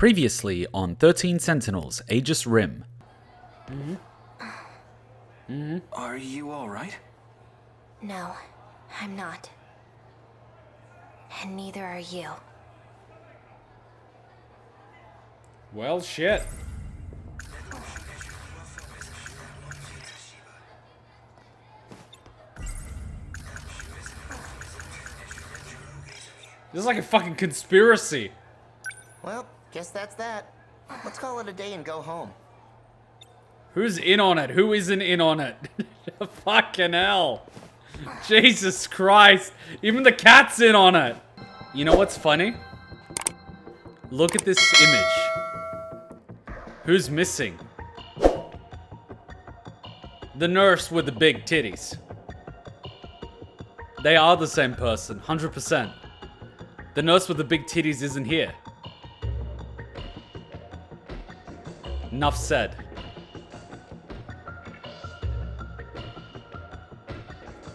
Previously on 13 Sentinels Aegis Rim. Are you alright? No, I'm not. And neither are you. Well, shit. This is like a fucking conspiracy. Well, guess that's that. Let's call it a day and go home. Who's in on it? Who isn't in on it? Fucking hell. Jesus Christ. Even the cat's in on it. You know what's funny? Look at this image. Who's missing? The nurse with the big titties. They are the same person, 100%. The nurse with the big titties isn't here. Enough said.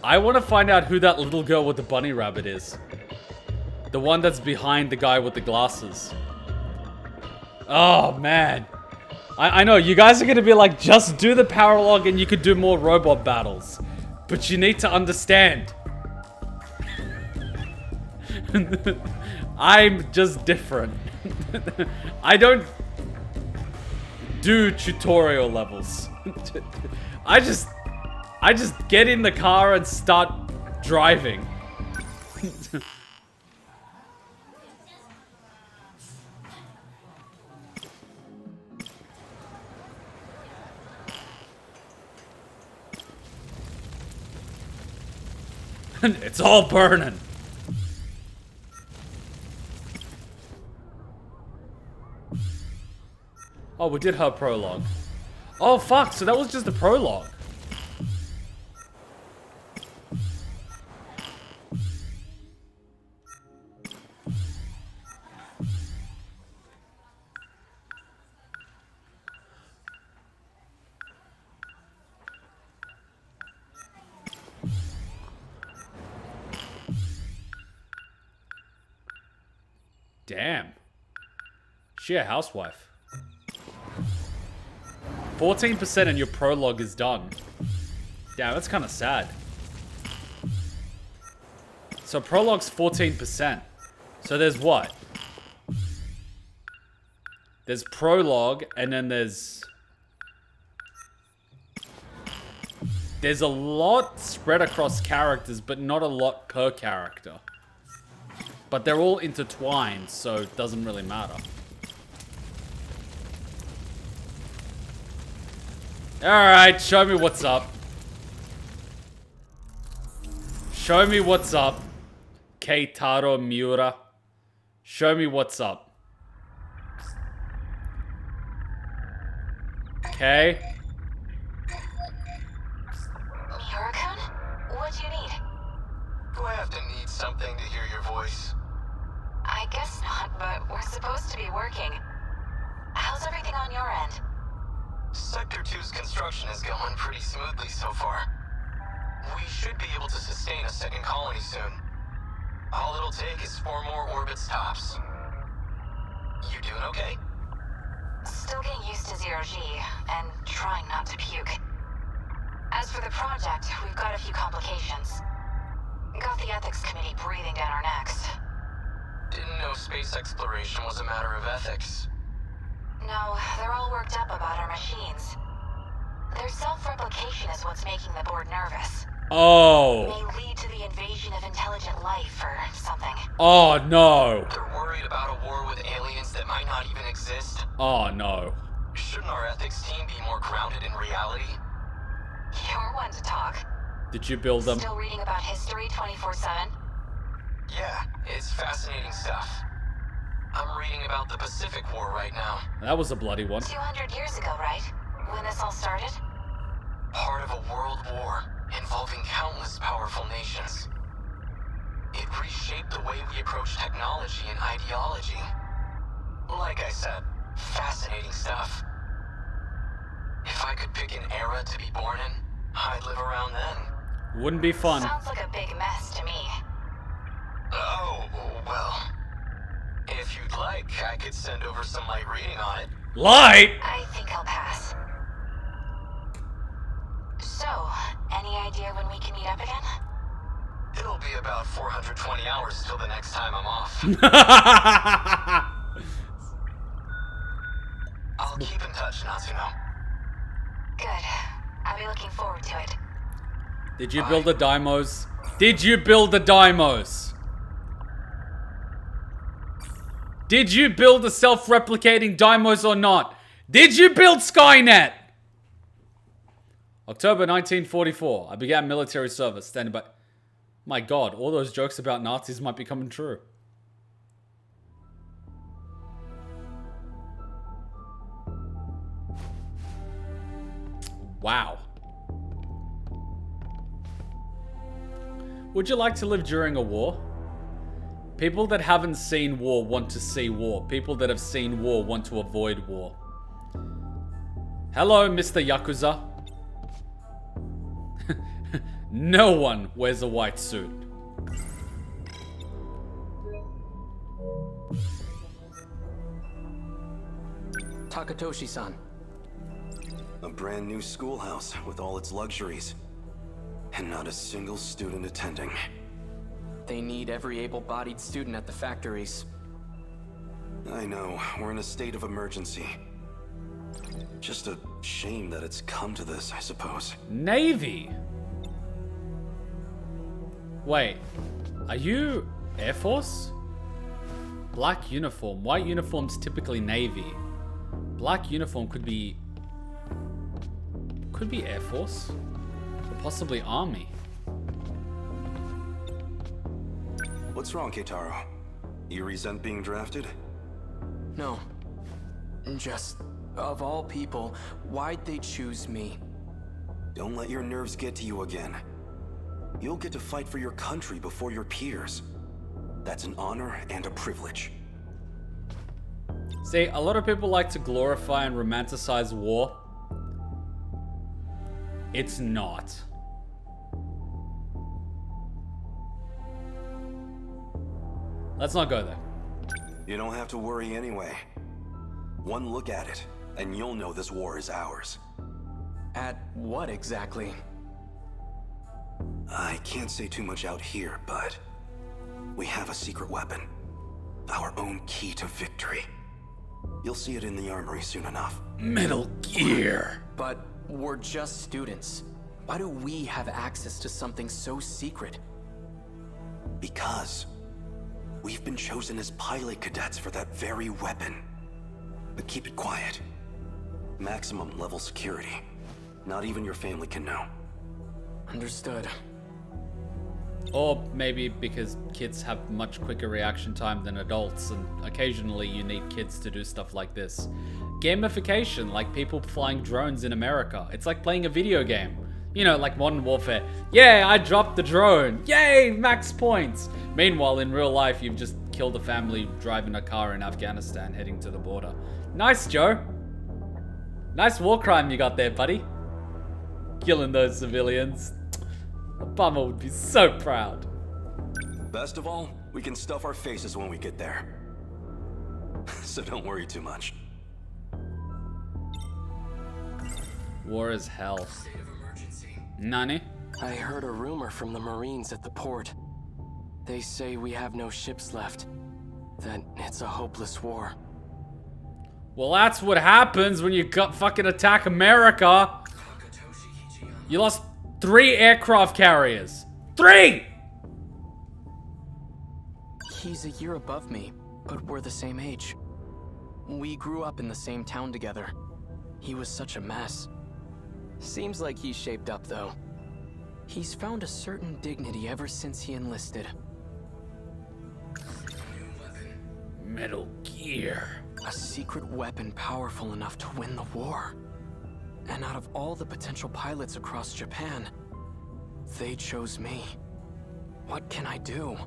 I want to find out who that little girl with the bunny rabbit is. The one that's behind the guy with the glasses. Oh, man. I know, you guys are going to be like, just do the power log and you could do more robot battles. But you need to understand. I'm just different. I don't do tutorial levels. I just get in the car and start driving. And it's all burning. Oh, we did her prologue. Oh, fuck. So that was just the prologue. Damn. She a housewife. 14% and your prologue is done. Damn, that's kind of sad. So prologue's 14%. So there's what? There's prologue, and then there's a lot spread across characters, but not a lot per character. But they're all intertwined, so it doesn't really matter. Alright, show me what's up. Show me what's up. KEITARO MIURA. Show me what's up. Okay. Miura-kun? What do you need? Do I have to need something to hear your voice? I guess not, but we're supposed to be working. How's everything on your end? Sector 2's construction is going pretty smoothly so far. We should be able to sustain a second colony soon. All it'll take is 4 more orbit stops. You doing okay? Still getting used to zero-G, and trying not to puke. As for the project, we've got a few complications. Got the ethics committee breathing down our necks. Didn't know space exploration was a matter of ethics. No, they're all worked up about our machines. Their self-replication is what's making the board nervous. Oh. May lead to the invasion of intelligent life or something. Oh, no. They're worried about a war with aliens that might not even exist. Oh, no. Shouldn't our ethics team be more grounded in reality? You're one to talk. Did you build them? Still reading about history 24/7? Yeah, it's fascinating stuff. I'm reading about the Pacific War right now. That was a bloody one. 200 years ago, right? When this all started? Part of a world war involving countless powerful nations. It reshaped the way we approach technology and ideology. Like I said, fascinating stuff. If I could pick an era to be born in, I'd live around then. Wouldn't be fun. Sounds like a big mess to me. Oh, well. If you'd like, I could send over some light reading on it. Light? I think I'll pass. So, any idea when we can meet up again? It'll be about 420 hours till the next time I'm off. I'll keep in touch, Natsuno. Good. I'll be looking forward to it. Did you build the Daimos? Did you build the Daimos? Did you build the self-replicating Daimos or not? Did you build Skynet? October 1944. I began military service. Standing by. My God, all those jokes about Nazis might be coming true. Wow. Would you like to live during a war? People that haven't seen war want to see war. People that have seen war want to avoid war. Hello, Mr. Yakuza. No one wears a white suit. Takatoshi-san. A brand new schoolhouse with all its luxuries. And not a single student attending. They need every able-bodied student at the factories. I know, we're in a state of emergency. Just a shame that it's come to this, I suppose. Navy? Wait, are you Air Force? Black uniform. White uniform's typically Navy. Black uniform could be Air Force. Or possibly Army. What's wrong, KEITARO? You resent being drafted? No. Just, of all people, why'd they choose me? Don't let your nerves get to you again. You'll get to fight for your country before your peers. That's an honor and a privilege. See, a lot of people like to glorify and romanticize war. It's not. Let's not go there. You don't have to worry anyway. One look at it, and you'll know this war is ours. At what exactly? I can't say too much out here, but we have a secret weapon. Our own key to victory. You'll see it in the armory soon enough. Metal Gear. But we're just students. Why do we have access to something so secret? Because we've been chosen as pilot cadets for that very weapon. But keep it quiet. Maximum level security. Not even your family can know. Understood. Or maybe because kids have much quicker reaction time than adults, and occasionally you need kids to do stuff like this. Gamification, like people flying drones in America. It's like playing a video game. You know, like Modern Warfare. Yeah, I dropped the drone. Yay, max points. Meanwhile, in real life, you've just killed a family driving a car in Afghanistan heading to the border. Nice, Joe. Nice war crime you got there, buddy. Killing those civilians. Obama would be so proud. Best of all, we can stuff our faces when we get there. So don't worry too much. War is hell. Nani? I heard a rumor from the Marines at the port. They say we have no ships left. That it's a hopeless war. Well, that's what happens when you fucking attack America. You lost 3 aircraft carriers. 3! He's a year above me, but we're the same age. We grew up in the same town together. He was such a mess. Seems like he's shaped up, though. He's found a certain dignity ever since he enlisted. Metal Gear. A secret weapon powerful enough to win the war. And out of all the potential pilots across Japan, they chose me. What can I do?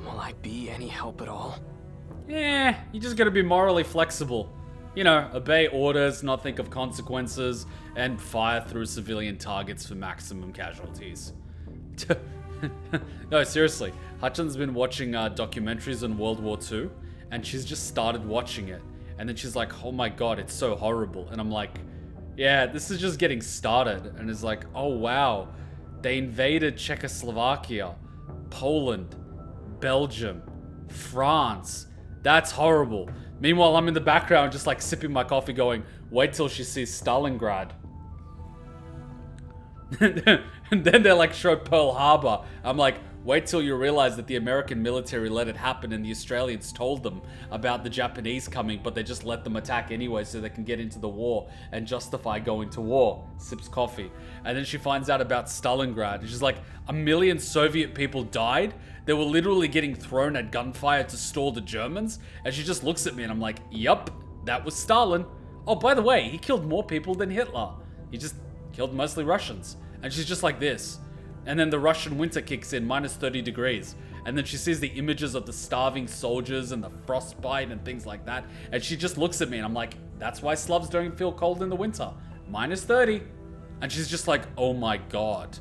Will I be any help at all? Yeah, you just gotta be morally flexible. You know, obey orders, not think of consequences, and fire through civilian targets for maximum casualties. No, seriously, Hutchin's been watching documentaries on World War II, and she's just started watching it. And then she's like, oh my god, it's so horrible. And I'm like, yeah, this is just getting started. And it's like, oh wow, they invaded Czechoslovakia, Poland, Belgium, France. That's horrible. Meanwhile, I'm in the background just like sipping my coffee going, wait till she sees Stalingrad. And then they like show Pearl Harbor. I'm like, wait till you realize that the American military let it happen and the Australians told them about the Japanese coming, but they just let them attack anyway so they can get into the war and justify going to war. Sips coffee. And then she finds out about Stalingrad. And she's like, 1 million Soviet people died? They were literally getting thrown at gunfire to stall the Germans? And she just looks at me and I'm like, yup, that was Stalin. Oh, by the way, he killed more people than Hitler. He just killed mostly Russians. And she's just like this. And then the Russian winter kicks in, minus 30 degrees. And then she sees the images of the starving soldiers and the frostbite and things like that. And she just looks at me and I'm like, that's why Slavs don't feel cold in the winter. Minus 30. And she's just like, oh my god.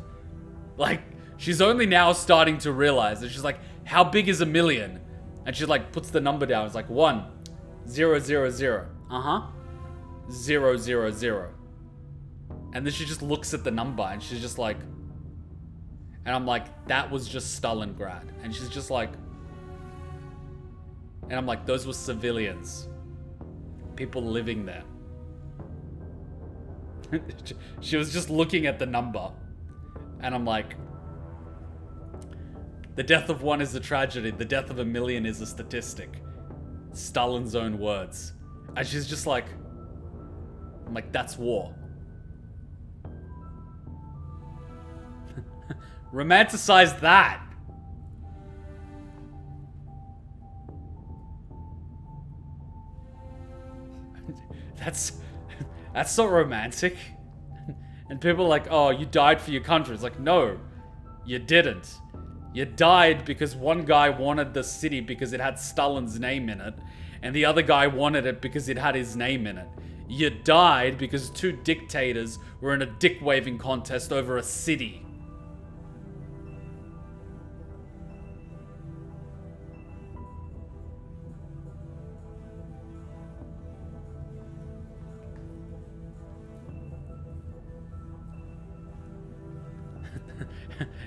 Like, she's only now starting to realize. And she's like, how big is 1 million? And she like puts the number down. It's like 1, 0, 0, 0. 0, 0, 0. And then she just looks at the number and she's just like, and I'm like, that was just Stalingrad. And she's just like, and I'm like, those were civilians. People living there. She was just looking at the number. And I'm like, the death of one is a tragedy. The death of 1 million is a statistic. Stalin's own words. And she's just like, I'm like, that's war. Romanticize that. That's so romantic. And people are like, oh, you died for your country. It's like, no, you didn't. You died because one guy wanted the city because it had Stalin's name in it, and the other guy wanted it because it had his name in it. You died because 2 dictators were in a dick-waving contest over a city.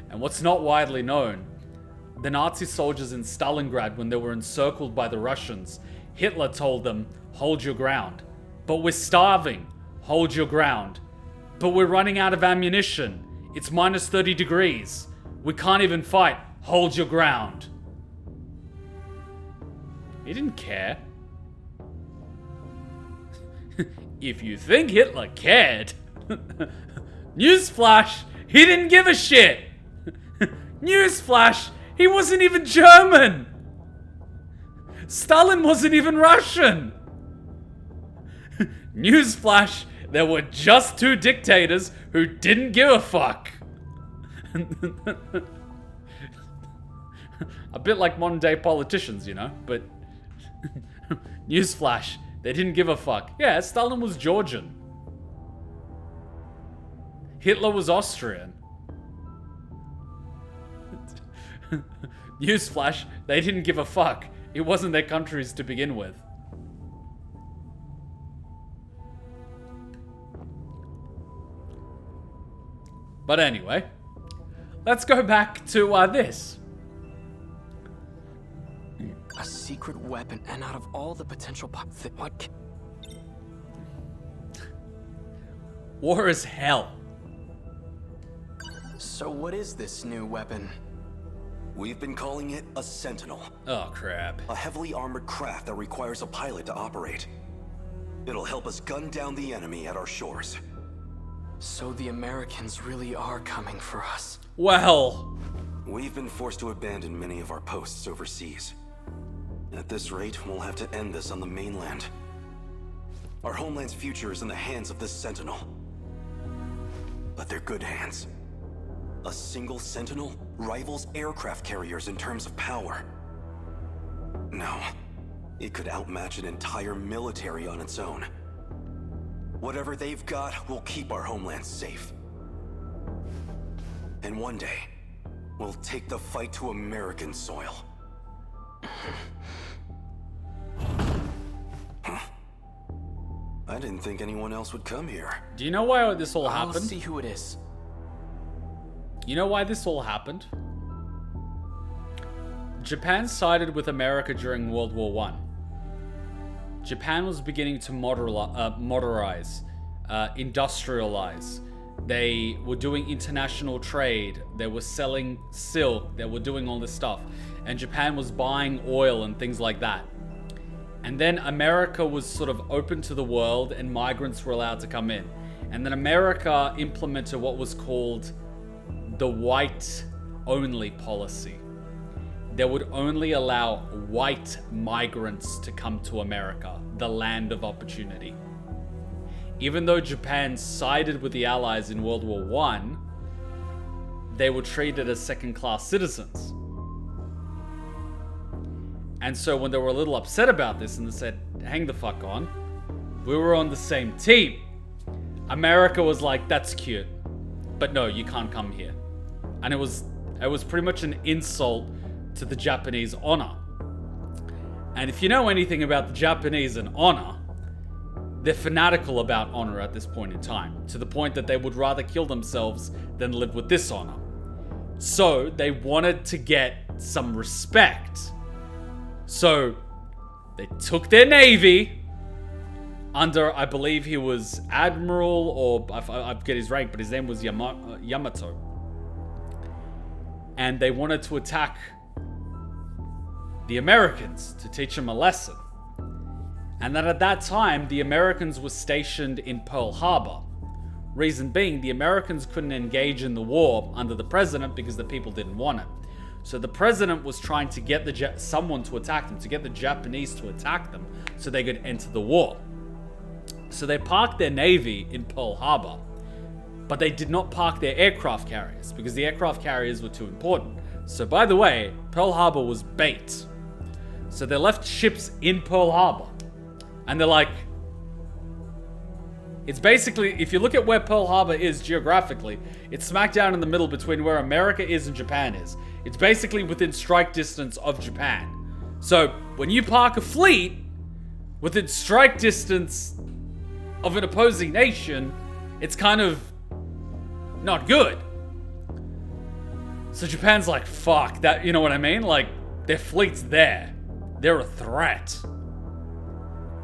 And what's not widely known, the Nazi soldiers in Stalingrad, when they were encircled by the Russians, Hitler told them, hold your ground. But we're starving. Hold your ground. But we're running out of ammunition. It's minus 30 degrees. We can't even fight. Hold your ground. He didn't care. If you think Hitler cared, newsflash, he didn't give a shit. Newsflash, he wasn't even German. Stalin wasn't even Russian. Newsflash, there were just 2 dictators who didn't give a fuck. A bit like modern day politicians, you know, but newsflash, they didn't give a fuck. Yeah, Stalin was Georgian. Hitler was Austrian. Newsflash, they didn't give a fuck. It wasn't their countries to begin with. But anyway, let's go back to this. A secret weapon, and out of all the potential what? War is hell. So what is this new weapon? We've been calling it a Sentinel. Oh, crap. A heavily armored craft that requires a pilot to operate. It'll help us gun down the enemy at our shores. So the Americans really are coming for us. Well, We've been forced to abandon many of our posts overseas. At this rate, we'll have to end this on the mainland. Our homeland's future is in the hands of this Sentinel. But they're good hands. A single Sentinel rivals aircraft carriers in terms of power. No, it could outmatch an entire military on its own. Whatever they've got will keep our homeland safe. And one day, we'll take the fight to American soil. I didn't think anyone else would come here. Do you know why this all I'll happened? see who it is. You know why this all happened? Japan sided with America during World War One. Japan was beginning to moderize, industrialize. They were doing international trade. They were selling silk. They were doing all this stuff. And Japan was buying oil and things like that. And then America was sort of open to the world and migrants were allowed to come in. And then America implemented what was called the white-only policy. They would only allow white migrants to come to America, the land of opportunity. Even though Japan sided with the Allies in World War I, they were treated as second-class citizens. And so when they were a little upset about this and they said, hang the fuck on, we were on the same team. America was like, that's cute, but no, you can't come here. And it was pretty much an insult to the Japanese honor. And if you know anything about the Japanese and honor, they're fanatical about honor at this point in time, to the point that they would rather kill themselves than live with dishonor. So they wanted to get some respect. So they took their navy under, I believe he was Admiral, or I forget his rank, but his name was Yamato. And they wanted to attack the Americans to teach them a lesson. And then at that time, the Americans were stationed in Pearl Harbor. Reason being, the Americans couldn't engage in the war under the president because the people didn't want it. So the president was trying to get someone to attack them, to get the Japanese to attack them so they could enter the war. So they parked their navy in Pearl Harbor, but they did not park their aircraft carriers because the aircraft carriers were too important. So by the way, Pearl Harbor was bait. So they left ships in Pearl Harbor. And they're like, it's basically, if you look at where Pearl Harbor is geographically, it's smack down in the middle between where America is and Japan is. It's basically within strike distance of Japan. So when you park a fleet within strike distance of an opposing nation, it's kind of not good. So Japan's like, fuck, that, you know what I mean? Like, their fleet's there. They're a threat.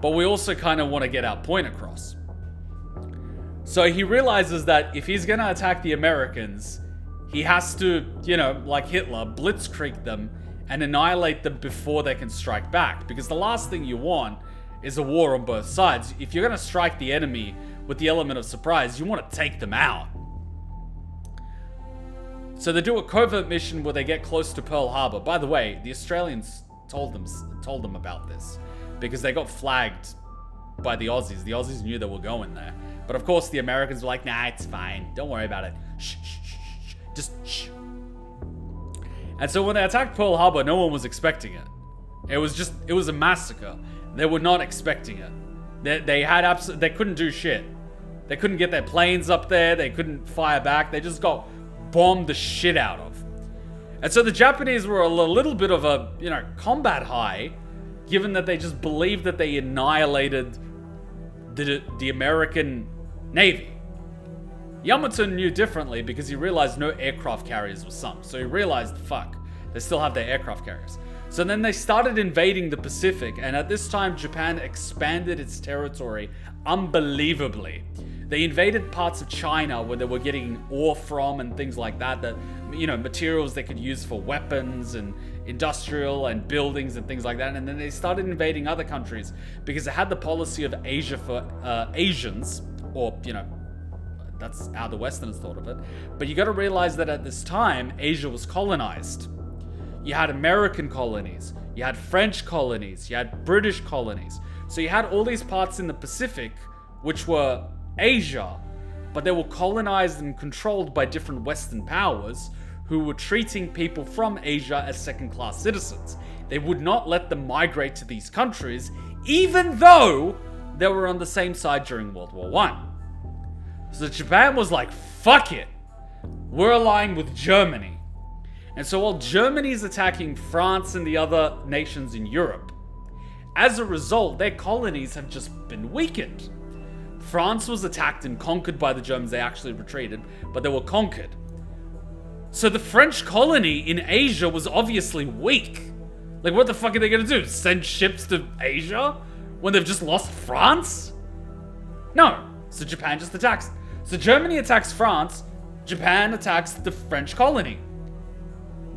But we also kind of want to get our point across. So he realizes that if he's going to attack the Americans, he has to, you know, like Hitler, blitzkrieg them and annihilate them before they can strike back. Because the last thing you want is a war on both sides. If you're going to strike the enemy with the element of surprise, you want to take them out. So they do a covert mission where they get close to Pearl Harbor. By the way, the Australians told them about this because they got flagged by the Aussies. The Aussies knew they were going there. But of course, the Americans were like, nah, it's fine. Don't worry about it. Shh, shh, shh, shh. Just shh. And so when they attacked Pearl Harbor, no one was expecting it. It was a massacre. They were not expecting it. They couldn't do shit. They couldn't get their planes up there. They couldn't fire back. They just got bombed the shit out of. And so the Japanese were a little bit of a, you know, combat high, given that they just believed that they annihilated the American Navy. Yamato knew differently because he realized no aircraft carriers were sunk. So he realized, fuck, they still have their aircraft carriers. So then they started invading the Pacific, and at this time, Japan expanded its territory unbelievably. They invaded parts of China where they were getting ore from and things like that, you know, materials they could use for weapons and industrial and buildings and things like that. And then they started invading other countries because they had the policy of Asia for Asians, or, you know, that's how the Westerners thought of it. But you got to realize that at this time, Asia was colonized. You had American colonies, you had French colonies, you had British colonies. So you had all these parts in the Pacific, which were Asia, but they were colonized and controlled by different Western powers who were treating people from Asia as second-class citizens. They would not let them migrate to these countries, even though they were on the same side during World War I. So Japan was like, fuck it, we're aligned with Germany. And so while Germany's attacking France and the other nations in Europe, as a result, their colonies have just been weakened. France was attacked and conquered by the Germans. They actually retreated, but they were conquered. So the French colony in Asia was obviously weak. Like, what the fuck are they gonna do? Send ships to Asia when they've just lost France? No. So Japan just attacks. So Germany attacks France. Japan attacks the French colony.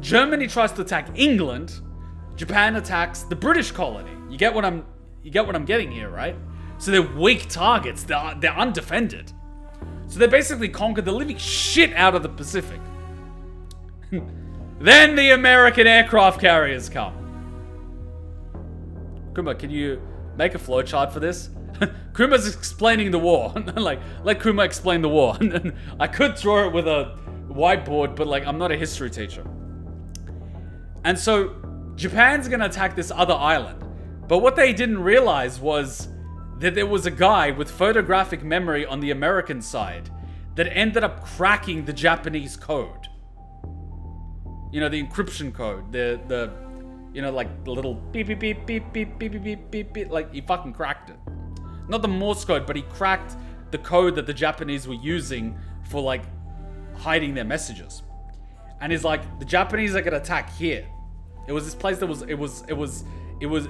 Germany tries to attack England. Japan attacks the British colony. You get what I'm getting here, right? So they're weak targets. They're undefended. So they basically conquered the living shit out of the Pacific. Then the American aircraft carriers come. Kuma, can you make a flowchart for this? Kuma's explaining the war. Like, let Kuma explain the war. I could draw it with a whiteboard, but like, I'm not a history teacher. And so Japan's gonna attack this other island. But what they didn't realize was that there was a guy with photographic memory on the American side that ended up cracking the Japanese code. You know, the encryption code, the you know, like the little beep beep beep beep beep beep beep beep beep beep, like he fucking cracked it. Not the Morse code, but he cracked the code that the Japanese were using for like hiding their messages. And he's like, the Japanese are gonna attack here. It was this place that was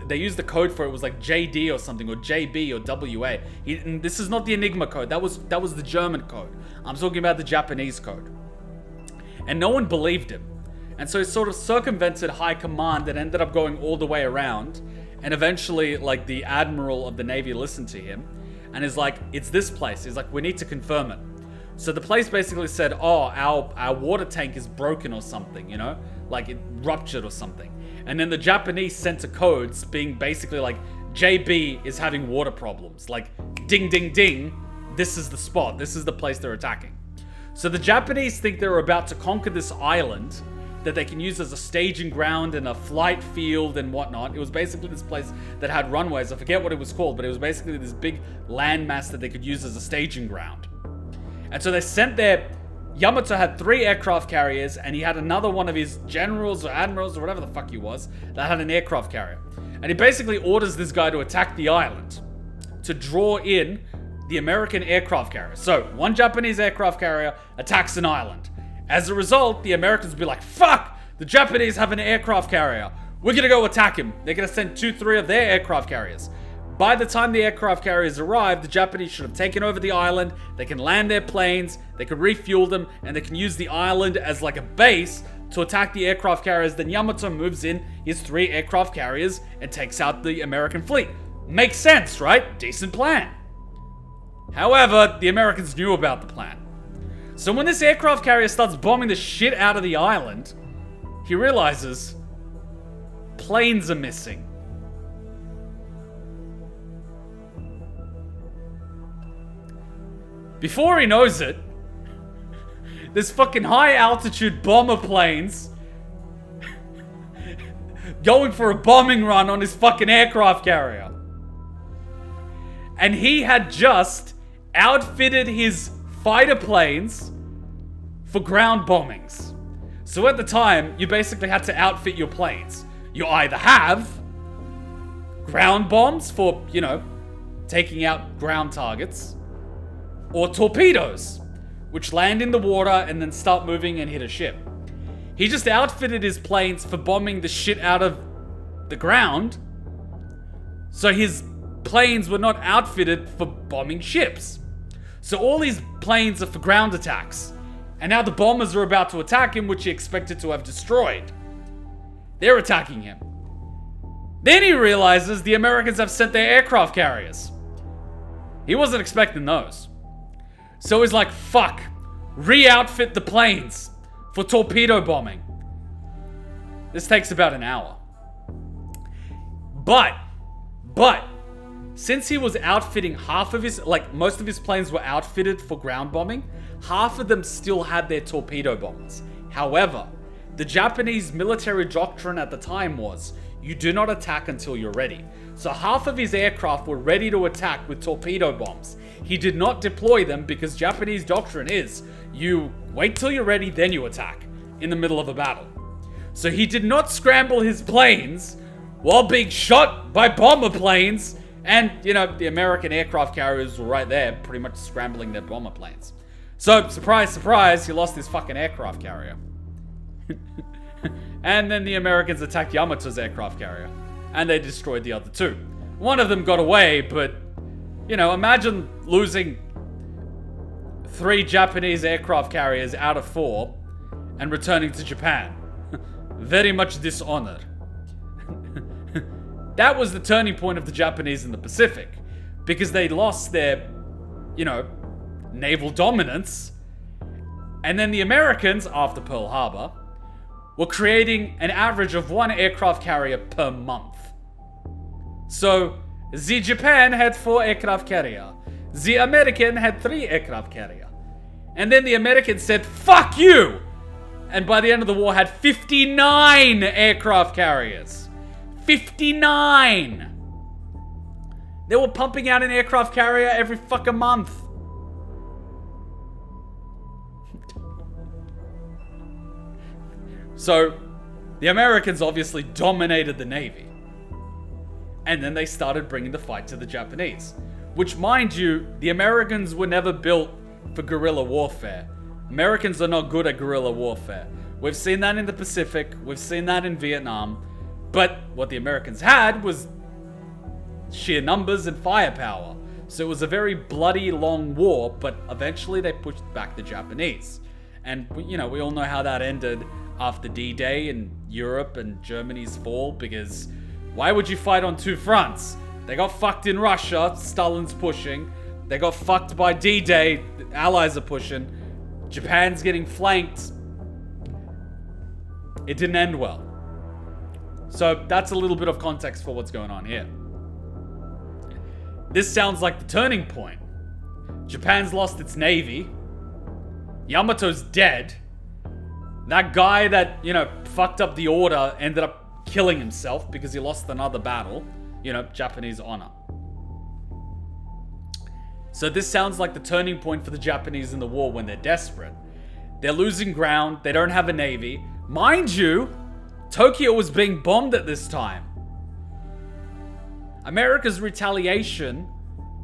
they used the code for it was like JD or something, or JB or WA. And this is not the Enigma code. That was the German code. I'm talking about the Japanese code. And no one believed him. And so he sort of circumvented high command that ended up going all the way around. And eventually, like, the admiral of the Navy listened to him. And is like, it's this place. He's like, we need to confirm it. So the place basically said, oh, our water tank is broken or something, you know? Like, it ruptured or something. And then the Japanese sent a codes being basically like, JB is having water problems. Like, ding, ding, ding. This is the spot. This is the place they're attacking. So the Japanese think they're about to conquer this island that they can use as a staging ground and a flight field and whatnot. It was basically this place that had runways. I forget what it was called, but it was basically this big landmass that they could use as a staging ground. And so they sent their... Yamato had 3 aircraft carriers, and he had another one of his generals or admirals or whatever the fuck he was that had an aircraft carrier. And he basically orders this guy to attack the island to draw in the American aircraft carrier. So, one Japanese aircraft carrier attacks an island. As a result, the Americans will be like, fuck! The Japanese have an aircraft carrier. We're gonna go attack him. They're gonna send 2-3 of their aircraft carriers. By the time the aircraft carriers arrive, the Japanese should have taken over the island. They can land their planes, they can refuel them, and they can use the island as like a base to attack the aircraft carriers. Then Yamato moves in his 3 aircraft carriers and takes out the American fleet. Makes sense, right? Decent plan. However, the Americans knew about the plan. So when this aircraft carrier starts bombing the shit out of the island, he realizes planes are missing. Before he knows it, there's fucking high altitude bomber planes going for a bombing run on his fucking aircraft carrier. And he had just outfitted his fighter planes for ground bombings. So at the time, you basically had to outfit your planes. You either have ground bombs for, you know, taking out ground targets, or torpedoes, which land in the water and then start moving and hit a ship. He just outfitted his planes for bombing the shit out of the ground, so his planes were not outfitted for bombing ships. So all his planes are for ground attacks, and now the bombers are about to attack him, which he expected to have destroyed. They're attacking him. Then he realizes the Americans have sent their aircraft carriers. He wasn't expecting those. So he's like, fuck, re-outfit the planes for torpedo bombing. This takes about an hour. But, since he was outfitting half of his, like most of his planes were outfitted for ground bombing, half of them still had their torpedo bombers. However, the Japanese military doctrine at the time was, you do not attack until you're ready. So half of his aircraft were ready to attack with torpedo bombs. He did not deploy them because Japanese doctrine is, you wait till you're ready, then you attack in the middle of a battle. So he did not scramble his planes while being shot by bomber planes And, you know, the American aircraft carriers were right there, pretty much scrambling their bomber planes. So, surprise, surprise, he lost his fucking aircraft carrier. And then the Americans attacked Yamato's aircraft carrier. And they destroyed the other two. One of them got away, but, you know, imagine losing 3 Japanese aircraft carriers out of 4 and returning to Japan. Very much dishonored. That was the turning point of the Japanese in the Pacific, because they lost their, you know, naval dominance. And then the Americans, after Pearl Harbor, were creating an average of 1 aircraft carrier per month. So, the Japan had 4 aircraft carrier. The American had 3 aircraft carrier. And then the Americans said, fuck you! And by the end of the war had 59 aircraft carriers. 59! They were pumping out an aircraft carrier every fucking month. So, the Americans obviously dominated the Navy. And then they started bringing the fight to the Japanese. Which, mind you, the Americans were never built for guerrilla warfare. Americans are not good at guerrilla warfare. We've seen that in the Pacific. We've seen that in Vietnam. But what the Americans had was sheer numbers and firepower. So it was a very bloody, long war, but eventually they pushed back the Japanese. And, you know, we all know how that ended after D-Day in Europe and Germany's fall, because why would you fight on 2 fronts? They got fucked in Russia, Stalin's pushing. They got fucked by D-Day, the Allies are pushing. Japan's getting flanked. It didn't end well. So that's a little bit of context for what's going on here. This sounds like the turning point. Japan's lost its navy. Yamato's dead. That guy that, you know, fucked up the order ended up killing himself because he lost another battle. You know, Japanese honor. So this sounds like the turning point for the Japanese in the war when they're desperate. They're losing ground. They don't have a navy. Mind you, Tokyo was being bombed at this time. America's retaliation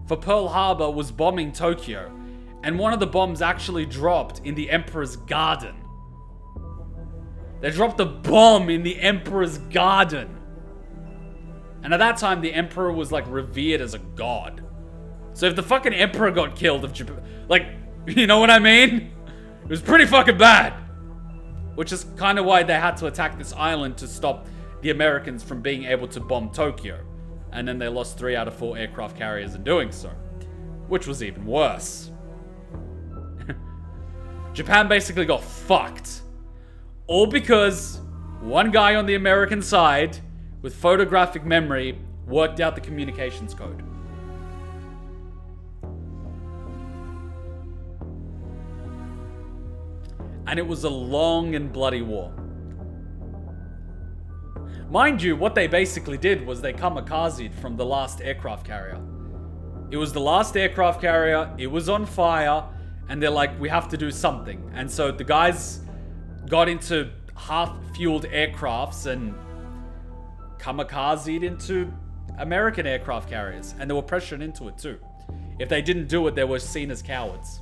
for Pearl Harbor was bombing Tokyo, and one of the bombs actually dropped in the Emperor's Garden. They dropped a bomb in the Emperor's Garden. And at that time, the Emperor was like revered as a god. So if the fucking Emperor got killed, if Japan, like, you know what I mean? It was pretty fucking bad. Which is kind of why they had to attack this island to stop the Americans from being able to bomb Tokyo. And then they lost 3 out of 4 aircraft carriers in doing so. Which was even worse. Japan basically got fucked. All because one guy on the American side with photographic memory worked out the communications code. And it was a long and bloody war. Mind you, what they basically did was they kamikazed from the last aircraft carrier. It was the last aircraft carrier, it was on fire, and they're like, we have to do something. And so the guys got into half-fueled aircrafts and kamikazed into American aircraft carriers. And they were pressured into it too. If they didn't do it, they were seen as cowards.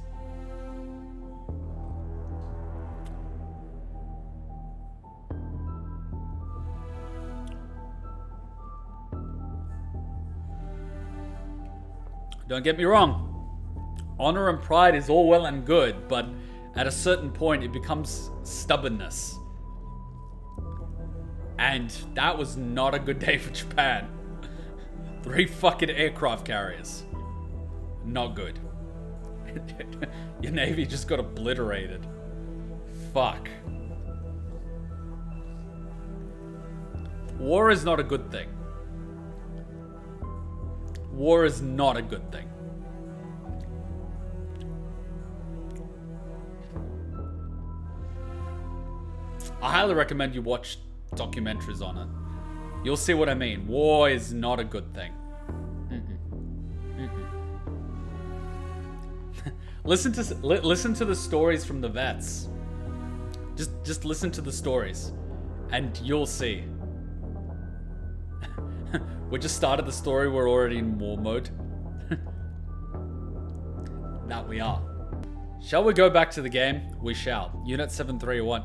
Don't get me wrong. Honor and pride is all well and good, but at a certain point it becomes stubbornness. And that was not a good day for Japan. 3 fucking aircraft carriers. Not good. Your navy just got obliterated. Fuck. War is not a good thing. War is not a good thing. I highly recommend you watch documentaries on it. You'll see what I mean. War is not a good thing. Listen to the stories from the vets. Just listen to the stories, and you'll see. We just started the story, we're already in war mode. That we are. Shall we go back to the game? We shall. Unit 731.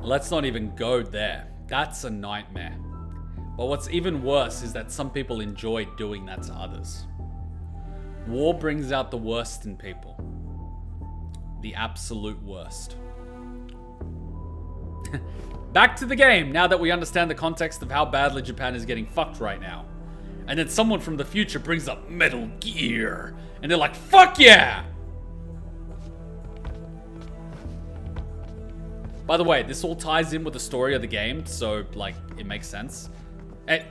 Let's not even go there. That's a nightmare. But what's even worse is that some people enjoy doing that to others. War brings out the worst in people. The absolute worst. Back to the game, now that we understand the context of how badly Japan is getting fucked right now. And then someone from the future brings up Metal Gear. And they're like, fuck yeah! By the way, this all ties in with the story of the game, so, like, it makes sense. Hey.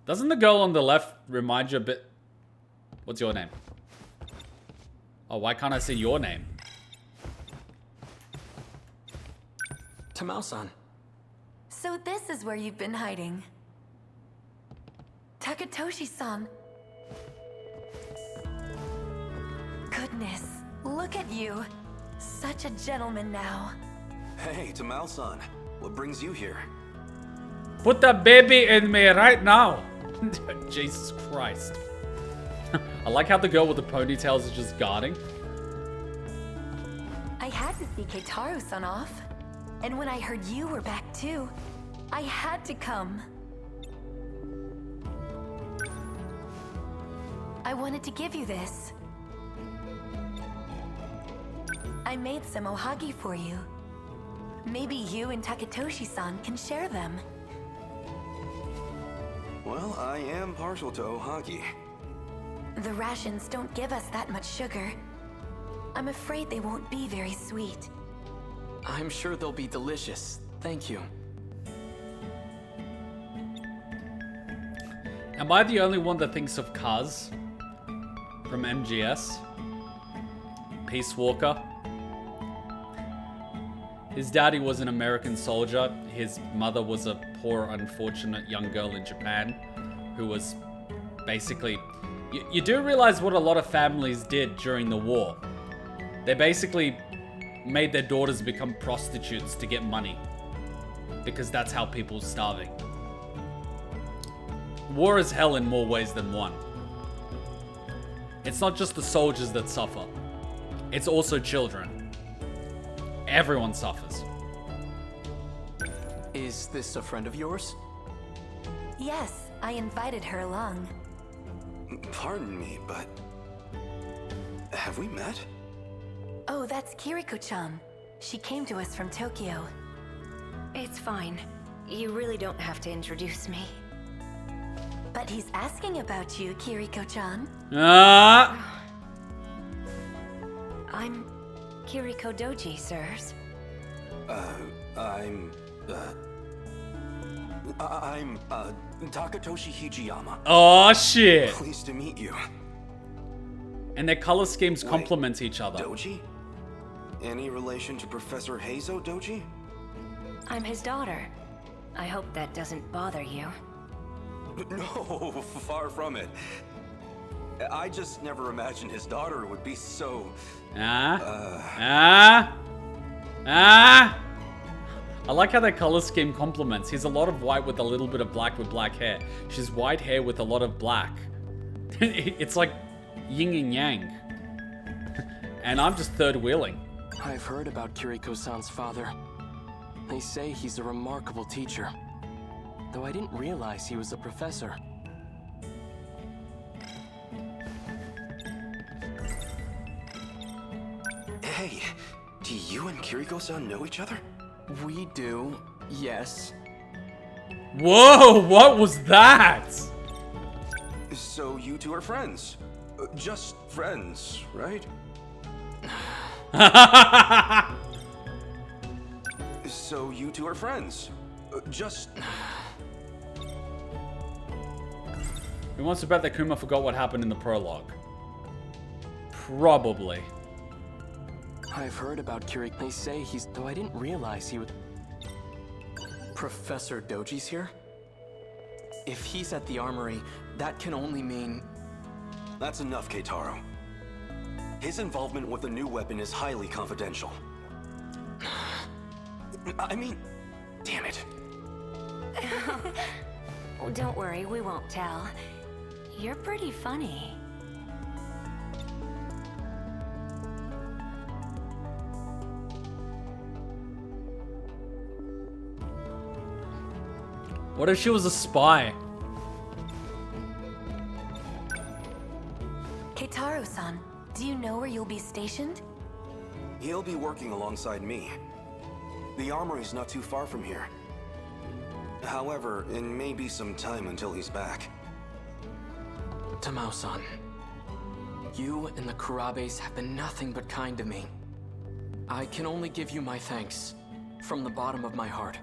Doesn't the girl on the left remind you a bit... What's your name? Oh, why can't I see your name? Tamao-san. So this is where you've been hiding. Takatoshi-san. Goodness, look at you. Such a gentleman now. Hey, Tamao-san. What brings you here? Put that baby in me right now. Jesus Christ. I like how the girl with the ponytails is just guarding. I had to see KEITARO-san off. And when I heard you were back too, I had to come. I wanted to give you this. I made some ohagi for you. Maybe you and Takatoshi-san can share them. Well, I am partial to ohagi. The rations don't give us that much sugar. I'm afraid they won't be very sweet. I'm sure they'll be delicious. Thank you. Am I the only one that thinks of Kaz from MGS? Peace Walker. His daddy was an American soldier. His mother was a poor, unfortunate young girl in Japan who was basically... You do realize what a lot of families did during the war. They basically made their daughters become prostitutes to get money. Because that's how people were starving. War is hell in more ways than one. It's not just the soldiers that suffer. It's also children. Everyone suffers. Is this a friend of yours? Yes, I invited her along. Pardon me, but... have we met? Oh, that's Kiriko-chan. She came to us from Tokyo. It's fine. You really don't have to introduce me. But he's asking about you, Kiriko-chan. I'm Kiriko Doji, sirs. I'm Takatoshi Hijiyama. Oh shit! Pleased to meet you. And their color schemes Wait, complement each other. Doji? Any relation to Professor Heizo Doji? I'm his daughter. I hope that doesn't bother you. No, far from it. I just never imagined his daughter would be so... I like how their color scheme complements. He's a lot of white with a little bit of black with black hair. She's white hair with a lot of black. It's like yin and yang. And I'm just third wheeling. I've heard about Kiriko-san's father. They say he's a remarkable teacher. Though I didn't realize he was a professor. Hey, do you and Kiriko-san know each other? We do, yes. Whoa, what was that? So you two are friends. Just friends, right? So you two are friends. Just... Who wants to bet that Kuma forgot what happened in the prologue? Probably. I've heard about Kiriko. They say he's... though I didn't realize he would... Professor Doji's here? If he's at the armory, that can only mean... That's enough, KEITARO. His involvement with the new weapon is highly confidential. I mean, damn it. Oh, don't worry, we won't tell. You're pretty funny. What if she was a spy? KEITARO-san, do you know where you'll be stationed? He'll be working alongside me. The armory's not too far from here. However, it may be some time until he's back. Tamao-san, you and the Kurabes have been nothing but kind to me. I can only give you my thanks, from the bottom of my heart.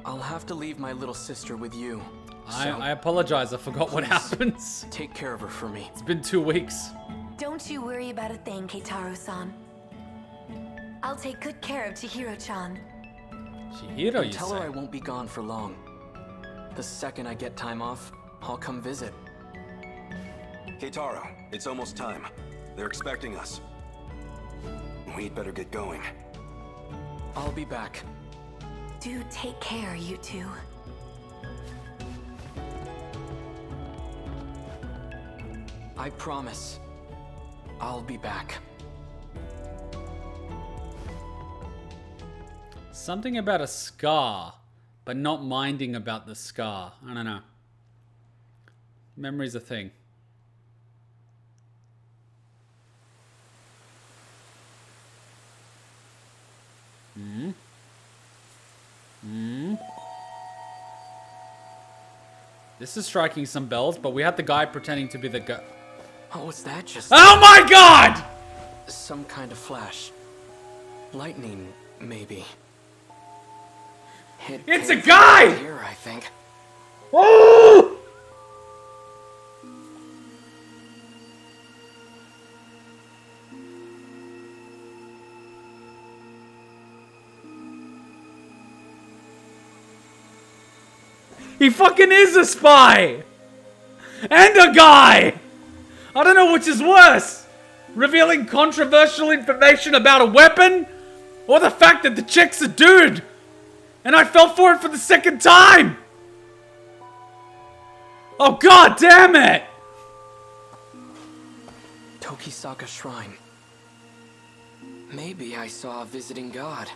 I'll have to leave my little sister with you. I apologize, I forgot what happens. Take care of her for me. It's been 2 weeks. Don't you worry about a thing, KEITARO-san. I'll take good care of Chihiro-chan. Chihiro, you Tell say? her I won't be gone for long. The second I get time off, I'll come visit. Keitaro, it's almost time. They're expecting us. We'd better get going. I'll be back. Do take care, you two. I promise. I'll be back. Something about a scar, but not minding about the scar. I don't know. Memory's a thing. This is striking some bells, but we had the guy pretending to be the guy. Oh, was that just Oh my god! some kind of flash? Lightning, maybe. It's a guy! Here, I think. Oh! He fucking is a spy! And a guy! I don't know which is worse! Revealing controversial information about a weapon? Or the fact that the chick's a dude! And I fell for it for the second time! Oh god damn it! Tokisaka Shrine. Maybe I saw a visiting god.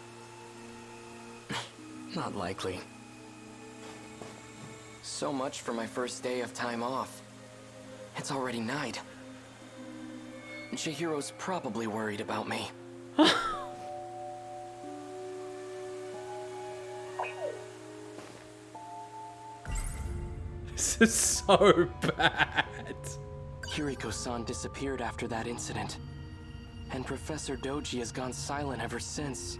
Not likely. So much for my first day of time off. It's already night. Chihiro's probably worried about me. This is so bad. Kiriko-san disappeared after that incident. And Professor Doji has gone silent ever since.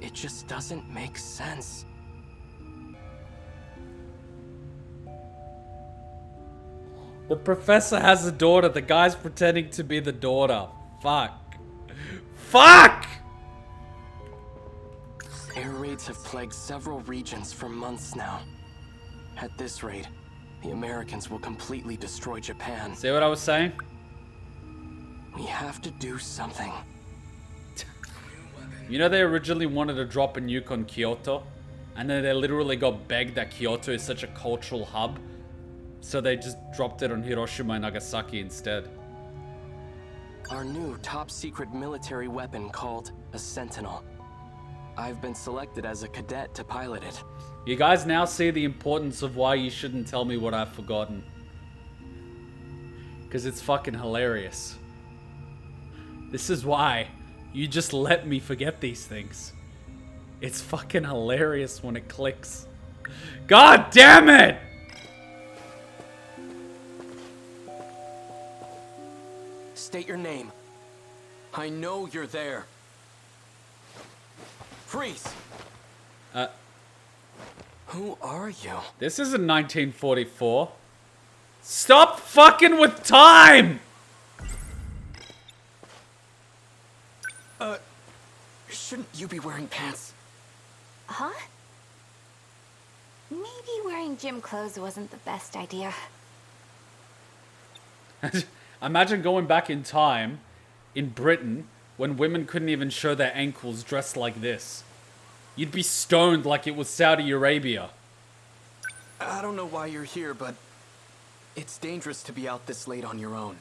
It just doesn't make sense. The professor has a daughter. The guy's pretending to be the daughter. Fuck. Fuck! Air raids have plagued several regions for months now. At this rate, the Americans will completely destroy Japan. See what I was saying? We have to do something. You know they originally wanted to drop a nuke on Kyoto? And then they literally got begged that Kyoto is such a cultural hub. So they just dropped it on Hiroshima and Nagasaki instead. Our new top-secret military weapon called a Sentinel. I've been selected as a cadet to pilot it. You guys now see the importance of why you shouldn't tell me what I've forgotten. Because it's fucking hilarious. This is why you just let me forget these things. It's fucking hilarious when it clicks. God damn it! State your name. I know you're there. Freeze! Who are you? This isn't 1944. Stop fucking with time! Shouldn't you be wearing pants? Huh? Maybe wearing gym clothes wasn't the best idea. Imagine going back in time in Britain when women couldn't even show their ankles dressed like this. You'd be stoned like it was Saudi Arabia. I don't know why you're here, but it's dangerous to be out this late on your own.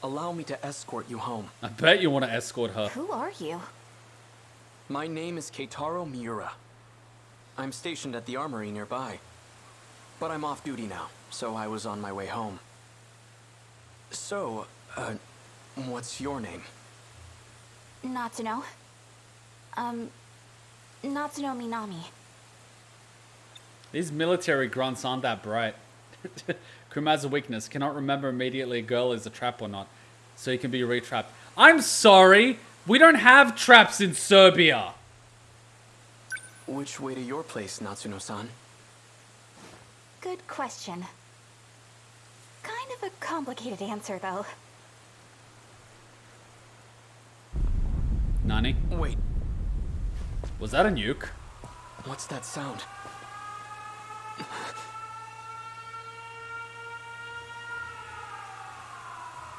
Allow me to escort you home. I bet you want to escort her. Who are you? My name is KEITARO MIURA. I'm stationed at the armory nearby. But I'm off duty now, so I was on my way home. So, what's your name? Natsuno. Natsuno Minami. These military grunts aren't that bright. Kuma has a weakness. Cannot remember immediately a girl is a trap or not. So he can be re-trapped. I'm sorry! We don't have traps in Serbia! Which way to your place, Natsuno-san? Good question. Kind of a complicated answer, though. Nani? Wait, Was that a nuke? what's that sound?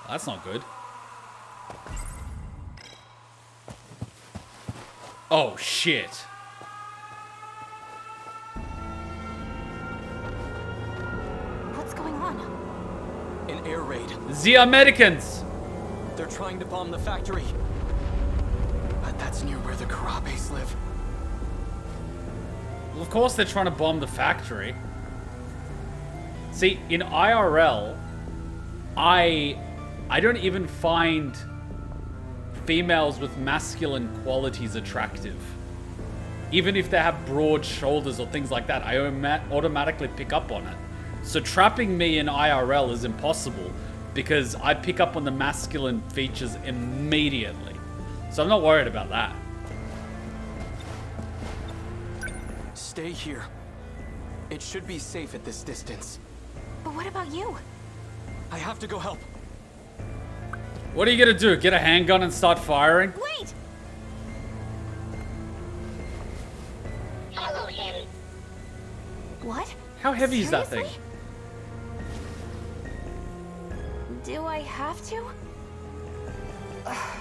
That's not good. Oh, shit. What's going on? An air raid. The Americans! They're trying to bomb the factory. But that's near where the Kurabes live. Well, of course they're trying to bomb the factory. See, in IRL, I don't even find females with masculine qualities attractive. Even if they have broad shoulders or things like that, I automatically pick up on it. So trapping me in IRL is impossible because I pick up on the masculine features immediately. So I'm not worried about that. Stay here. It should be safe at this distance. But what about you? I have to go help. What are you gonna do? Get a handgun and start firing? Wait! What? How heavy is that thing? Seriously? Do I have to? Ugh.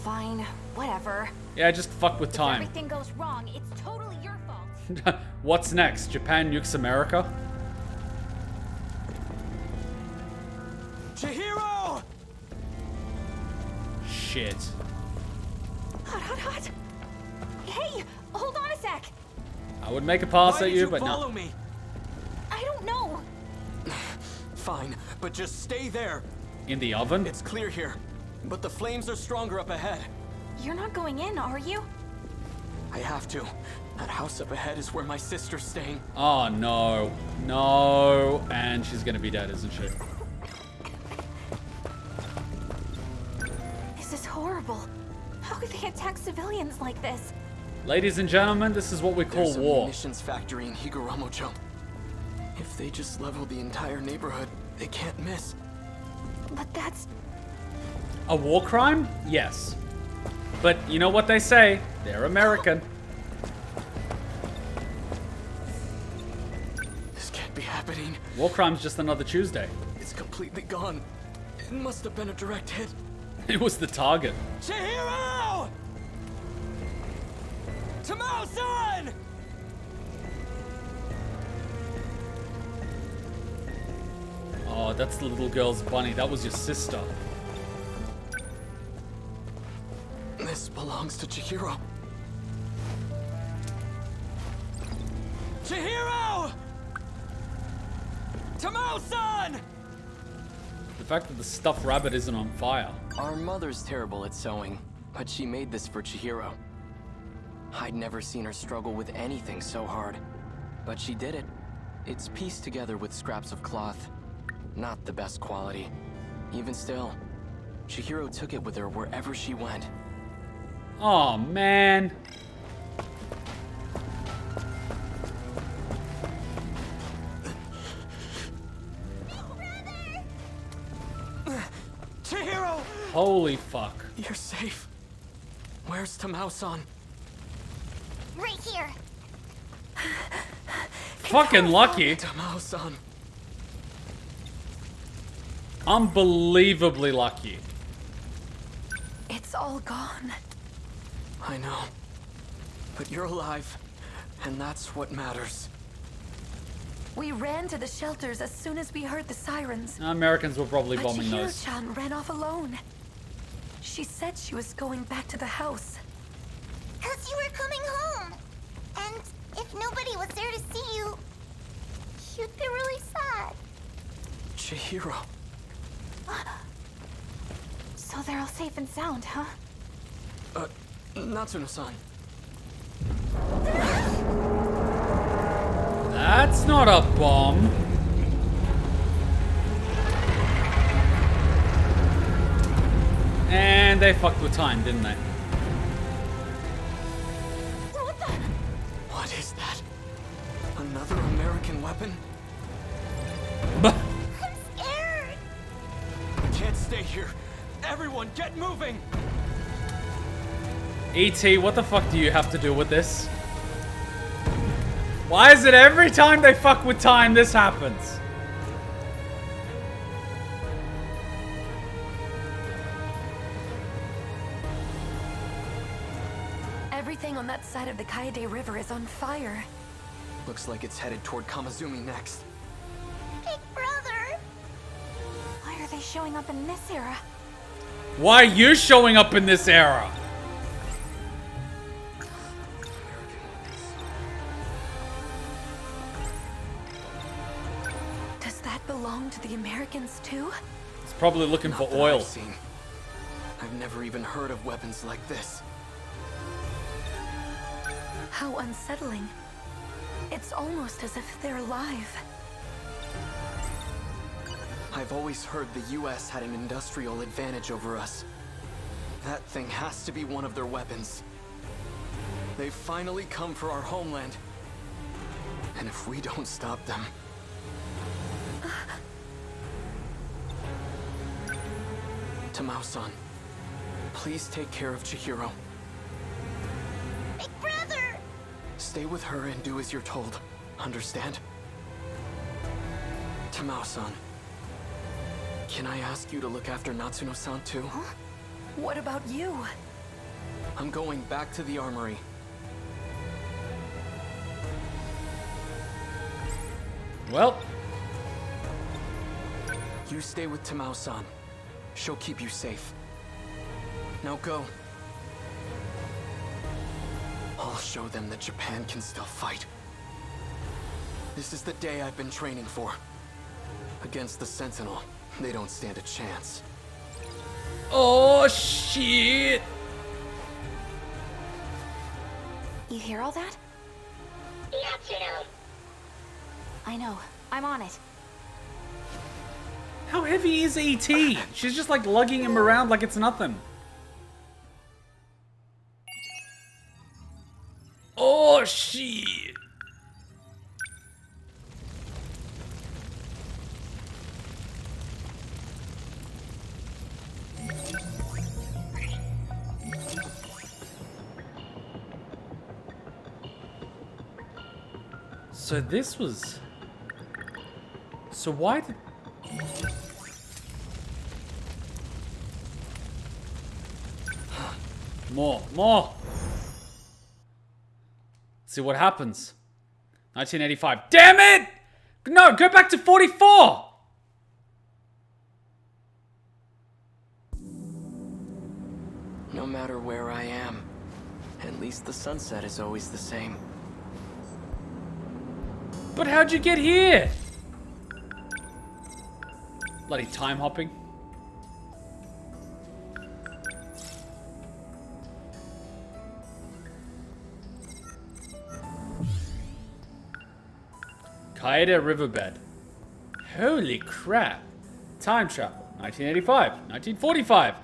Fine, whatever. Yeah, just fuck with If time. everything goes wrong, it's totally your fault. What's next? Japan nukes America? Chihiro! Shit. Hot, hot, hot. Hey, hold on a sec. I would make a pass Why at did you, you but follow no. me? I don't know. Fine, but just stay there. In the oven? It's clear here, but the flames are stronger up ahead. You're not going in, are you? I have to. That house up ahead is where my sister's staying. Oh no. No. And she's gonna be dead, isn't she? This is horrible. How could they attack civilians like this? Ladies and gentlemen, this is what we call There's a war. munitions factory in Higuramocho. If they just level the entire neighborhood, they can't miss. But that's... A war crime? Yes. But you know what they say? They're American. This can't be happening. War crime's just another Tuesday. It's completely gone. It must have been a direct hit. It was the target. Chihiro! Tamao-san! Oh, that's the little girl's bunny. That was your sister. This belongs to Chihiro. Chihiro! Tamao-san! The fact that the stuffed rabbit isn't on fire. Our mother's terrible at sewing, but she made this for Chihiro. I'd never seen her struggle with anything so hard, but she did it. It's pieced together with scraps of cloth. Not the best quality. Even still, Chihiro took it with her wherever she went. Oh man. Chihiro! Holy fuck. You're safe. Where's Tamao-san? Right here. Fucking lucky. Tamao-san. Unbelievably lucky. It's all gone. I know. But you're alive, and that's what matters. We ran to the shelters as soon as we heard the sirens. Americans were probably But bombing those. Chihiro-chan ran off alone. She said she was going back to the house. 'Cause you were coming home. And if nobody was there to see you, you'd be really sad. Chihiro. So they're all safe and sound, huh? Natsuno-san. That's not a bomb. And they fucked with time, didn't they? What is that? Another American weapon? I'm scared. We can't stay here. Everyone, get moving! E.T., what the fuck do you have to do with this? Why is it every time they fuck with time, this happens? Everything on that side of the Kaide River is on fire. Looks like it's headed toward Kamazumi next. Big brother. Why are they showing up in this era? Why are you showing up in this era? Does that belong to the Americans too? It's probably looking for Not that oil. I've seen. I've never even heard of weapons like this. How unsettling. It's almost as if they're alive. I've always heard the US had an industrial advantage over us. That thing has to be one of their weapons. They've finally come for our homeland. And if we don't stop them... Tamao-san, please take care of Chihiro. Big brother. Stay with her and do as you're told. Understand? Tamao-san, can I ask you to look after Natsuno-san too? What about you? I'm going back to the armory. Well, You stay with Tamao-san. She'll keep you safe. Now go. I'll show them that Japan can still fight. This is the day I've been training for. Against the Sentinel, they don't stand a chance. oh shit. You hear all that? I know. I'm on it. How heavy is E.T.? She's just like lugging him around like it's nothing. Oh shit. So this was... So why did... More. See what happens. 1985. Damn it! No, go back to 44! No matter where I am, at least the sunset is always the same. But how'd you get here? Bloody time hopping. Kaida Riverbed. Holy crap. Time travel. 1985. 1945.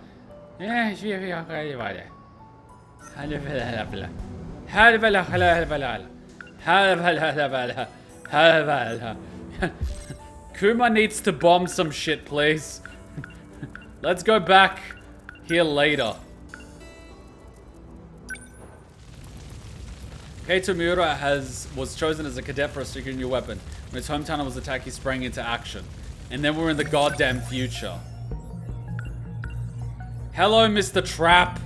Kuma needs to bomb some shit, please. Let's go back here later. KEITARO MIURA was chosen as a cadet for a secret new weapon. When his hometown was attacked, he sprang into action. And then we're in the goddamn future. Hello, Mr. Trap.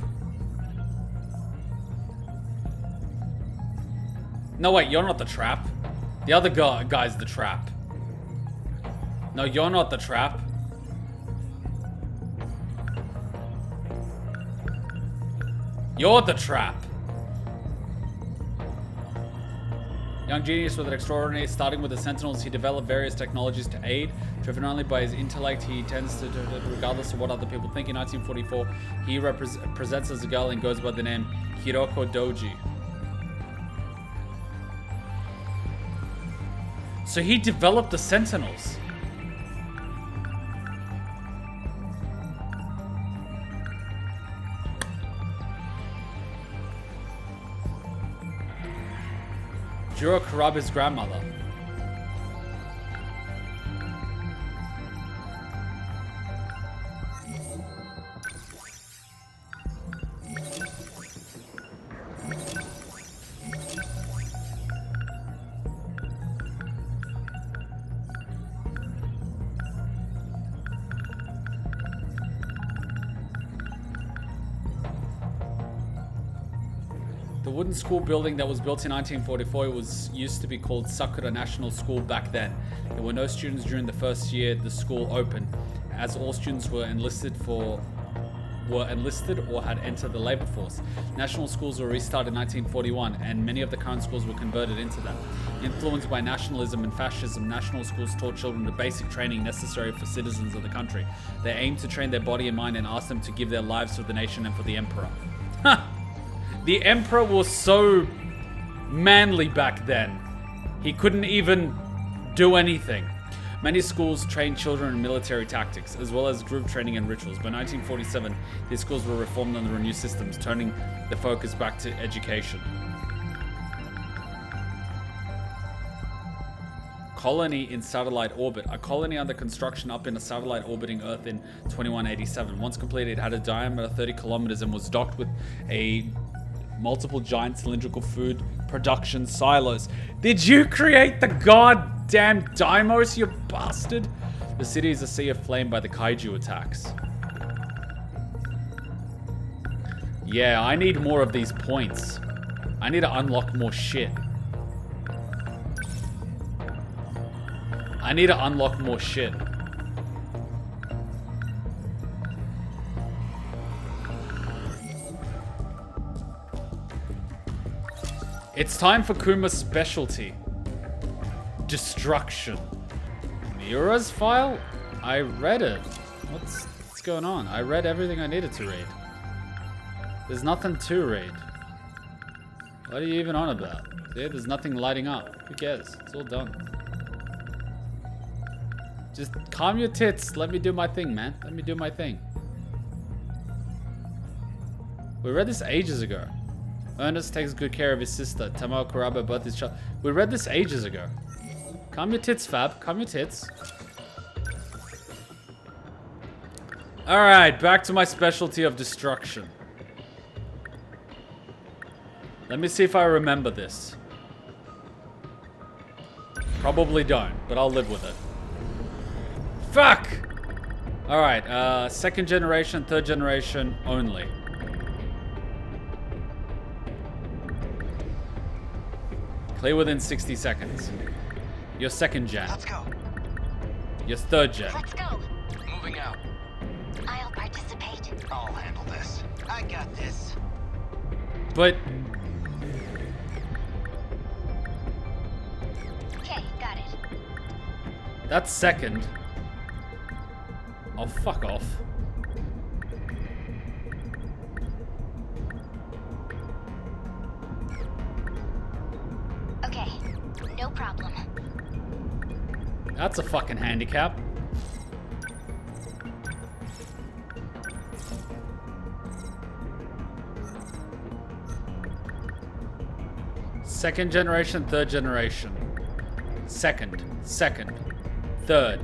No, wait, you're not the trap. The other guy's the trap. No, you're not the trap. You're the trap. Young genius with an extraordinary, starting with the Sentinels, he developed various technologies to aid. Driven only by his intellect, he tends to, regardless of what other people think. In 1944, he presents as a girl and goes by the name Hiroko Doji. So he developed the Sentinels. Juro Kurabe's grandmother. The wooden school building that was built in 1944 used to be called Sakura National School back then. There were no students during the first year the school opened, as all students were enlisted or had entered the labor force. National schools were restarted in 1941, and many of the current schools were converted into them. Influenced by nationalism and fascism, national schools taught children the basic training necessary for citizens of the country. They aimed to train their body and mind and asked them to give their lives for the nation and for the emperor. The emperor was so manly back then. He couldn't even do anything. Many schools trained children in military tactics, as well as group training and rituals. By 1947, these schools were reformed under new systems, turning the focus back to education. Colony in satellite orbit. A colony under construction up in a satellite orbiting Earth in 2187. Once completed, it had a diameter of 30 kilometers and was docked with a multiple giant cylindrical food production silos. Did you create the goddamn Deimos, you bastard? The city is a sea of flame by the Kaiju attacks. Yeah, I need more of these points. I need to unlock more shit. I need to unlock more shit. It's time for Kuma's specialty. Destruction. Miura's file? I read it. What's going on? I read everything I needed to read. There's nothing to read. What are you even on about? See, there's nothing lighting up. Who cares? It's all done. Just calm your tits. Let me do my thing, man. Let me do my thing. We read this ages ago. Ernest takes good care of his sister. Tamao Kurabe birthed his child. We read this ages ago. Calm your tits, Fab. Calm your tits. Alright, back to my specialty of destruction. Let me see if I remember this. Probably don't, but I'll live with it. Fuck! Alright, second generation, third generation only. Clear within 60 seconds. Your second gen. Let's go. Your third gen. Let's go. Moving out. I'll participate. I'll handle this. I got this. But Okay, got it. that's second. Oh, fuck off. Okay, no problem. That's a fucking handicap. Second generation, third generation. Second, third.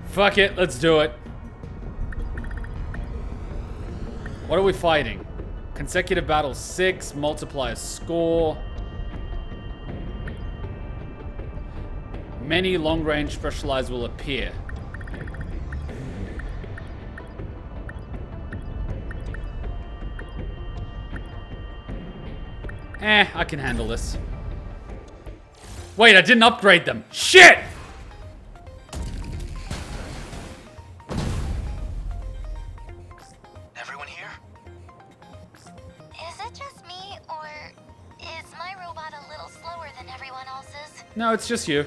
Fuck it, let's do it. What are we fighting? Consecutive battles 6, multiplier score. Many long-range specialized will appear. I can handle this. Wait, I didn't upgrade them. Shit! Everyone here? Is it just me, or is my robot a little slower than everyone else's? No, it's just you.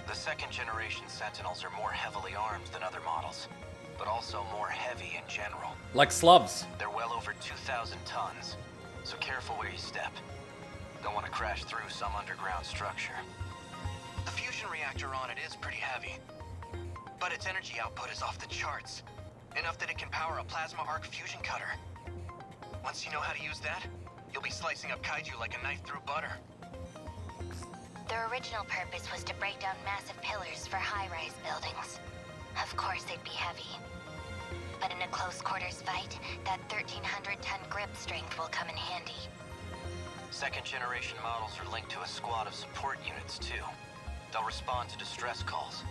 The second generation Sentinels are more heavily armed than other models, but also more heavy in general. Like slubs. They're well over 2,000 tons, so careful where you step. Don't want to crash through some underground structure. The fusion reactor on it is pretty heavy, but its energy output is off the charts. Enough that it can power a plasma arc fusion cutter. Once you know how to use that, you'll be slicing up Kaiju like a knife through butter. Their original purpose was to break down massive pillars for high-rise buildings. Of course they'd be heavy. But in a close-quarters fight, that 1,300-ton grip strength will come in handy. Second generation models are linked to a squad of support units too. They'll respond to distress calls.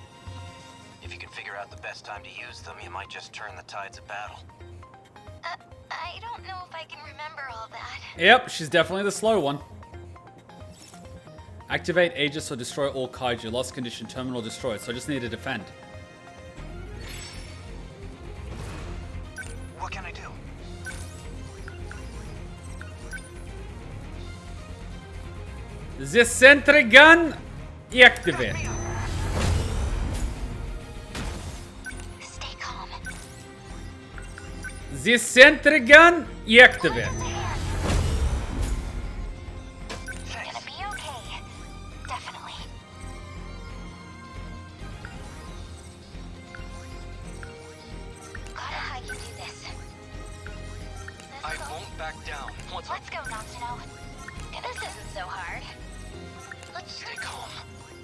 If you can figure out the best time to use them, you might just turn the tides of battle. I don't know if I can remember all that. Yep, she's definitely the slow one. Activate Aegis or destroy all Kaiju. Lost condition, terminal destroyed. So I just need to defend. What can I do? The sentry gun activate. Stay calm. The sentry gun activate. Gonna be okay. Definitely. Gotta how you do this. I won't back down. Let's go, Natsuno. This isn't so hard. Let's Stay calm.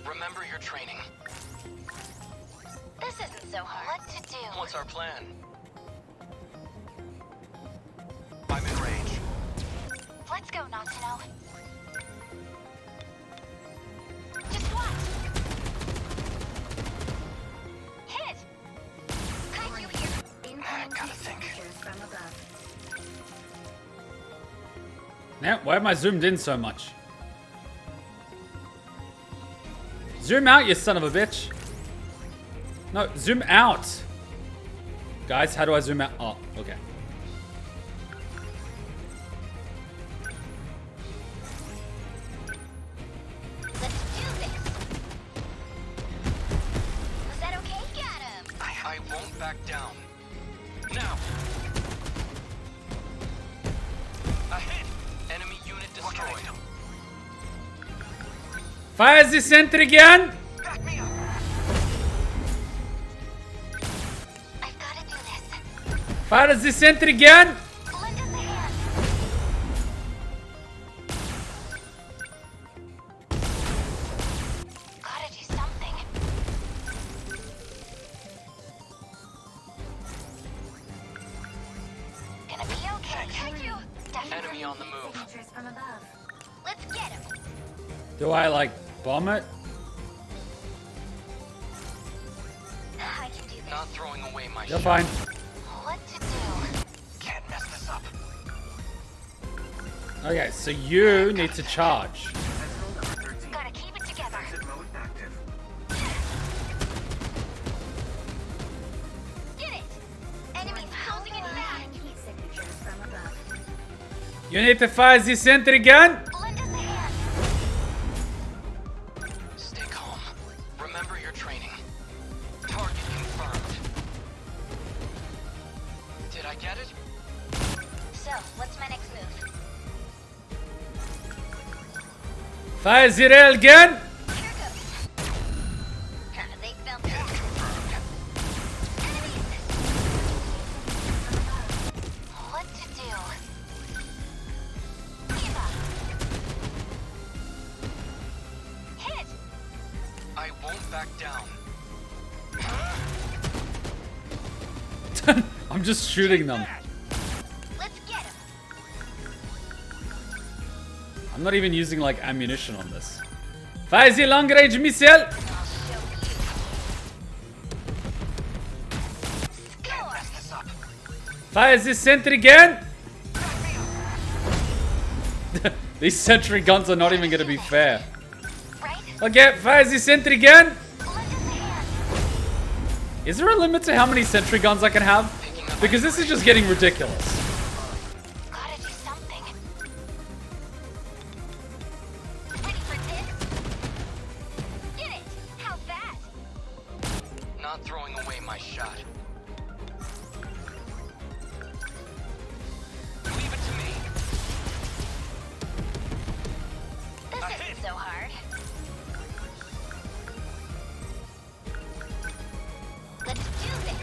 Remember your training. This isn't so hard. What to do? What's our plan? I'm in range. Let's go, Natsuno. Just watch. Hit. Kaiju here. I gotta think. Now, why am I zoomed in so much? Zoom out, you son of a bitch. No, zoom out. Guys, how do I zoom out? Oh, okay. Let's do this. Was that okay? Got him. I won't back down. Now. A hit. Enemy unit destroyed. Fire the sentry gun. Back me up. I've gotta do this. Fire the sentry gun. Lend us a hand. Gotta do something. Gonna be okay. Kaiju. Definitely. Enemy on the move. From above. Let's get him. Do I like bomb it? I can do this. Not throwing away my You're shot. fine. What to do? Can't mess this up. Okay, so you need to charge. Gotta keep it together. Get it. Enemies closing in fast. Heat signatures from above. You need to fire the sentry gun. Lend us a hand. Stay calm. Remember your training. Target confirmed. Did I get it? So, what's my next move? Fire the rail gun. Here goes. They felt it. Enemies. What to do? Give up. Hit. I won't back down. I'm just shooting them. Let's get him. I'm not even using like ammunition on this. Fire the long range missile. I'll show you. Score. Mess this up. Fire the sentry gun. These sentry guns are not even gonna be fair. Okay, fire the sentry gun! Is there a limit to how many sentry guns I can have? Because this is just getting ridiculous. Gotta do something. Ready for this? Get it! How's that? Not throwing away my shot. Leave it to me. This isn't so hard. Let's do this.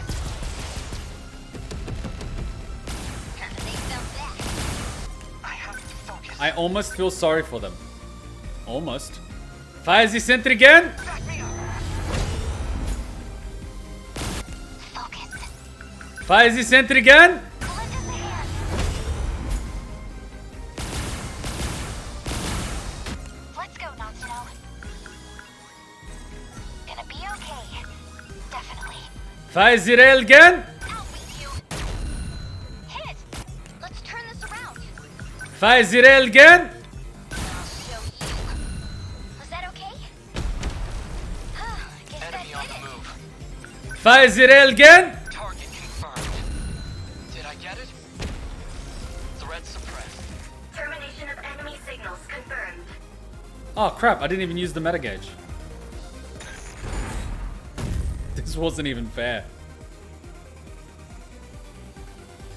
They felt that. I have to focus. I almost feel sorry for them. Almost. Fire the sentry gun! Back me up. Focus. Fire the sentry gun! Lend us a hand. Let's go, Natsuno. Gonna be okay. Definitely. Fire the rail gun! I'll beat you. Hit it. Let's turn this around. Fire the rail gun! I'll show you. Was that okay? Guess that Enemy on did the it. move. Fire the rail gun! Target confirmed. Did I get it? Threat suppressed. Termination of enemy signals confirmed. Oh crap, I didn't even use the meta gauge. This wasn't even fair.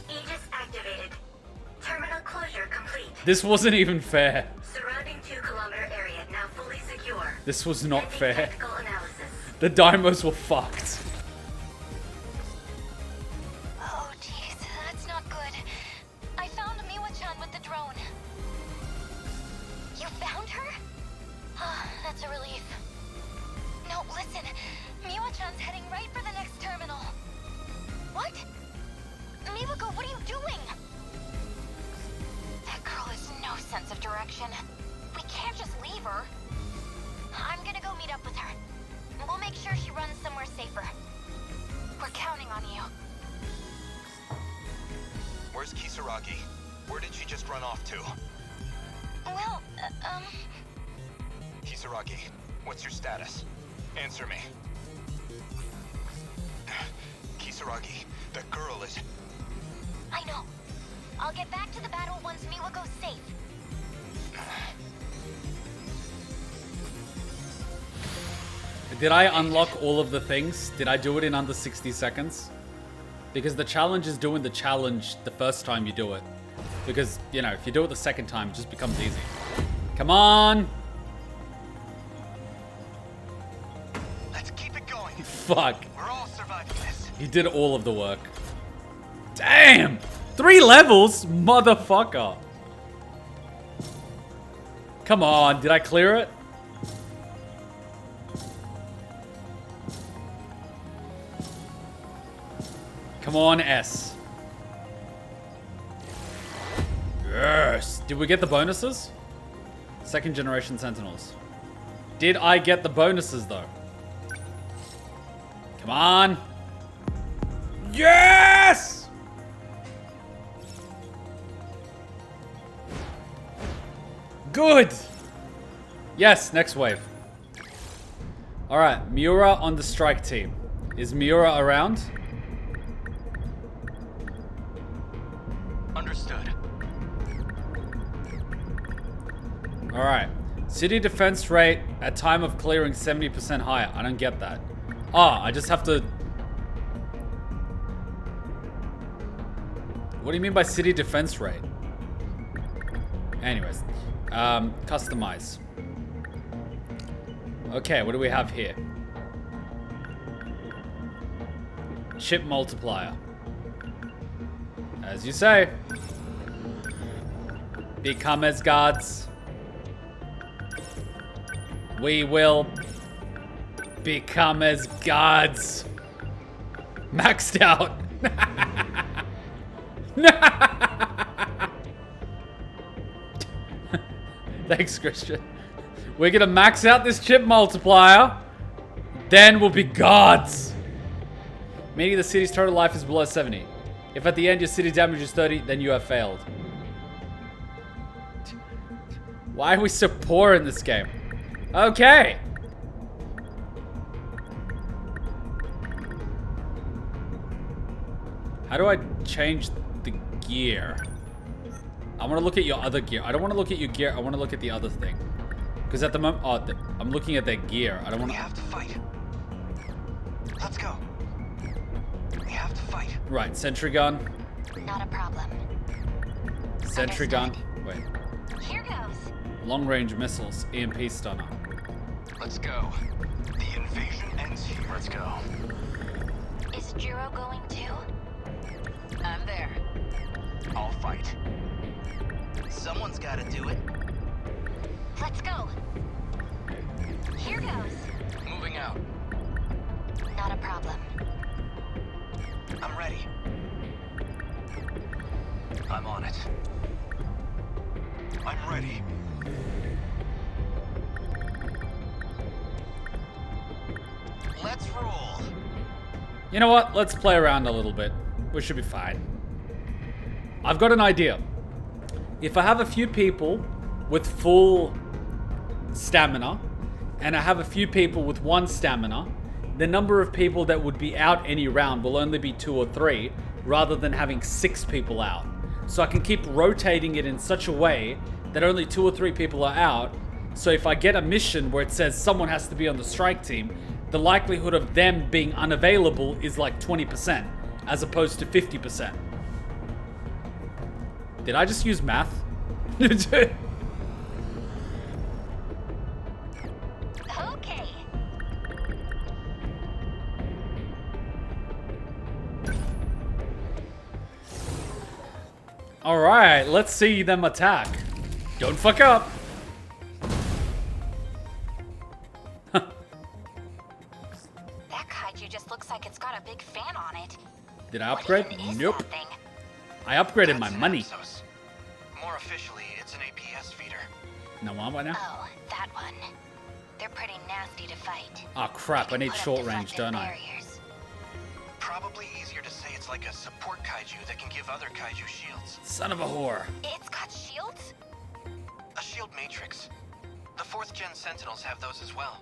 Aegis activated. Terminal closure complete. This wasn't even fair. Surrounding 2-kilometer area now fully secure. This was not Pending fair. Technical analysis. The Daimos were fucked. Oh, jeez, that's not good. I found Miwa-chan with the drone. You found her? Ah, that's a relief. No, listen. Miwa-chan's heading right for the next terminal. What? Miwako, what are you doing? That girl has no sense of direction. We can't just leave her. I'm gonna go meet up with her. We'll make sure she runs somewhere safer. We're counting on you. Where's Kisaragi? Where did she just run off to? Well, Kisaragi, what's your status? Answer me. Kisaragi, that girl is... I know. I'll get back to the battle once Miwako's safe. Did I unlock all of the things? Did I do it in under 60 seconds? Because the challenge is doing the challenge the first time you do it. Because, you know, if you do it the second time, it just becomes easy. Come on! Let's keep it going. Fuck. We're all surviving this. He did all of the work. Damn! 3 levels? Motherfucker. Come on, did I clear it? Come on, S. Yes! Did we get the bonuses? Second generation Sentinels. Did I get the bonuses though? Come on! Yes! Good! Yes, next wave. Alright, Miura on the strike team. Is Miura around? Understood. Alright. City defense rate at time of clearing 70% higher. I don't get that. Ah, I just have to... What do you mean by city defense rate? Anyways. Customize. Okay, what do we have here? Chip multiplier. As you say. Become as gods. We will become as gods. Maxed out. Thanks, Christian. We're gonna max out this chip multiplier. Then we'll be gods. Meaning the city's total life is below 70. If at the end your city damage is 30, then you have failed. Why are we so poor in this game? Okay. How do I change the gear? I want to look at your other gear. I don't want to look at your gear. I want to look at the other thing. Because at the moment, I'm looking at their gear. I don't want to. We have to fight. Let's go. We have to fight. Right, sentry gun. Not a problem. Sentry gun. Wait. Here goes. Long range missiles. EMP stunner. Let's go. The invasion ends here. Let's go. Is Juro going too? I'm there. I'll fight. Someone's gotta do it. Let's go. Here goes. Moving out. Not a problem. I'm ready. I'm on it. I'm ready. Let's roll. You know what? Let's play around a little bit. We should be fine. I've got an idea. If I have a few people with full stamina, and I have a few people with 1 stamina, the number of people that would be out any round will only be 2 or 3, rather than having 6 people out. So I can keep rotating it in such a way that only 2 or 3 people are out. So if I get a mission where it says someone has to be on the strike team, the likelihood of them being unavailable is like 20%, as opposed to 50%. Did I just use math? Okay. Alright, let's see them attack. Don't fuck up. That kaiju just looks like it's got a big fan on it. Did I upgrade? What even is Nope. that thing? I upgraded my That's an money. Exos. More officially, it's an APS feeder. No, why now? Oh, that one. They're pretty nasty to fight. Oh crap, I They need can put short up range, defensive don't I? barriers. Probably easier to say it's like a support kaiju that can give other kaiju shields. Son of a whore. It's got shields? A shield matrix. The 4th gen Sentinels have those as well.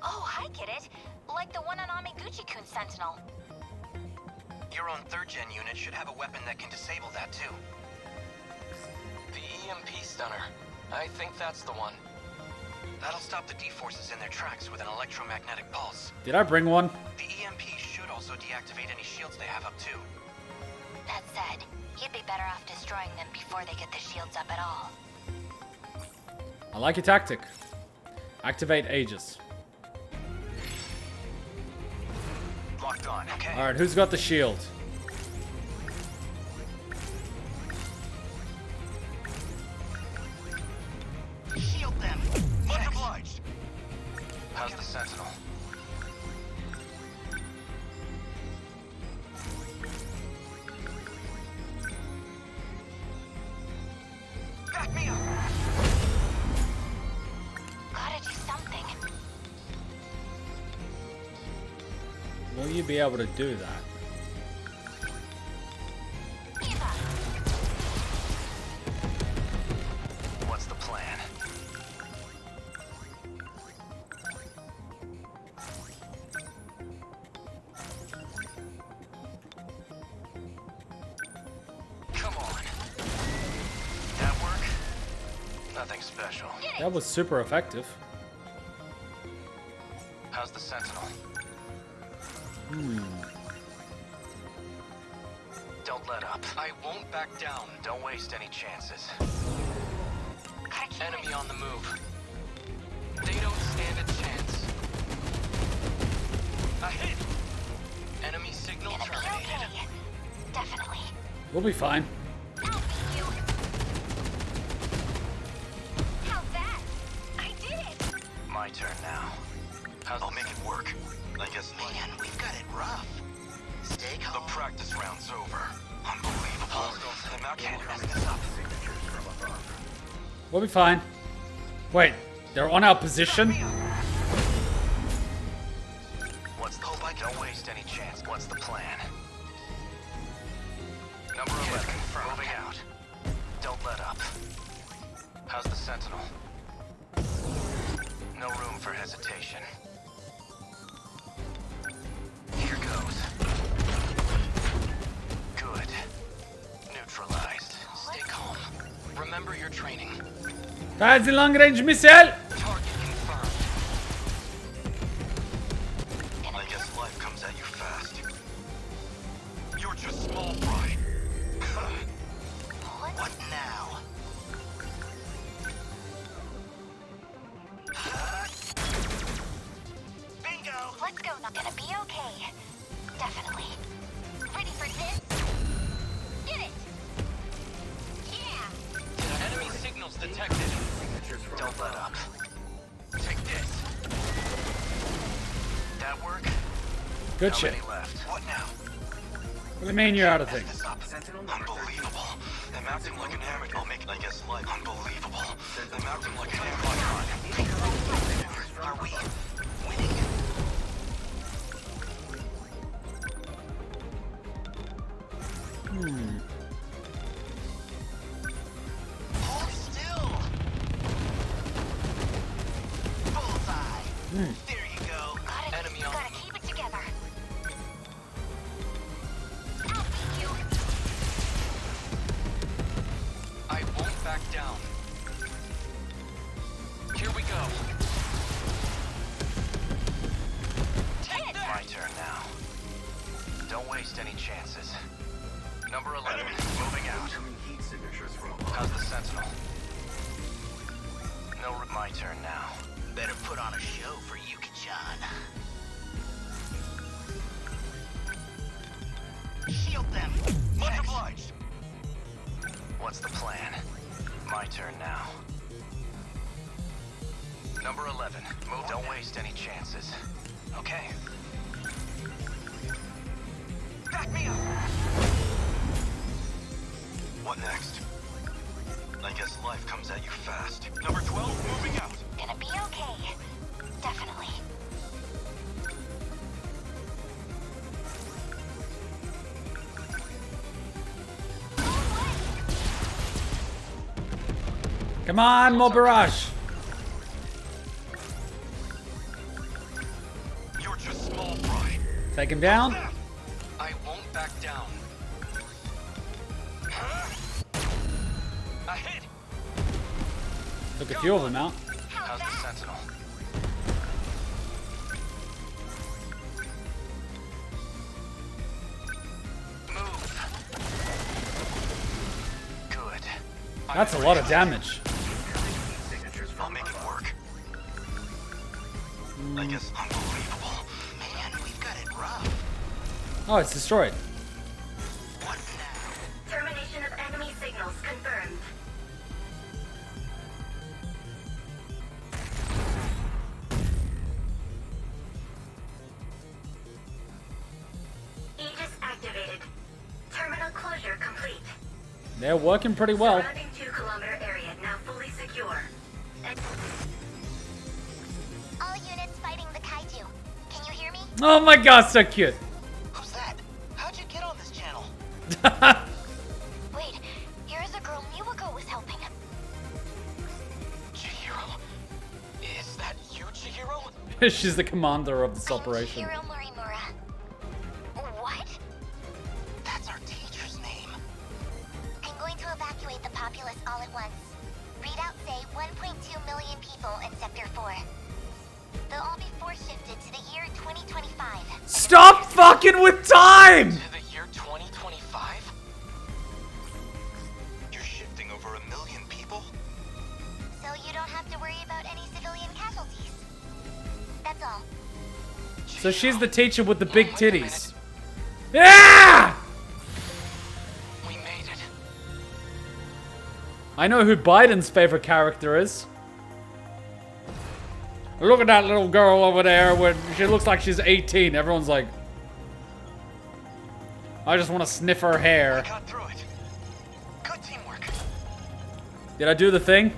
Oh, I get it. Like the one on Amiguchi-kun's Sentinel. Your own 3rd gen unit should have a weapon that can disable that too. The EMP stunner. I think that's the one. That'll stop the D-forces in their tracks with an electromagnetic pulse. Did I bring one? The EMP should also deactivate any shields they have up too. That said, you'd be better off destroying them before they get the shields up at all. I like your tactic. Activate Aegis. Locked on, okay? Alright, who's got the shield? Shield them. Much obliged. How's the Sentinel? Back me up! Gotta do something. Will you be able to do that? Eva, What's the plan? Come on. That work? Nothing special. That was super effective. How's the Sentinel? Don't let up. I won't back down. Don't waste any chances. gotta keep Enemy on the move. They don't stand a chance. A hit! Enemy signal Gonna be terminated. okay. Definitely. We'll be fine. I'll beat you. How's that? I did it! My turn now. I'll make it work. I guess not. Man, we've got it rough. Stay The calm. practice round's over. Unbelievable. I can't mess this up. We'll be fine. Wait, they're on our position? What's the hope? I don't waste any chance. What's the plan? Number 11, moving out. Don't let up. How's the Sentinel? No room for hesitation. Here goes. Good. Neutralized. Stay calm. Remember your training. That's a long range missile! Target confirmed. I guess life comes at you fast. You're just small fry. What now? Bingo! Let's go. Not gonna be okay. Definitely. Ready for this? Get it! Yeah! Enemy signals detected. Don't let up. Take this. That work? Good How shit. many left? What now? What do you mean you're out of things? Unbelievable. They mapped him like an amateur. I'll make it, I guess, like unbelievable. They mapped him like an amateur. Are we winning? Hold still. Bullseye. There you go. Enemy on. Gotta keep it together. I'll beat you. I won't back down. Here we go. Take that. My turn now. Don't waste any chances. Number 11, moving out. How's the Sentinel? No, my turn now. Better put on a show for Yuki-chan. Shield them! Much obliged! What's the plan? My turn now. Number 11, move. Don't waste any chances. Okay. Back me up! What next? I guess life comes at you fast. Number 12, moving out. Gonna be okay. Definitely. Come on, more barrage. You're just small fry. Take him down. I won't back down. A hit! Took a few of them out. How's the Sentinel? Move. Good. That's a lot of damage. I'll make it work. I guess unbelievable. Man, we've got it rough. Oh, it's destroyed. What now? Termination of enemy signals confirmed. Aegis activated. Terminal closure complete. They're working pretty well. Surrounding 2-kilometer area now fully secure. All units fighting the Kaiju. Can you hear me? Oh my god, so cute. Who's that? How'd you get on this channel? Wait, here's a girl Miwako was helping. Chihiro? Is that you, Chihiro? She's the commander of this operation. Juro Kurabe. What? That's our teacher's name. I'm going to evacuate the populace all at once. Readouts say 1.2 million people in Sector 4. They'll all be force-shifted to the year 2025. Stop fucking with time! To the year 2025? You're shifting over 1 million people? So you don't have to worry about any civilian casualties. That's all. So she's the teacher with the big titties. Yeah! We made it. I know who Biden's favorite character is. Look at that little girl over there. She looks like she's 18. Everyone's like, I just want to sniff her hair. We got through it. Good teamwork. Did I do the thing?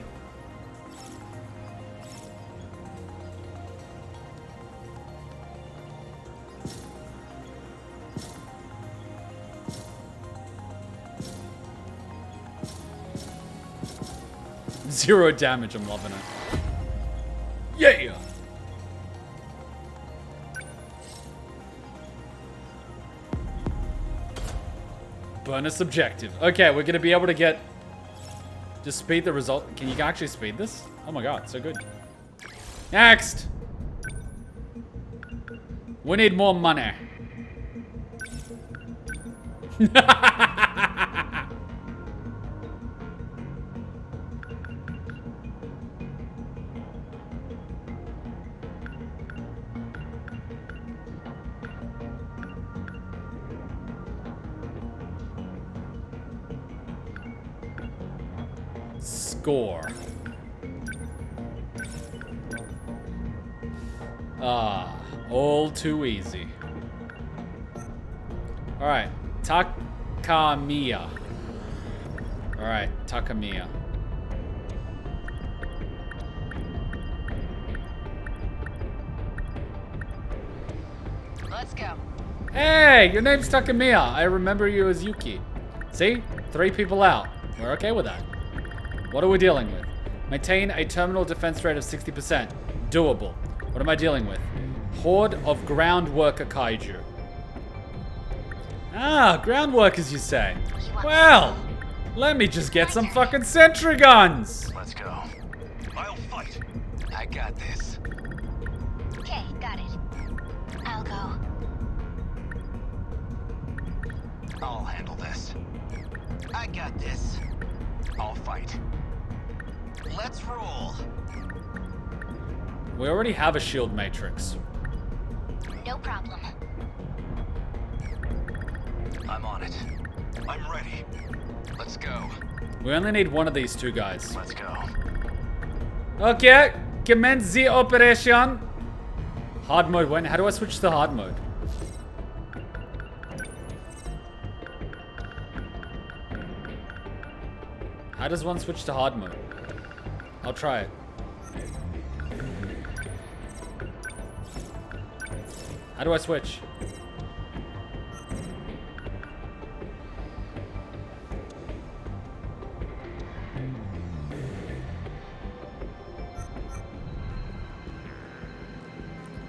0 damage, I'm loving it. Yeah! Bonus objective. Okay, we're gonna be able to get... Just speed the result. Can you actually speed this? Oh my god, so good. Next! We need more money. Score. Ah, all too easy. Alright, Takamiya. Alright, Takamiya. Let's go. Hey, your name's Takamiya. I remember you as Yuki. See? 3 people out. We're okay with that. What are we dealing with? Maintain a terminal defense rate of 60%. Doable. What am I dealing with? Horde of ground worker Kaiju. Ah, ground workers, you say? Well, let me just get some fucking sentry guns. Let's go. I'll fight. I got this. Okay, got it. I'll go. I'll handle this. I got this. I'll fight. Let's roll. We already have a shield matrix. No problem. I'm on it. I'm ready. Let's go. We only need one of these 2 guys. Let's go. Okay, commence the operation. Hard mode when? How do I switch to hard mode? How does one switch to hard mode? I'll try it. How do I switch?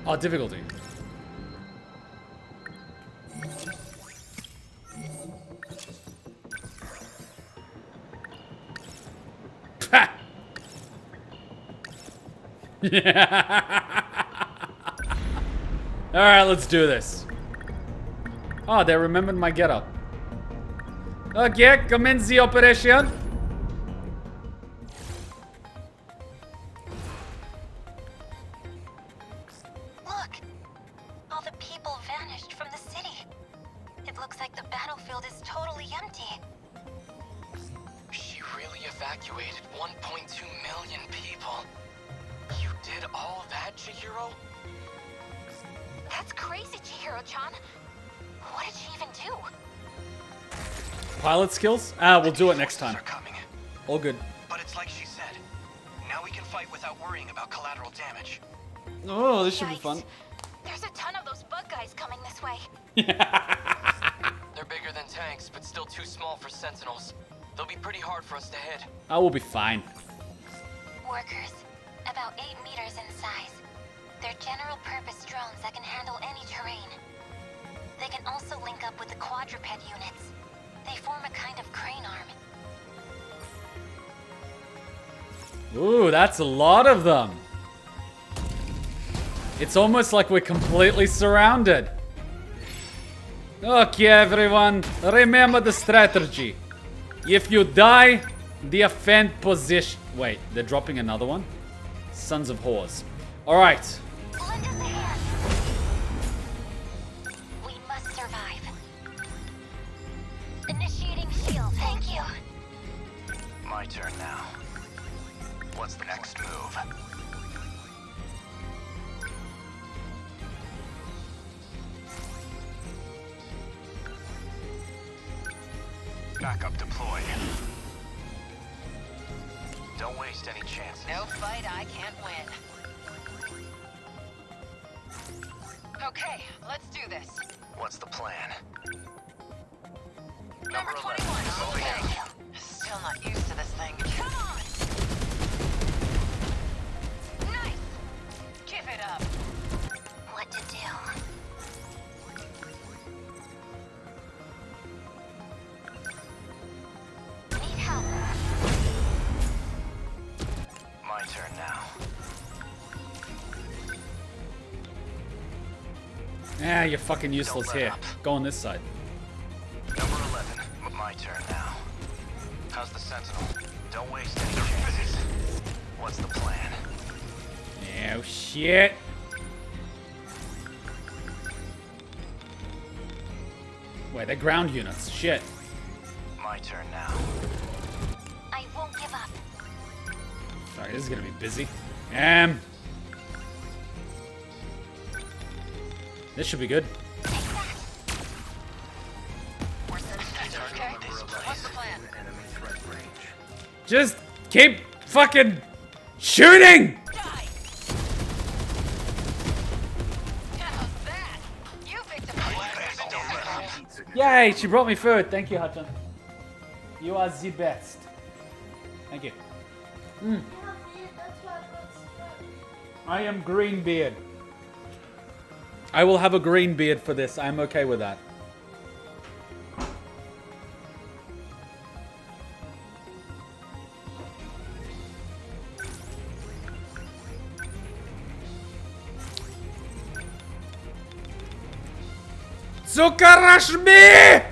Oh, difficulty. Ha! Alright, let's do this. Oh, they remembered my getup. Okay, commence the operation. Look! All the people vanished from the city. It looks like the battlefield is totally empty. She really evacuated 1.2 million people. You did all that, Chihiro? That's crazy, Chihiro-chan. What did she even do? Pilot skills? Ah, we'll do it next time. Are coming. All good. But it's like she said. Now we can fight without worrying about collateral damage. Oh, this should be fun. There's a ton of those bug guys coming this way. They're bigger than tanks, but still too small for Sentinels. They'll be pretty hard for us to hit. I will be fine. Workers, about 8 meters in size. They're general-purpose drones that can handle any terrain. They can also link up with the quadruped units. They form a kind of crane arm. Ooh, that's a lot of them. It's almost like we're completely surrounded. Okay, everyone, remember the strategy. If you die, defend position. Wait, they're dropping another one? Sons of whores. Alright. Lend us a hand. We must survive. Initiating shield. Thank you. My turn now. What's the next move? Backup deployed. Don't waste any chances. No fight I can't win. Okay, let's do this. What's the plan? Number 21, Moving okay. out. Still not used to this thing. Come on! Ah, you're fucking useless here. Go on this side. Number 11. My turn now. How's the Sentinel? Don't waste any chances. What's the plan? Oh shit. Wait, they're ground units. Shit. My turn now. I won't give up. Sorry, this is gonna be busy. This should be good. What's the plan? Just keep fucking shooting! Yay, she brought me food. Thank you, Hachan. You are the best. Thank you. I am green beard. I will have a green beard for this. I'm okay with that. Zuckerashmi!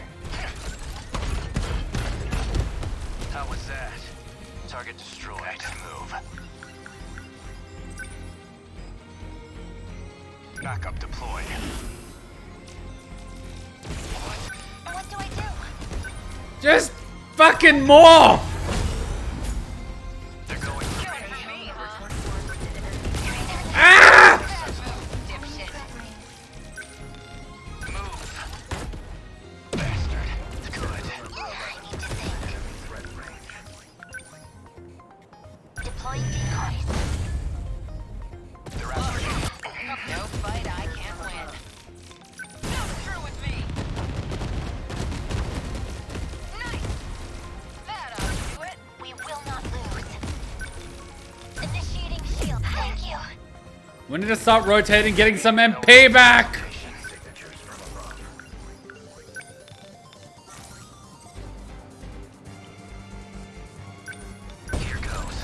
How was that? Target destroyed. Move. Backup deployed. What do I do? Just fucking more! They're going for Me, huh? Ah! Dipshit. move. Bastard. Good. I need to think. Deploying decoys. They're after you. No fight I can't win. Not through with me. Nice. That ought to do it. We will not lose. Initiating shield. Thank you. We need to start rotating, getting some MP back! Here goes.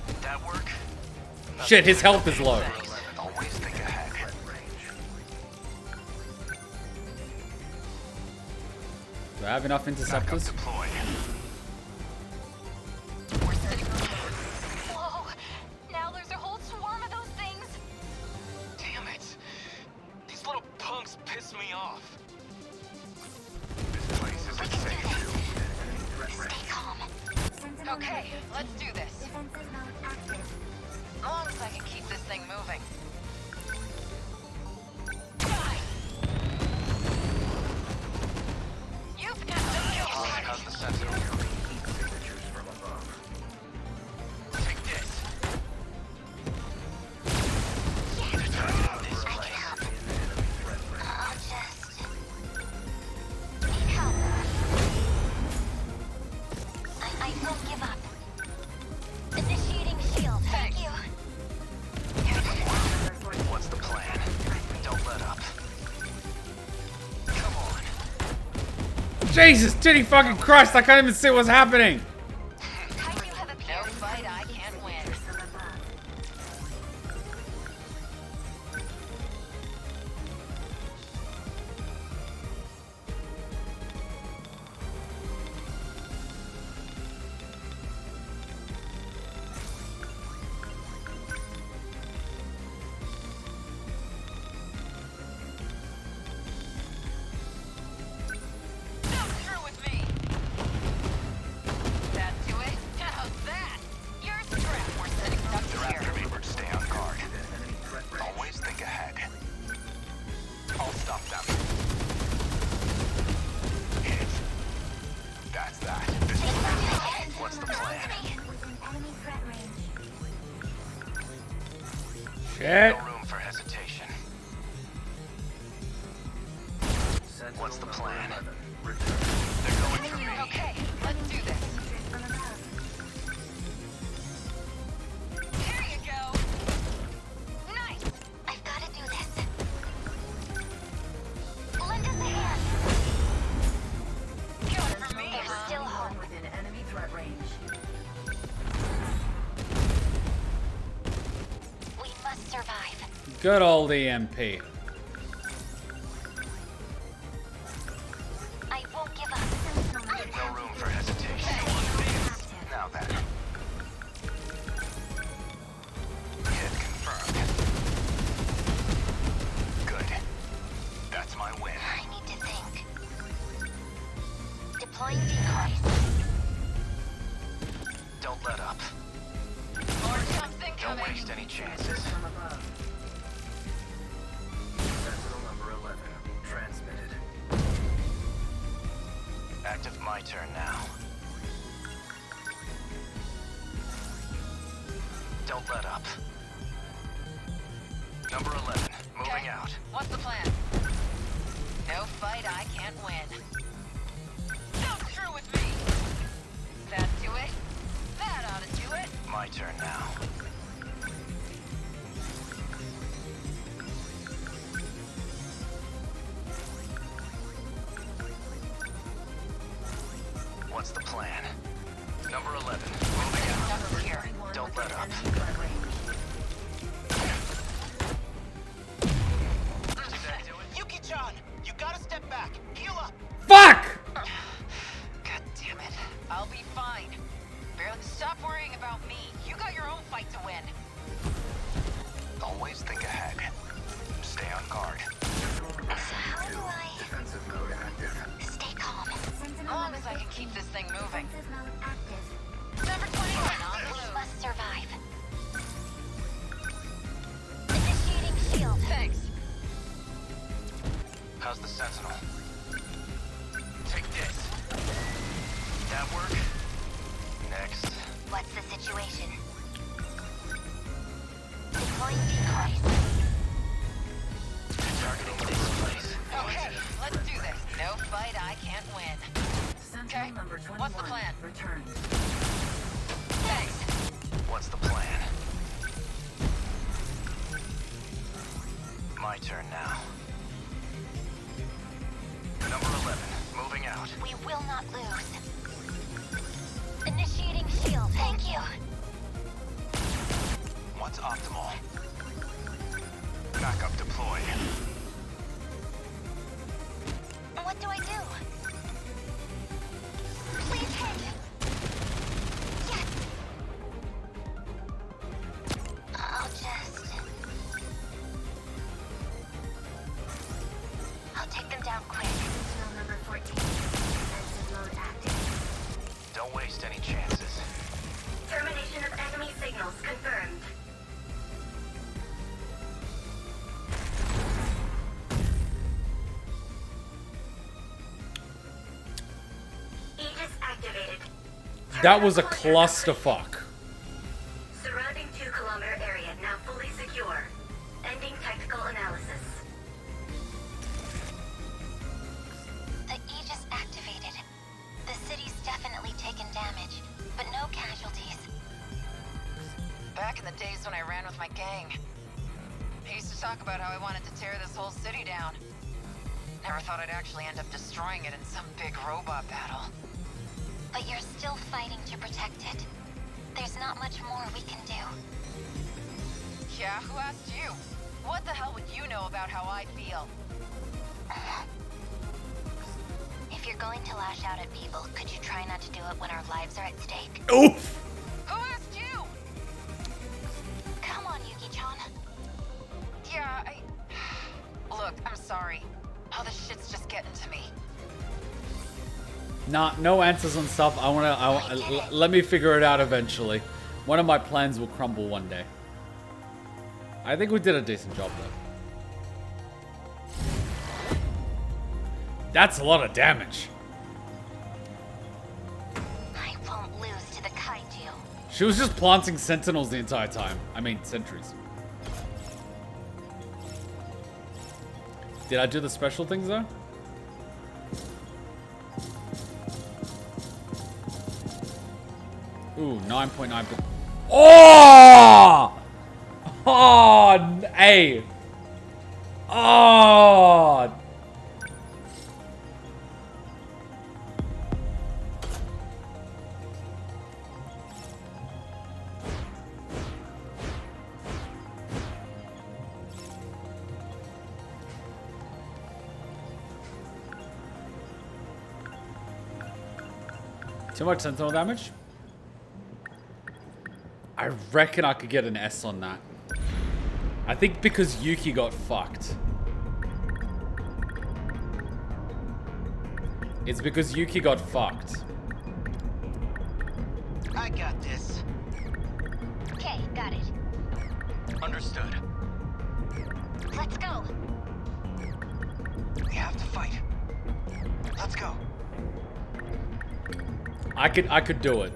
Did that work? Shit, his health is low. Always think ahead. Do I have enough Backup interceptors? deployed. Whoa. Now there's a whole swarm of those things. Damn it. These little punks piss me off. This place isn't safe. Stay calm. Okay, let's do this. As long as I can keep this thing moving. You've got to kill. How's the Sentinel? Take this. I can help. I'll just need help. I won't give up. Initiating shield. Thank you. What's the plan? Don't let up. Come on. Jesus, titty fucking Christ, I can't even see what's happening! Kaiju have appeared. No fight I can't win. Not through with me. That do it? How's that? You're strapped. We're setting up They're here. after me, but stay on guard. Always think ahead. I'll stop them. Hit. That's that. This is what's the plan? Shit. No room for hesitation. What's the plan? They're going for me. Okay, let's do this. Here you go. Nice. I've got to do this. Lend us a hand. Good for me. There's still hope. Within enemy threat range. We must survive. Good old EMP. I won't give up. No room for hesitation. Now then. Hit confirmed. Good. That's my win. I need to think. Deploying decoys. Don't let up. Or something Don't coming. waste any chances. Sentinel number 11, transmitted. Active my turn now. Don't let up. Number 11, moving Okay. out. What's the plan? No fight I can't win. Don't screw with me. That do it? That ought to do it. My turn now. What's the plan? Number 11, moving out. Number here. Don't let up. Yuki-chan, you gotta step back. Heal up. Fuck! God damn it. I'll be fine. Barely stop worrying about me. You got your own fight to win. Always think ahead. Stay on guard. So how do I Defensive mode active. stay calm? As long as I can keep this thing moving. Number 21 on We blue. must survive. Initiating shield. Thanks. How's the Sentinel? Take this. That work? Next. What's the situation? Deploying decoys. Targeting this place. Okay, let's do this. No fight I can't win. Okay, what's the plan? Thanks. What's the plan? My turn now. Number 11, moving out. We will not lose. Initiating shield. Thank you. What's optimal? Backup deployed. What do I do? Please hit. Yes. I'll take them down quick. Number 14. Defensive mode active. Don't waste any chances. Termination of enemy signals confirmed. Aegis activated. That was a clusterfuck. Surrounding 2-kilometer area now fully secure. Ending technical analysis. The Aegis activated. The city's definitely taken damage, but no casualties. Back in the days when I ran with my gang, I used to talk about how I wanted to tear this whole city down. Never thought I'd actually end up destroying it in some big robot battle. But you're still fighting to protect it. There's not much more we can do. Yeah, who asked you? What the hell would you know about how I feel? If you're going to lash out at people, could you try not to do it when our lives are at stake? Oof! Who asked you? Come on, Yuki-chan. Yeah, Look, I'm sorry. All this shit's just getting to me. Nah, no answers on stuff. Let me figure it out eventually. One of my plans will crumble one day. I think we did a decent job though. That's a lot of damage. I won't lose to the Kaiju. She was just planting sentinels the entire time. I mean, sentries. Did I do the special things though? Ooh, 9.9. Oh! Oh, hey. Oh. Too much sentinel damage? I reckon I could get an S on that. I think because Yuki got fucked. It's because Yuki got fucked. I got this. Okay, got it. Understood. Let's go. We have to fight. Let's go. I could do it.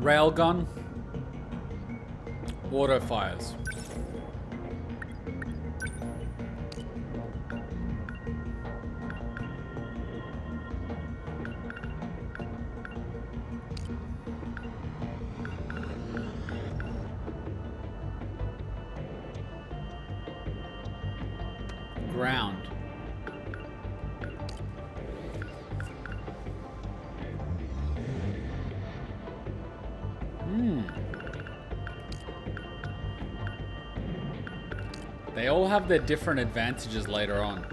Railgun. Auto fires. Ground. They all have their different advantages later on.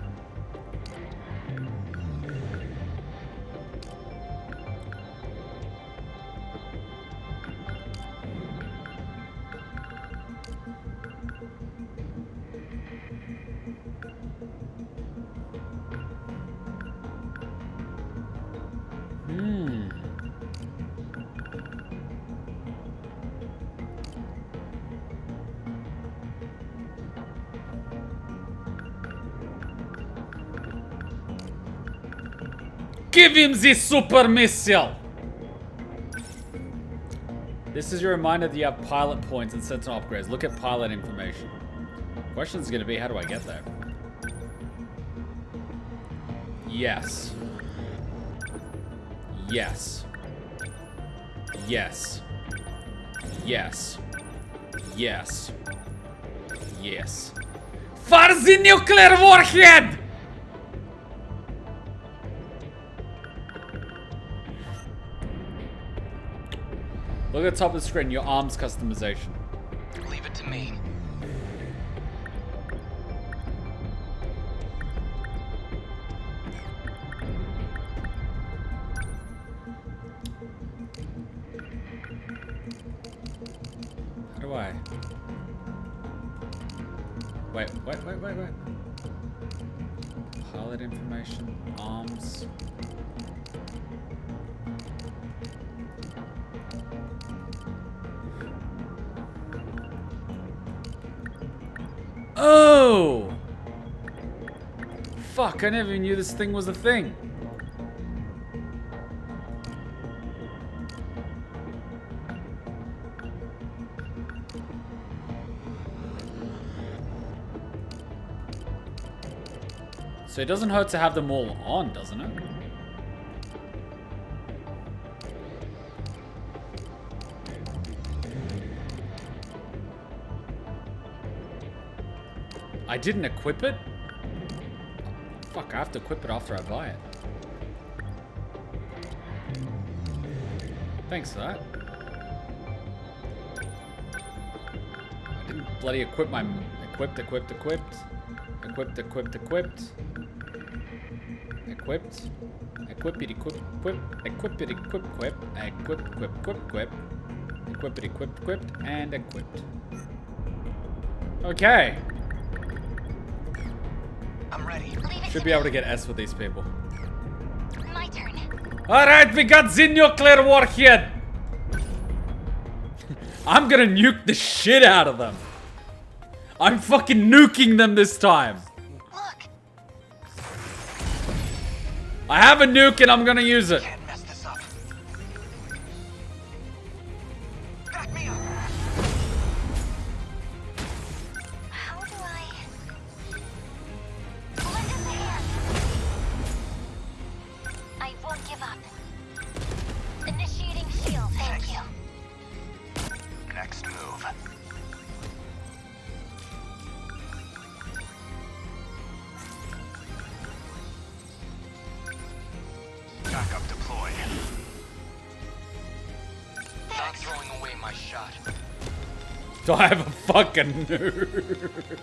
Give him the super missile! This is your reminder that you have pilot points and sentinel upgrades. Look at pilot information. Question is going to be, how do I get there? Yes. Yes. Yes. Yes. Yes. Yes. For the nuclear warhead! Look at the top of the screen, your arms customization. Leave it to me. How do I? Wait. Pilot information, arms. Oh! Fuck, I never knew this thing was a thing. So it doesn't hurt to have them all on, doesn't it? I didn't equip it? Fuck, I have to equip it after I buy it. Thanks for that. I didn't bloody equip my... Equipped. Equipped. Equipped, equip. And equipped. Okay. I'm ready. Should be able to get S with these people. My turn. Alright, we got the nuclear warhead! I'm gonna nuke the shit out of them. I'm fucking nuking them this time. Look, I have a nuke and I'm gonna use it. Can't mess this up. Back me up. how do I... Lend us a hand. I won't give up. Initiating shield, thank you. Next move. Backup deploy. Not throwing away my shot. Do I have a fucking nuke?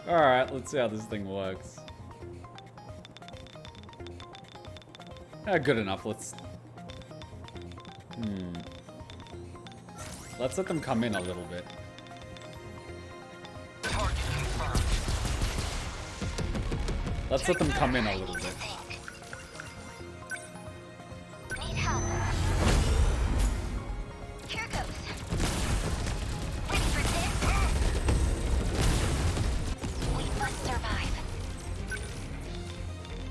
Alright, let's see how this thing works. Good enough, let's... Let's let them come in a little bit. Target confirmed. Let's let them come in a little bit. Need help. Here goes. Ready for this? We must survive.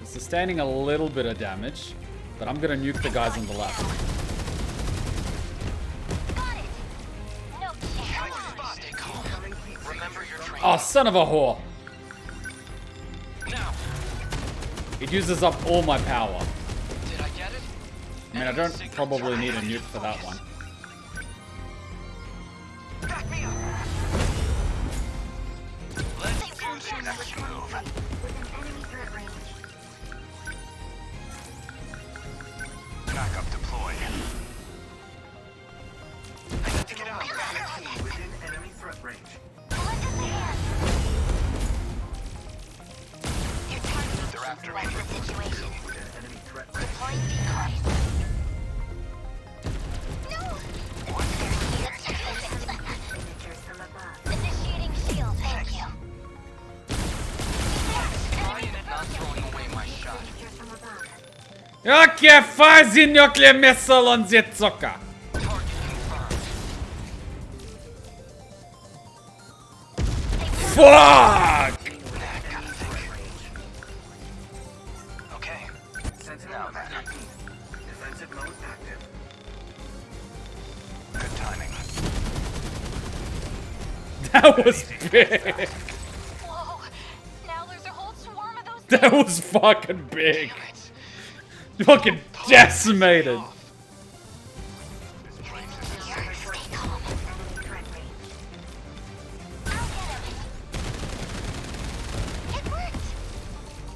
Sustaining a little bit of damage, but I'm gonna nuke the guys on the left. Got it. No chance. Stay calm. Remember your training. Oh, son of a whore! Now, It uses up all my power. did I get it? I mean, I don't probably need a nuke for that one. Back me up. Let's do the next move. Backup deploy. I need to get out. Within enemy threat range. Lend us a hand. Your target They're after me. the situation. Deploying decoys. No! Initiating shield, thank you. Trying and not throwing away my shot. Okay, fire the nuclear missile on the Tsuka. Target confirmed. Fuck! Gotta think. Okay. Now then. Defensive mode active. Good timing. That was big. Whoa! Now there's a whole swarm of those. That was fucking big. Fucking decimated. Stay calm. I'll get him. It worked.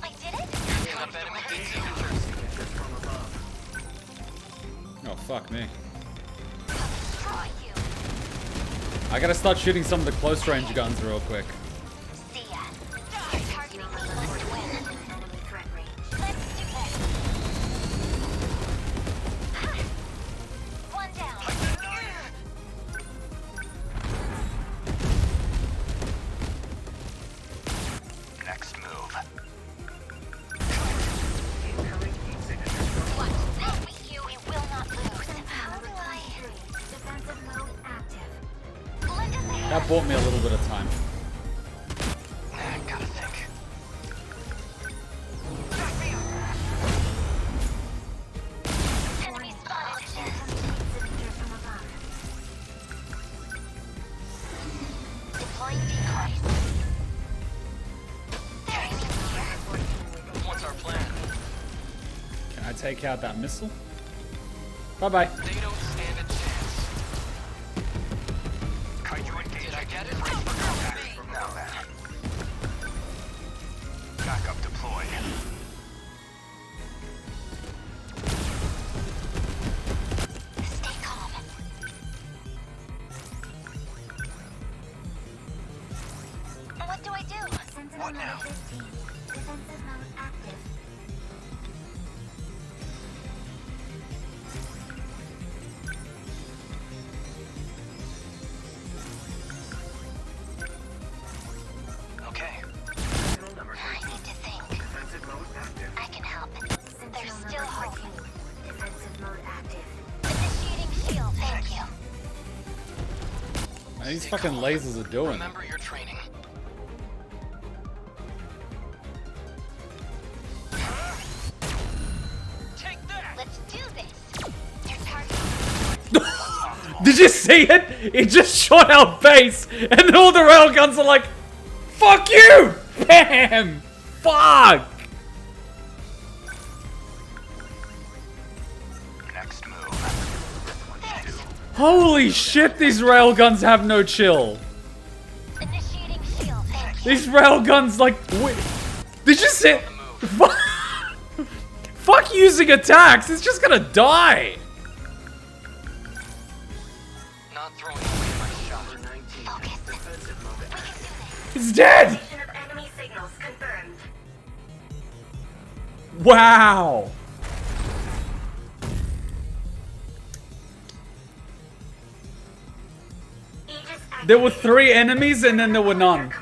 I did it. Enough enemy Oh, fuck me. Destroy you. I gotta start shooting some of the close range guns real quick. See ya. You're targeting me must win. Let's do this. One down. Next move. What? Help me, you. We will not lose. How do I... Defensive mode active. Lend us a hand. That bought me a little bit of time. Gotta think. Enemy spotted. Deploying decoys. Enemy here. What's our plan? Can I take out that missile? Bye-bye. They don't stand a chance. Kaiju engaged. Did I get it? Now then. Backup deploy. Stay calm. What do I do? What now? Defensive mode active. Okay. I need to think. I can help. These fucking lasers are doing. Remember your training. Take that. Let's do this. Your target. Did you see it? It just shot our base, and then all the railguns are like, "Fuck you!" Bam! Fuck! Next move. Holy shit! These railguns have no chill. Initiating shield. These railguns, like, did you see? Fuck using attacks. It's just gonna die. Not throwing away my shot. It's dead. Of enemy signals confirmed. Wow. There were 3 enemies and then there were none.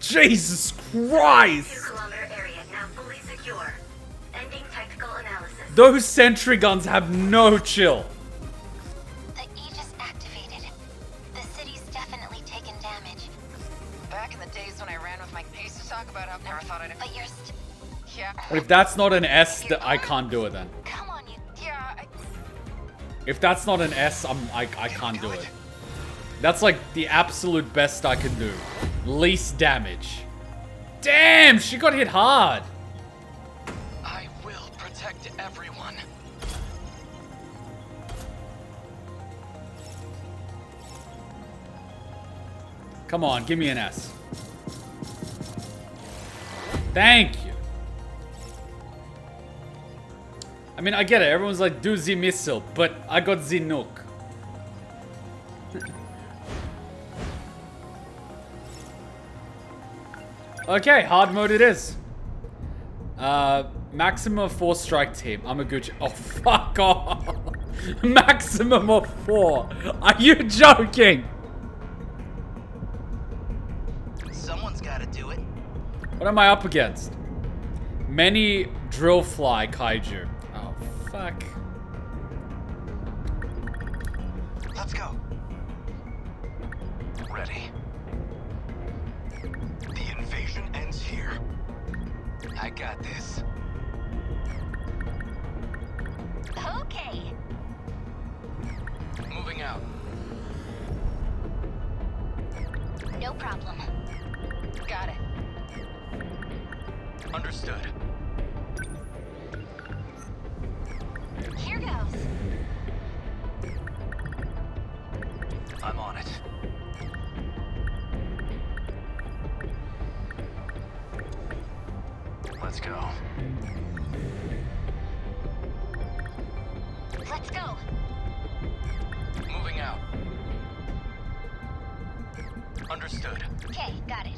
Jesus Christ. 2-kilometer area now fully secure. Ending technical analysis. Those sentry guns have no chill. The Aegis activated. The city's definitely taken damage. Back in the days when I ran with my pace to talk about how never thought I'd. But you're Yeah. If that's not an S, I can't do it then. come on, you. Yeah. If that's not an S, I can't do it. That's like the absolute best I can do. Least damage. Damn, she got hit hard. I will protect everyone. Come on, give me an S. Thank you. I mean, I get it. Everyone's like, do the missile, but I got the nuke. Okay, hard mode it is. Maximum of 4 strike team. I'm a Gucci. Oh, fuck off. Maximum of 4. Are you joking? Someone's gotta do it. What am I up against? Many drill fly kaiju. Oh, fuck. Let's go. Ready. The invasion ends here. I got this. Okay. Moving out. No problem. Got it. Understood. Here goes. I'm on it. Let's go. Let's go. Moving out. Understood. Okay, got it.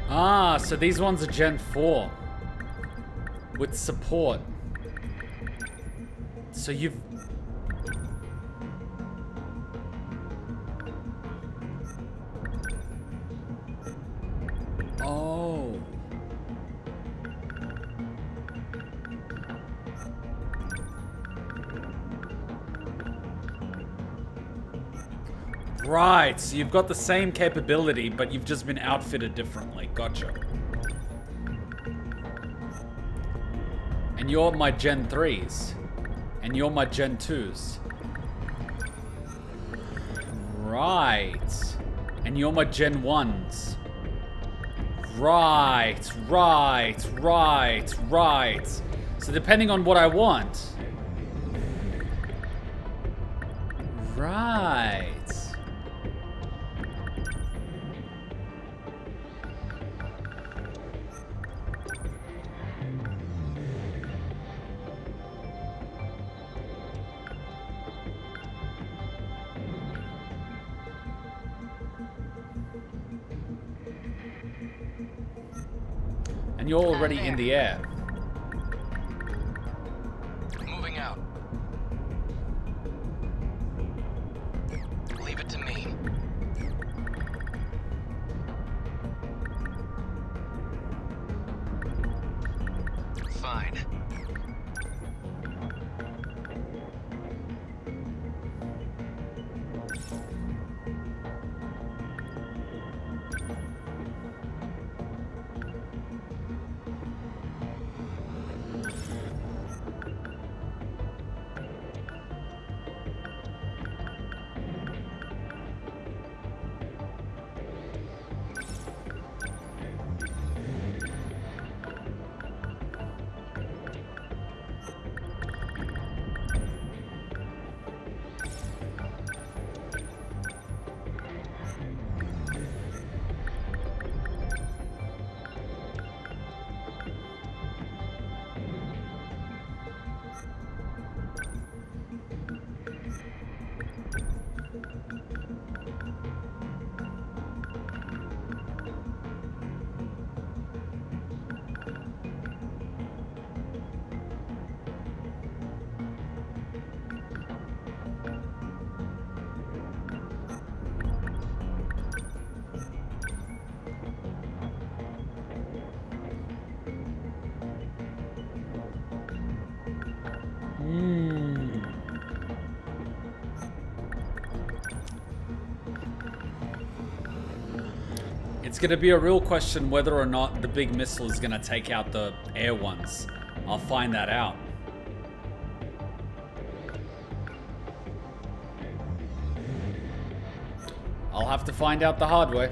Ah, so these ones are Gen 4. With support. So you've... Oh. Right, so you've got the same capability, but you've just been outfitted differently. Gotcha. And you're my Gen 3s. And you're my Gen 2s. Right. And you're my Gen 1s. Right. So depending on what I want. Right. And you're already in the air. Moving out. Leave it to me. Fine. It's gonna be a real question whether or not the big missile is gonna take out the air ones. I'll find that out. I'll have to find out the hard way.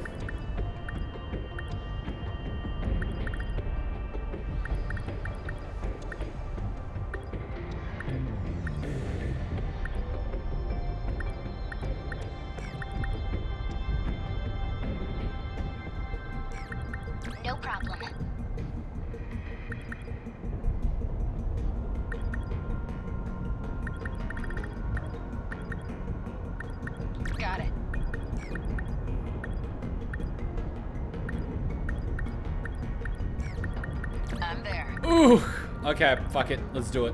No problem. Got it. I'm there. Ooh. Okay, fuck it. Let's do it.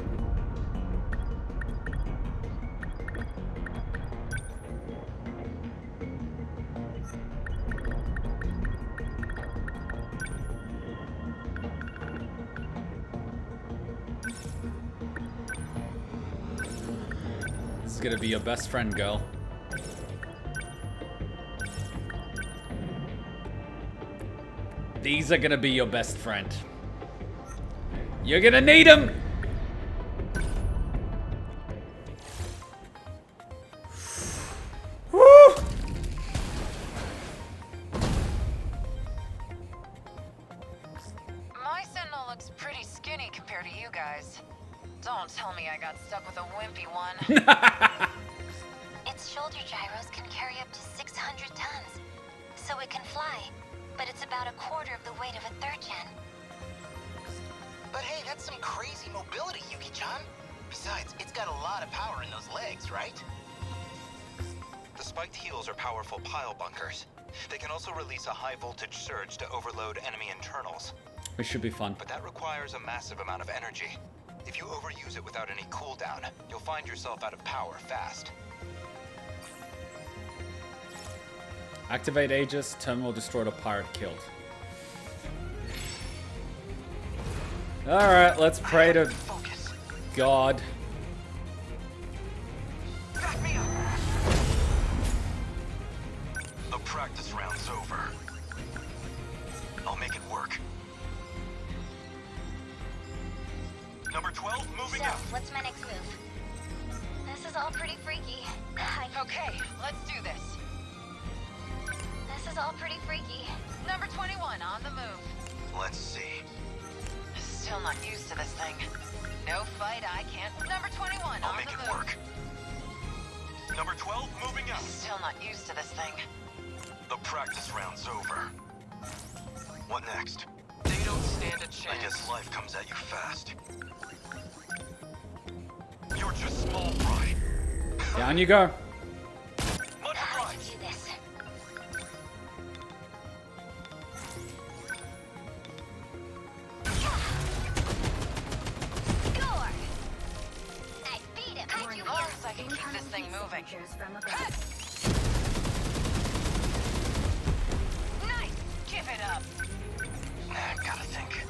This is gonna be your best friend, girl. These are gonna be your best friend. You're gonna need him! Woo! My Sentinel looks pretty skinny compared to you guys. Don't tell me I got stuck with a wimpy one. Its shoulder gyros can carry up to 600 tons, so it can fly, but it's about a quarter of the weight of a 3rd gen. But hey, that's some crazy mobility, Yuki-chan. Besides, it's got a lot of power in those legs, right? The spiked heels are powerful pile bunkers. They can also release a high voltage surge to overload enemy internals. It should be fun. But that requires a massive amount of energy. If you overuse it without any cooldown, you'll find yourself out of power fast. Activate Aegis, terminal destroyed or pirate killed. Alright, let's pray to God. Back me up. The practice round's over. I'll make it work. Number 12, moving out. What's my next move? This is all pretty freaky. Okay, let's do this. This is all pretty freaky. Number 21 on the move. Let's see. Still not used to this thing. No fight I can't. Number 21 I'll on make the it move. work. Number 12 moving out. Still not used to this thing. The practice round's over. What next? They don't stand a I chance. guess life comes at you fast. You're just small fry. Down you go. Much I can obliged. do this. Score! I beat him. Kaiju Long as I can keep this thing moving. Nice! Give it up! Gotta think.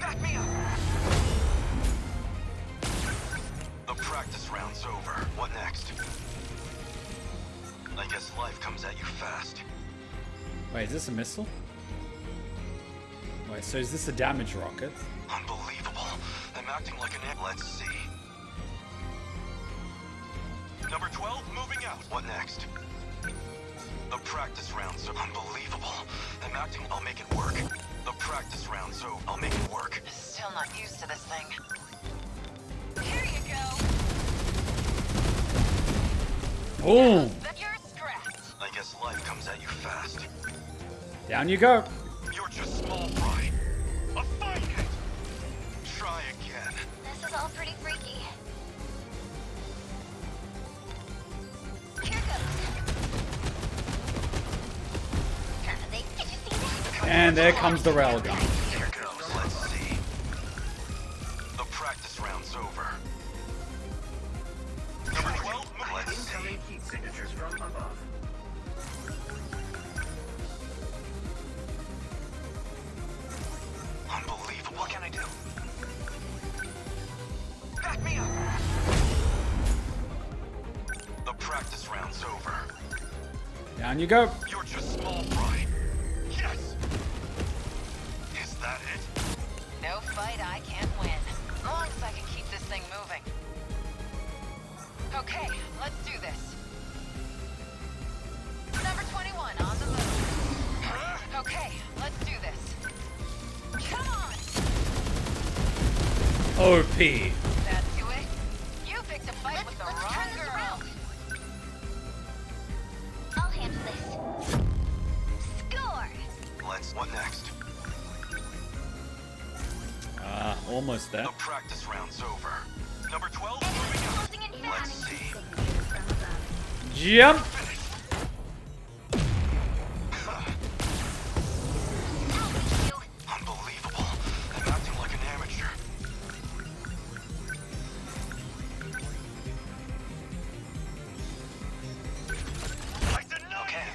Back me up! The practice round's over. What next? I guess life comes at you fast. Wait, is this a missile? Wait, so is this a damage rocket? Unbelievable. I'm acting like an Let's see. Number 12 moving out. What next? The practice round's unbelievable. I'm acting. I'll make it work. The practice round's over. I'll make it work. Still not used to this thing. Here you go! Boom! You're scrapped! I guess life comes at you fast. Down you go. You're just small fry. A fine hit. Try again. This is all pretty freaky. Here goes. Did you see that? And there comes the railgun. Here goes. Let's see. The practice round's over. Number 12, let's see. Heat signatures from above. Unbelievable. What can I do? Back me up. The practice round's over. Down you go. You're just small fry. Yes. Is that it? No fight I can't win. Long as I can keep this thing moving. Okay, let's do this. Number 21 on the move. Okay, let's do this. Come on! OP. That do it? You picked a fight with the wrong girl. I'll handle this. Score! What next? Almost there. The practice round's over. Number 12 moving out. Closing in Let's fast. see. Jump! Finished. I'll beat you. Unbelievable. I'm acting like an amateur. I deny okay.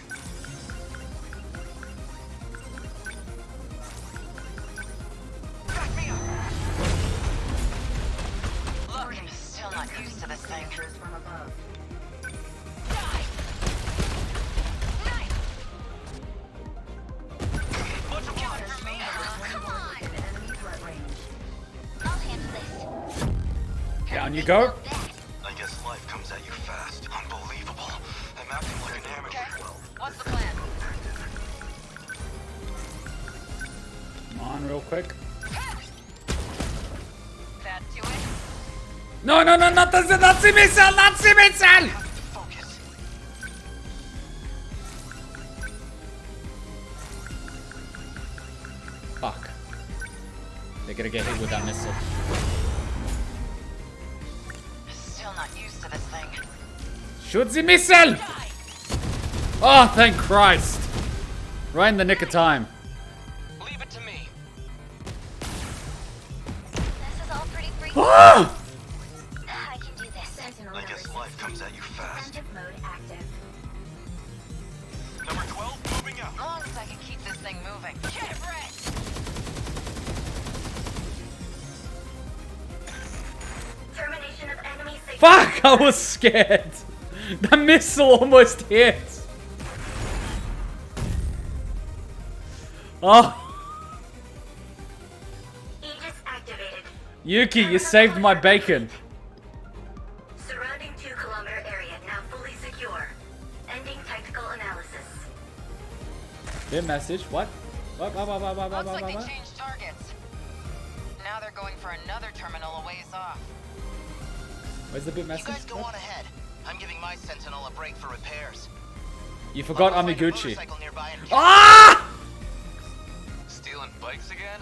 Back me up. Look, still not used to this thing. From above. Die! Nice! Much obliged. For me. Come on! Enemy threat range. I'll handle this. Down you go. I guess life comes at you fast. Unbelievable. I'm acting like an amateur. Okay, what's the plan? Come on, real quick. That do it? No, no, no, not the missile! Not the missile! Focus. Fuck. They're gonna get hit with that missile. Still not used to this thing. Shoot the missile! Die! Oh, thank Christ. Right in the nick of time. Leave it to me. This is all pretty freaky. Ah! I can do this. Sentinel I guess life comes at you fast. Preventive mode active. Number 12 moving out. Long as I can keep this thing moving. Get red! Termination of enemy signal. Fuck! I was scared. The missile almost hit. Oh, Aegis activated. Yuki, you saved my bacon. Surrounding 2-kilometer area now fully secure. Ending tactical analysis. Their message. What? What? Looks like they changed targets. Now they're going for another terminal a ways off. Where's the bit message? You guys go on ahead. I'm giving my Sentinel a break for repairs. You forgot Amiguchi. Ah! Stealing bikes again?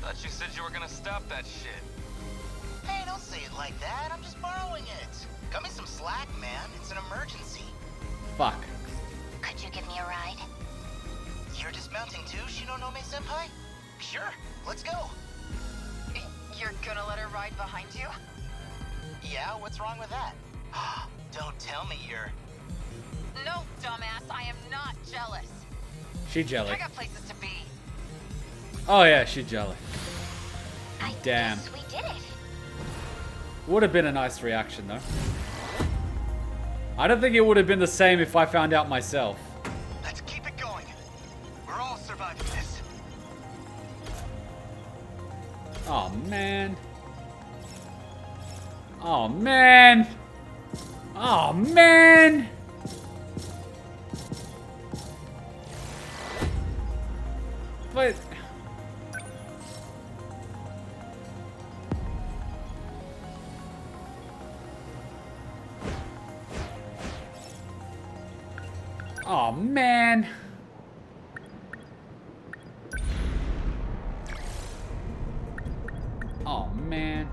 Thought you said you were gonna stop that shit. Hey, don't say it like that. I'm just borrowing it. Cut me some slack, man. It's an emergency. Fuck. Could you give me a ride? You're dismounting too, Shinonome-senpai? Sure, let's go. You're gonna let her ride behind you? Yeah, what's wrong with that? Don't tell me you're... No, dumbass, I am not jealous. She jelly. I got places to be. Oh yeah, she jelly. Damn. We did it. Would have been a nice reaction though. I don't think it would have been the same if I found out myself. Let's keep it going. We're all surviving this. Oh man. Oh man. Oh man. But oh man. Oh man.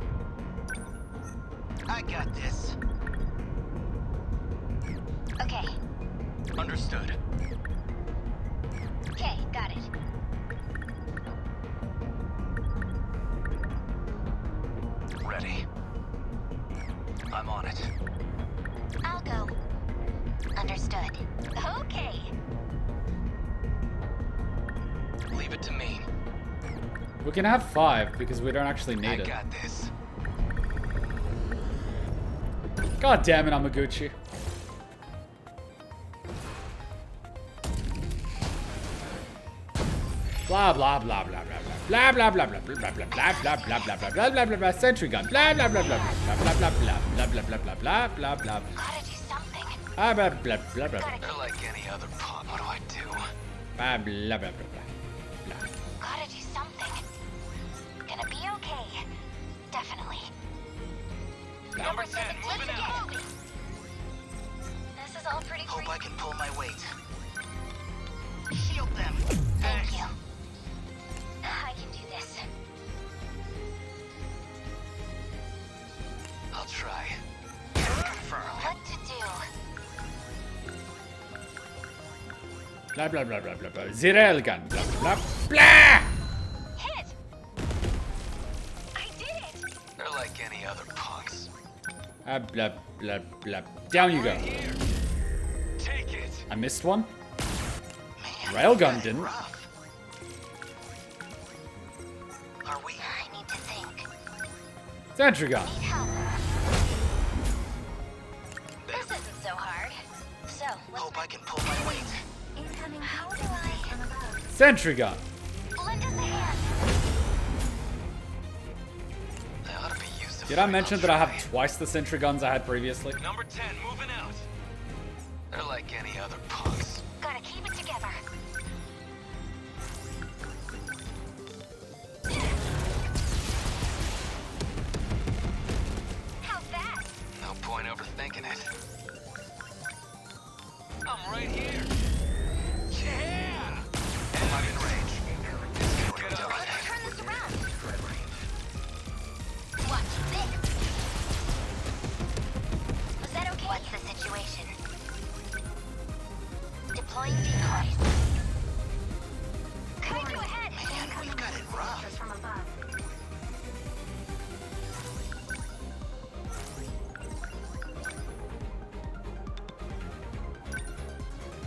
I got this. Okay. Understood. Okay, got it. Ready. I'm on it. I'll go. Understood. Okay. Leave it to me. We can have 5 because we don't actually need it. I got this. God damn it, Amaguchi. Blah blah blah blah blah blah blah blah blah blah blah blah blah blah blah blah blah blah blah blah sentry gun blah blah blah blah blah blah blah blah blah blah blah blah blah blah. Gotta do something. Blah blah blah blah blah. They're like any other punk. What do I do? Blah blah blah blah. Gotta do something. Gonna be okay. Definitely. Number 10, moving out. This is all pretty Hope I can pull my weight. Shield them. Thank you. I can do this. I'll try. Confirm. What to do? Blah blah blah blah blah blah. Zirel gun. Blah blah blah. Hit! I did it! They're like any other punks. Blah blah blah. Down you go. Take it. I missed one. Man, Railgun didn't. rough. Are we? I need to think. Sentry gun. Need help. This isn't so hard. So, Hope I can pull my weight. incoming. How do I... Sentry gun. Lend us a hand. They ought to be used to Did I fight. mention I'll that I try. have twice the sentry guns I had previously? Number 10, moving out. They're like any other punks. Gotta keep it together. How's that? No point overthinking it. I'm right here. Yeah! And I'm in range. Get up. Let's turn this around. Watch this. Was that okay? What's the situation? Deploying decoys. Kaiju ahead! Man, we've got it rough. From above.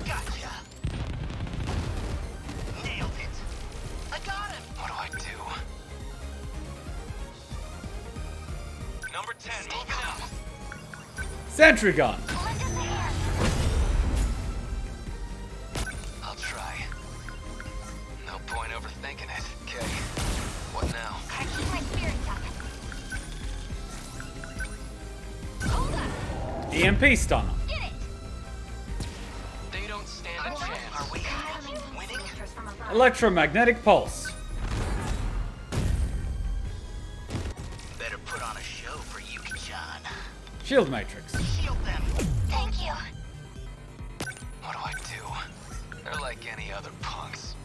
Gotcha. Nailed it. I got him. What do I do? Number 10, moving out. Sentry gun. Lend us a hand. I'll try. No point overthinking it. Okay. What now? Gotta keep my spirits up. Hold up. EMP stunner. Did it. They don't stand a chance. Are we? Electromagnetic pulse. Better put on a show for Yuki-chan. Shield matrix. Shield them. Thank you. What do I do? They're like any other punks.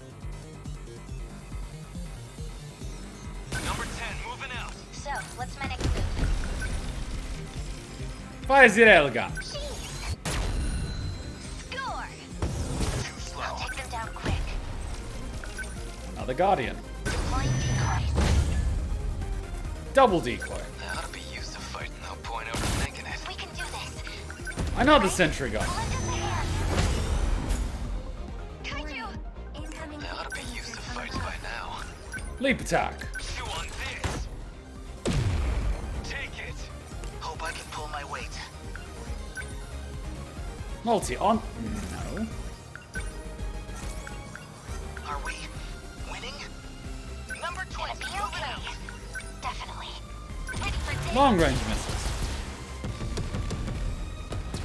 Number 10, moving out. So, what's my next move? Fire the railgun. Jeez. Score! Too slow. I'll take them down quick. Another guardian. Deploying decoys. Double decoy. They ought to be used to fighting, no point overthinking it. We can do this. Another sentry gun. Lend us a hand. Kaiju! They ought to be used to fights by now. Leap attack. Chew on this. Take it. Hope I can pull my weight. Multi on. No. Are we winning? Number 20, Gonna be moving okay. out. Definitely. Ready for this? Long range missiles.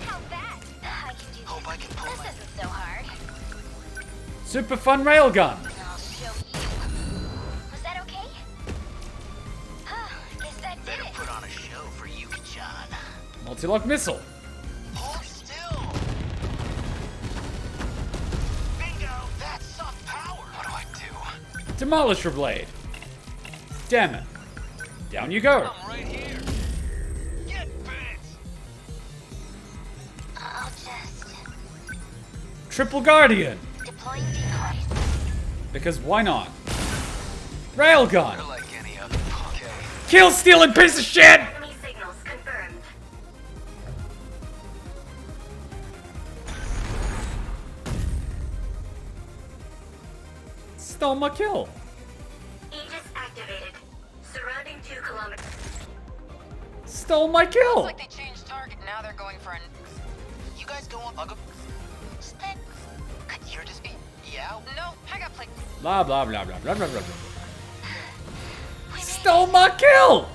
How bad? I can do Hope I can pull this. my... This isn't so hard. Super fun railgun. I'll show you. Was that okay? Guess that did Better it. put on a show for Yuki-chan. Multi-lock missile. Hold still. Bingo, that's some power. What do I do? Demolisher blade. Damn it. Down you go. I'm right here. Get bent. I'll just Triple guardian. deploying decoys. Because why not? Railgun. They're like any other punk. Okay. Kill stealing piece of shit. Enemy signals confirmed. Stole my kill. Aegis activated. Surrounding 2 kilometers. Stole my Looks kill. like they changed target. Now they're going for an. You guys go on. I'll go. Spit. Could you just be... Yeah? No, I got played. Blah blah blah blah blah blah blah. Stole my kill.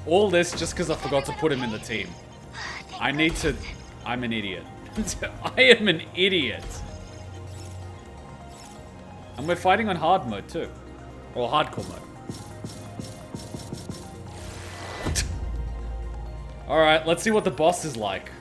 All this just because I forgot to put him in the team. I need to. I'm an idiot. I am an idiot. And we're fighting on hard mode too. Or hardcore mode. Alright, let's see what the boss is like.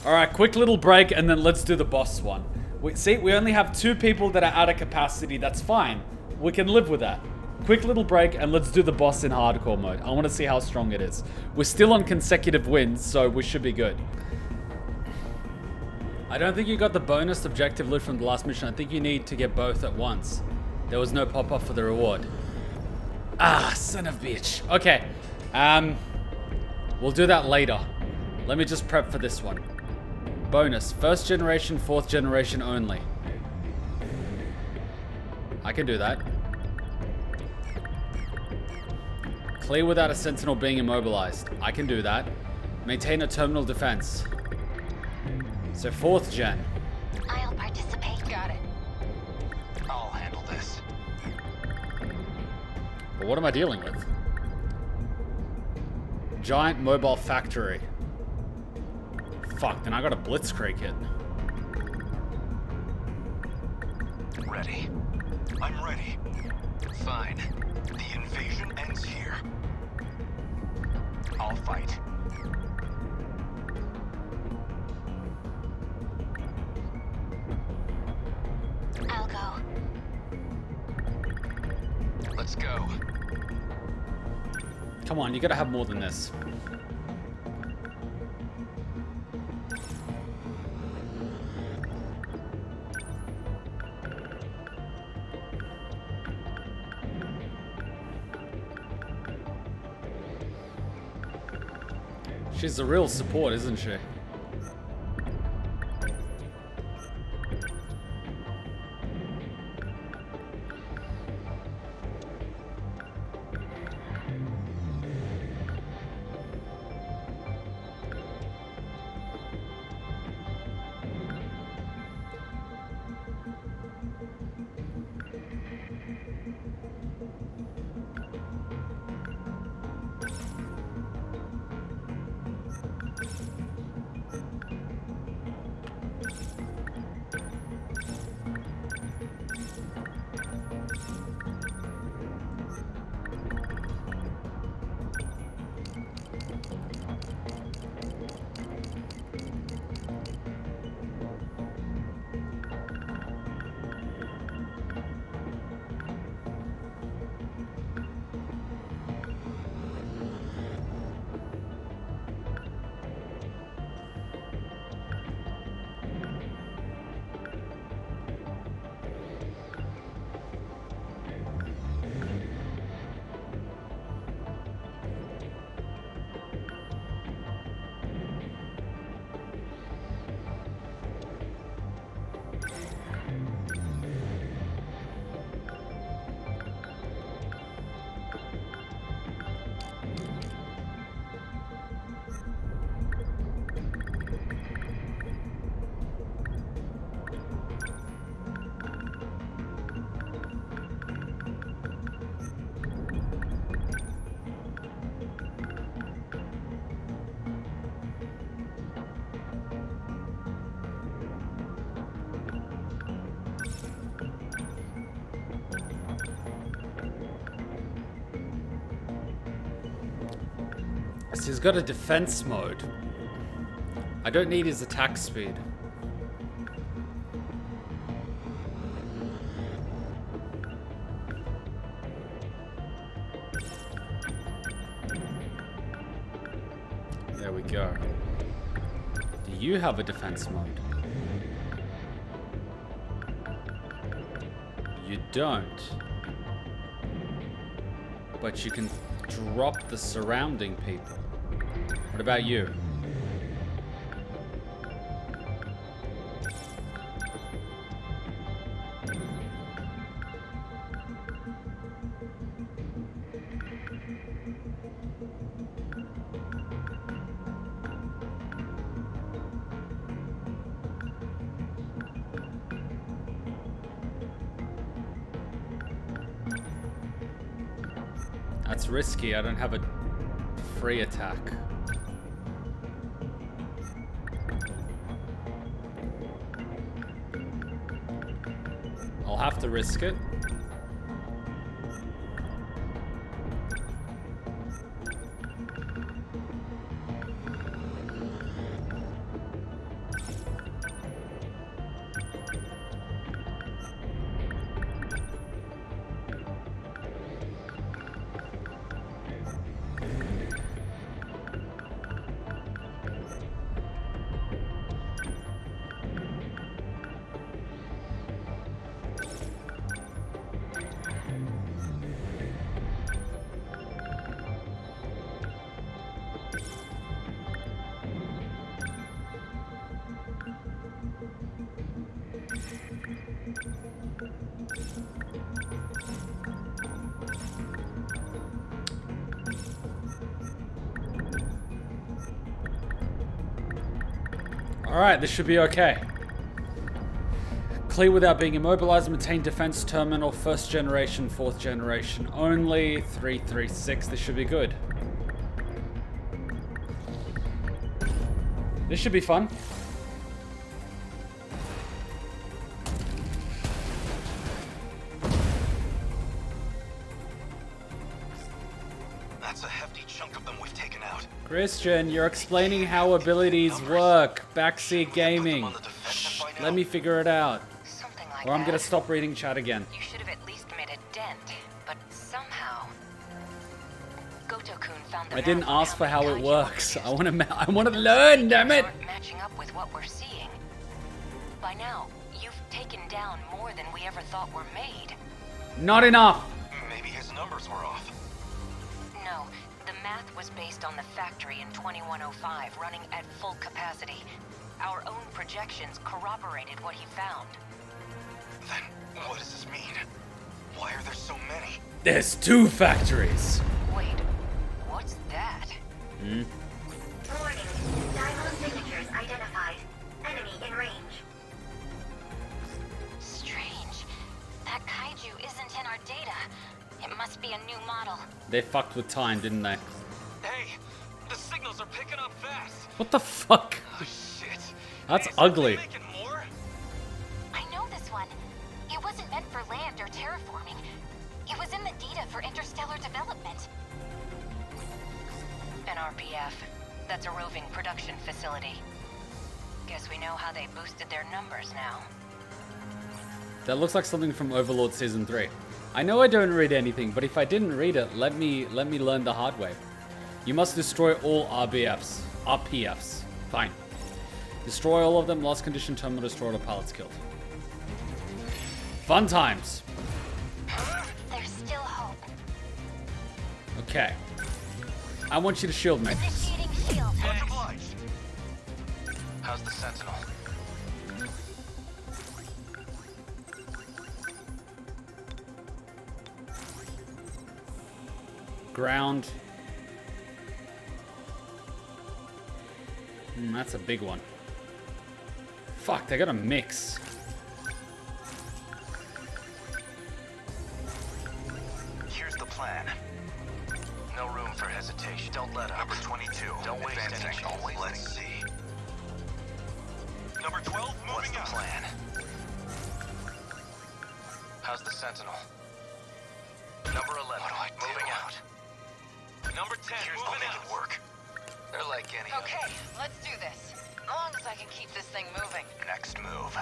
Alright, quick little break and then let's do the boss one. We only have 2 people that are out of capacity. That's fine. We can live with that. Quick little break and let's do the boss in hardcore mode. I want to see how strong it is. We're still on consecutive wins, so we should be good. I don't think you got the bonus objective loot from the last mission. I think you need to get both at once. There was no pop-up for the reward. Ah, son of a bitch. Okay. We'll do that later. Let me just prep for this one. Bonus. 1st generation, 4th generation only. I can do that. Clear without a sentinel being immobilized. I can do that. Maintain a terminal defense. So 4th gen. I'll participate. Got it. I'll handle this. But what am I dealing with? Giant mobile factory. Fuck, then I got a blitzkrieg hit. Ready. I'm ready. Fine. The invasion ends here. I'll fight. I'll go. Let's go. Come on, you gotta have more than this. She's a real support, isn't she? So he's got a defense mode. I don't need his attack speed. There we go. Do you have a defense mode? You don't. But you can drop the surrounding people. What about you? That's risky. I don't have a free attack. I'll have to risk it. Alright, this should be okay. Clear without being immobilized, maintain defense terminal, 1st generation, 4th generation only, 336, this should be good. This should be fun. That's a hefty chunk of them we've taken out. Christian, you're explaining how abilities work. Backseat gaming. Shh, let me figure it out. Something like Or I'm that. gonna stop reading chat again. You should have at least made a dent, but somehow Goto-kun found the I didn't math on ask for how it Kaiju works. works. I wanna learn, damn it! Aren't matching up with what we're seeing. By now, you've taken down more than we ever thought were made. Not enough. Maybe his numbers were off. No, the math was based on the factory in 2105, running at full capacity. Our own projections corroborated what he found. Then, what does this mean? Why are there so many? There's 2 factories. Wait, what's that? Warning. Diamond signatures identified. Enemy in range. Strange. That kaiju isn't in our data. It must be a new model. They fucked with time, didn't they? Hey, the signals are picking up fast. What the fuck? Oh, shit. That's Hey, so ugly. they making more? I know this one. It wasn't meant for land or terraforming. It was in the data for interstellar development. An RPF. That's a roving production facility. Guess we know how they boosted their numbers now. That looks like something from Overlord Season 3. I know I don't read anything, but if I didn't read it, let me learn the hard way. You must destroy all RPFs. Fine. Destroy all of them, lost condition, terminal destroyed, or pilots killed. Fun times. There's still hope. Okay. I want you to shield me. Initiating shield. Much obliged. How's the Sentinel? Ground. That's a big one. Fuck, they got a mix. Here's the plan. No room for hesitation. Don't let up. Number 22. Don't waste any chance. Let's see. Number 12, moving What's the out. plan? How's the Sentinel? Number 11, moving out. Number 10, Here's moving the out. make it work. any Okay, let's do this. As long as I can keep this thing moving. Next move.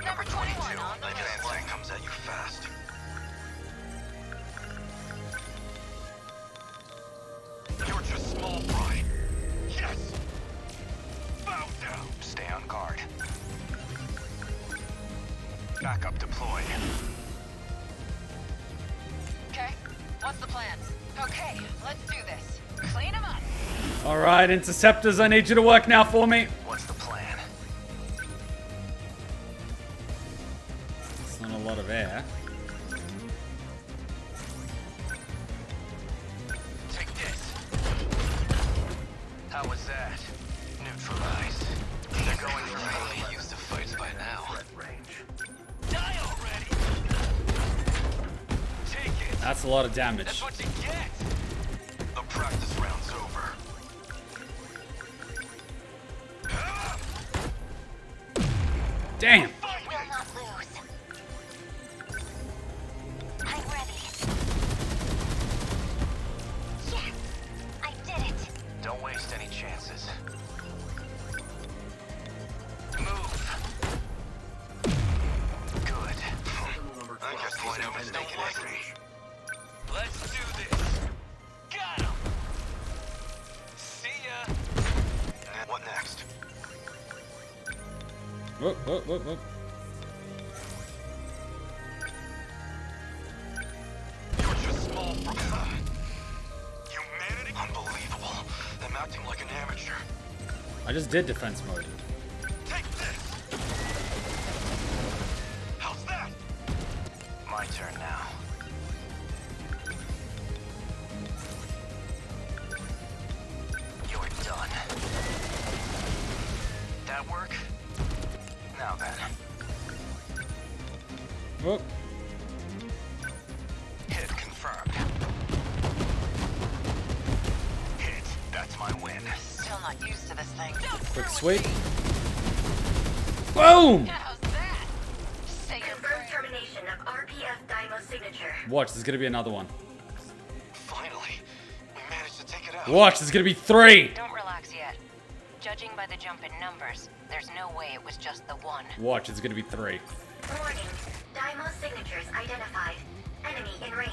Number 21 on the Like list. an thing comes at you fast. You're just small fry. Yes! Bow down. Stay on guard. Backup deployed. Okay, what's the plan? Okay, let's do this. Clean them up. All right, interceptors, I need you to work now for me. What's the plan? It's not a lot of air. Take this. How was that? Neutralized. They're going for me. Used to fights by now. Die already! Take it. That's a lot of damage. That's what you get. The practice round's over. Damn. Will not lose. I'm ready. Yes! I did it! Don't waste any chances. Move. Good. I guess these humans don't like me. Let's do this. Got him. See ya. And what next? Whoop, whoop, whoop, whoop. You're just small. Humanity? Unbelievable. I'm acting like an amateur. I just did defense mode. Take this. How's that? My turn now. You're done. That work? Now then. Whoop. Hit confirmed. Hit. That's my win. Still not used to this thing. Quick sweep. Boom! How's that? Say your Confirmed prayer. termination of RPF Daimo signature. Watch, there's gonna be another one. Finally, we managed to take it out. Watch, there's gonna be 3. Don't relax yet. Judging by the jump in numbers, there's no way it was just the one. Watch, it's gonna be 3. Warning. Daimo signatures identified. Enemy in range.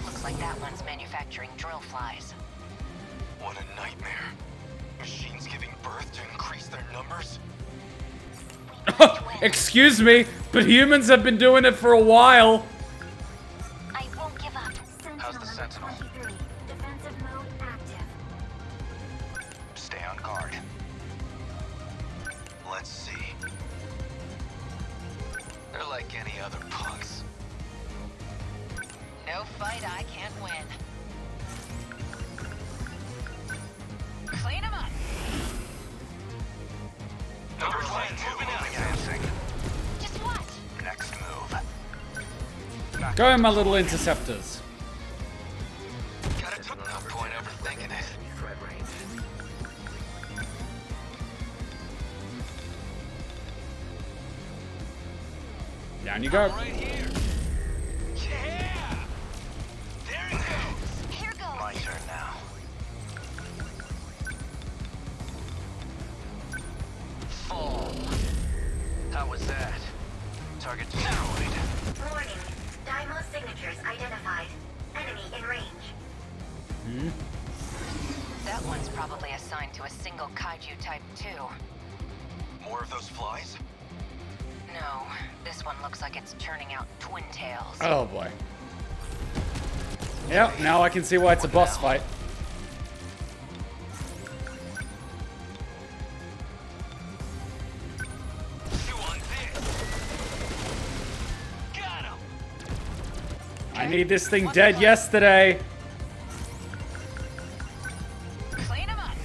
Looks like that one's manufacturing drill flies. What a nightmare. Machines giving birth to increase their numbers? Excuse me, but humans have been doing it for a while. I won't give up. How's the Sentinel? Defensive mode active. Stay on guard. Let's see. They're like any other punks. No fight I can't win. Clean them up. Number 22 advancing. Just what? Next move. Go, my little interceptors. Gotta took no point overthinking it. Down you go. Right here. Yeah! There it goes. Here goes. My turn now. Fall. How was that? Target destroyed. Warning. Daimo signatures identified. Enemy in range. That one's probably assigned to a single Kaiju type 2. More of those flies? No, this one looks like it's churning out twin tails. Oh boy. Yep, now I can see why it's a boss fight. Chew on this. Got him. I need this thing dead yesterday. Clean them up.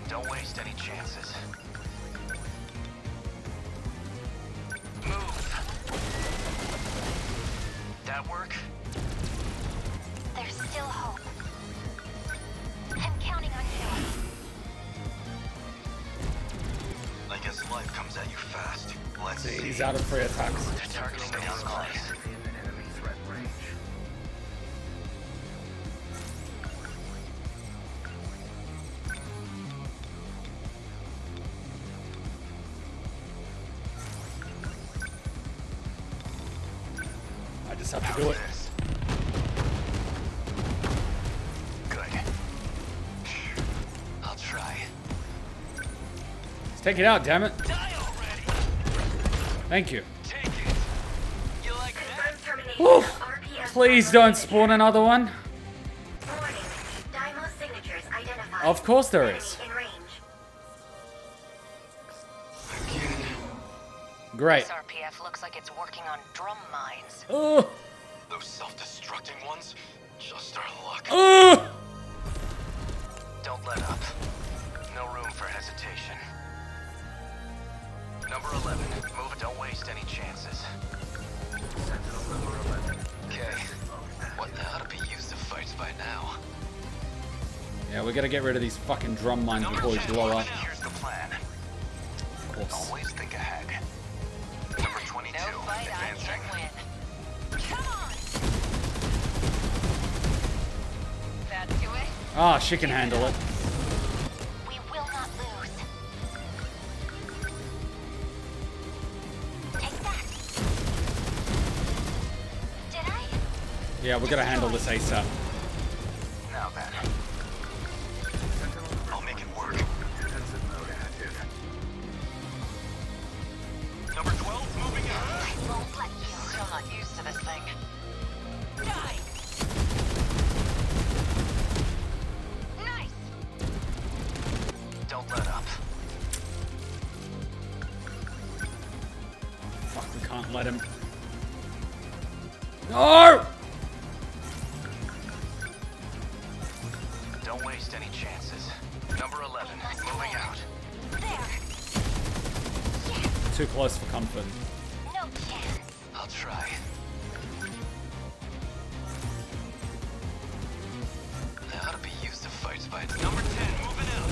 Don't waste any chances. Move. That work? There's still hope. I'm counting on you. I guess life comes at you fast. Let's see. He's out of free attacks. The target stay on course. just have to do it. Good. I'll try. Let's take it out, damn it. Thank you. Take it. You like that? Woo. Please don't spawn another one. Of course there is. Great. This RPF looks like it's working on drum mines. Oh. Those self-destructing ones? Just our luck. Oh. Don't let up. No room for hesitation. Number 11. Move it. Don't waste any chances. Okay. What ought to be used to fights by now? Yeah, we gotta get rid of these fucking drum mines before we blow up. Here's the plan. Of course. Always think ahead. Number 22. No fight I Advancing. can't win. Come on! That do it? Ah, she can handle it. We will not lose. Take that. Did I? Yeah, we gotta handle this ASAP. Now then. I'll make it work. Number 12, moving out. I won't let you. Still not used to this thing. Die! Nice! Don't let up. Fuck, we can't let him. No! Don't waste any chances. Number 11, moving out. There. Too close for comfort. No chance. I'll try. They ought to be used to fights by number 10, moving out.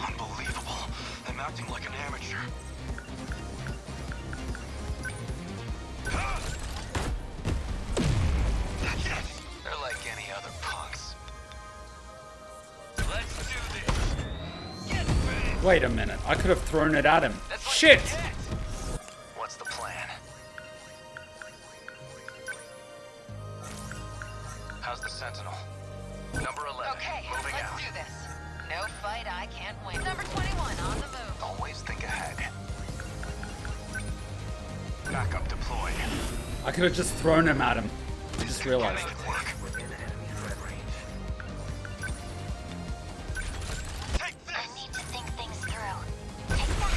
Unbelievable. I'm acting like an amateur. They're like any other punks. Let's do this. Get ready. Wait a minute, I could have thrown it at him. Shit! What's the plan? How's the Sentinel? Number 11, Okay, moving let's out. do this. No fight I can't win. Number 21 on the move. Always think ahead. Backup deployed. I could have just thrown him at him. I just realized. Make it work. Take this! I need to think things through. Take that.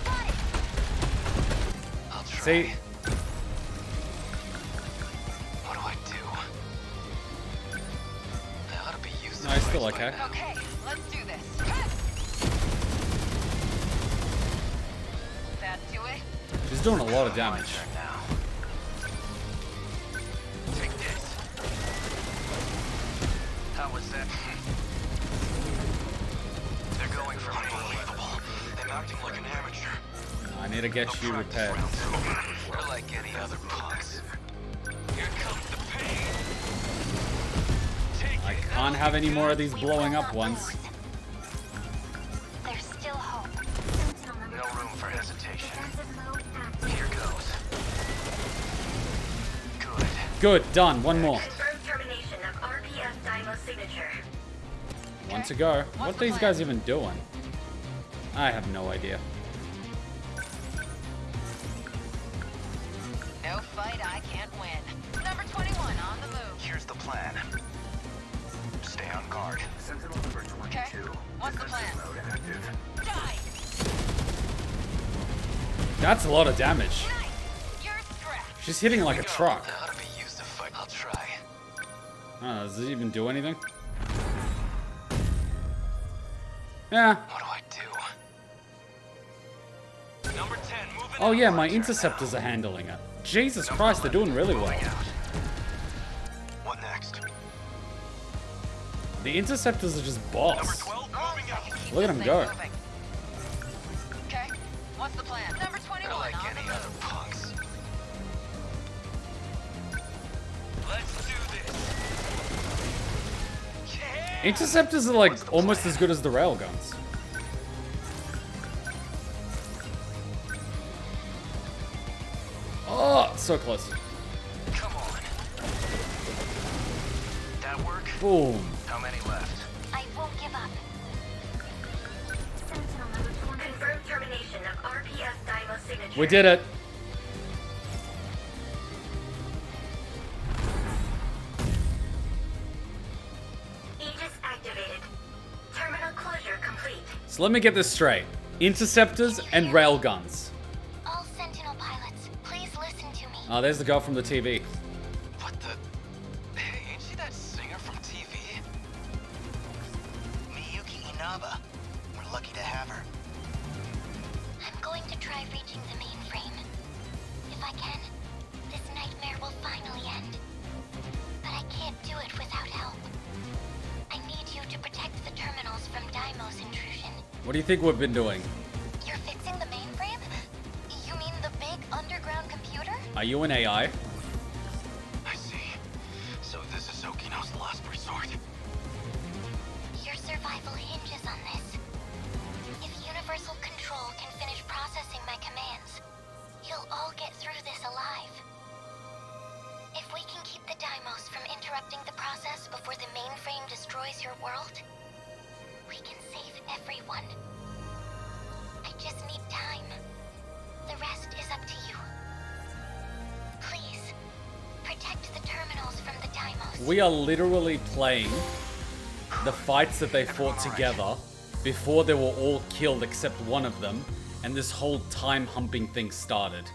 Got it. I'll try. See? What do I do? They ought to be used to No, he's still fights by okay. now. Okay, let's do this. That do it? She's doing a lot of damage. Turn now. Take this. How was that? They're going for unbelievable. I'm acting like an amateur. I need to get you repaired. We're like any other punks. Here comes the pain. Take I it. can't have any more of these blowing up ones. There's still hope. No room for hesitation. Here goes. Good. Good, done. One more. Confirmed termination of RPF Dymo signature. One to go. What are these guys even doing? I have no idea. No fight I can't win. Number 21 on the move. Here's the plan. Stay on guard. Sentinel number 22. Okay, what's the plan? Die! That's a lot of damage. Nice! You're strapped. She's hitting like a truck. They ought to be used to fight. I'll try. Does it even do anything? Yeah. What do I do? Number 10, moving Oh out. yeah, my interceptors are handling it. Jesus Christ, they're doing really well. Moving out. What next? The interceptors are just Number boss. 12, moving out. Look at him go. Okay, what's the plan? Number 21 They're like on any the other move. punks. Let's do this. Yeah! Interceptors are like almost as good as the railguns. Oh! so close. Come on. That work? Boom. How many left? I won't give up. Sentinel number 20. Confirmed termination of RPS Dymo signature. We did it. Aegis activated. Terminal closure complete. So let me get this straight. Interceptors and railguns. All Sentinel pilots, please listen to me. Oh, there's the girl from the TV. What the? Hey, ain't she that singer from TV? Miyuki Inaba. We're lucky to have her. I'm going to try reaching the mainframe. If I can, this nightmare will finally end. But I can't do it without help. I need you to protect the terminals from Daimo's intrusion. What do you think we've been doing? You're fixing the mainframe? You mean the big underground computer? Are you an AI? I see. So this is Okino's last resort. Your survival hinges on this. If Universal Control can finish processing my commands, you'll all get through this alive. If we can keep the Daimos from interrupting the process before the mainframe destroys your world, we can save everyone. I just need time. The rest is up to you. Please, protect the terminals from the Daimos. We are literally playing the fights that they fought together before they were all killed except one of them, and this whole time humping thing started.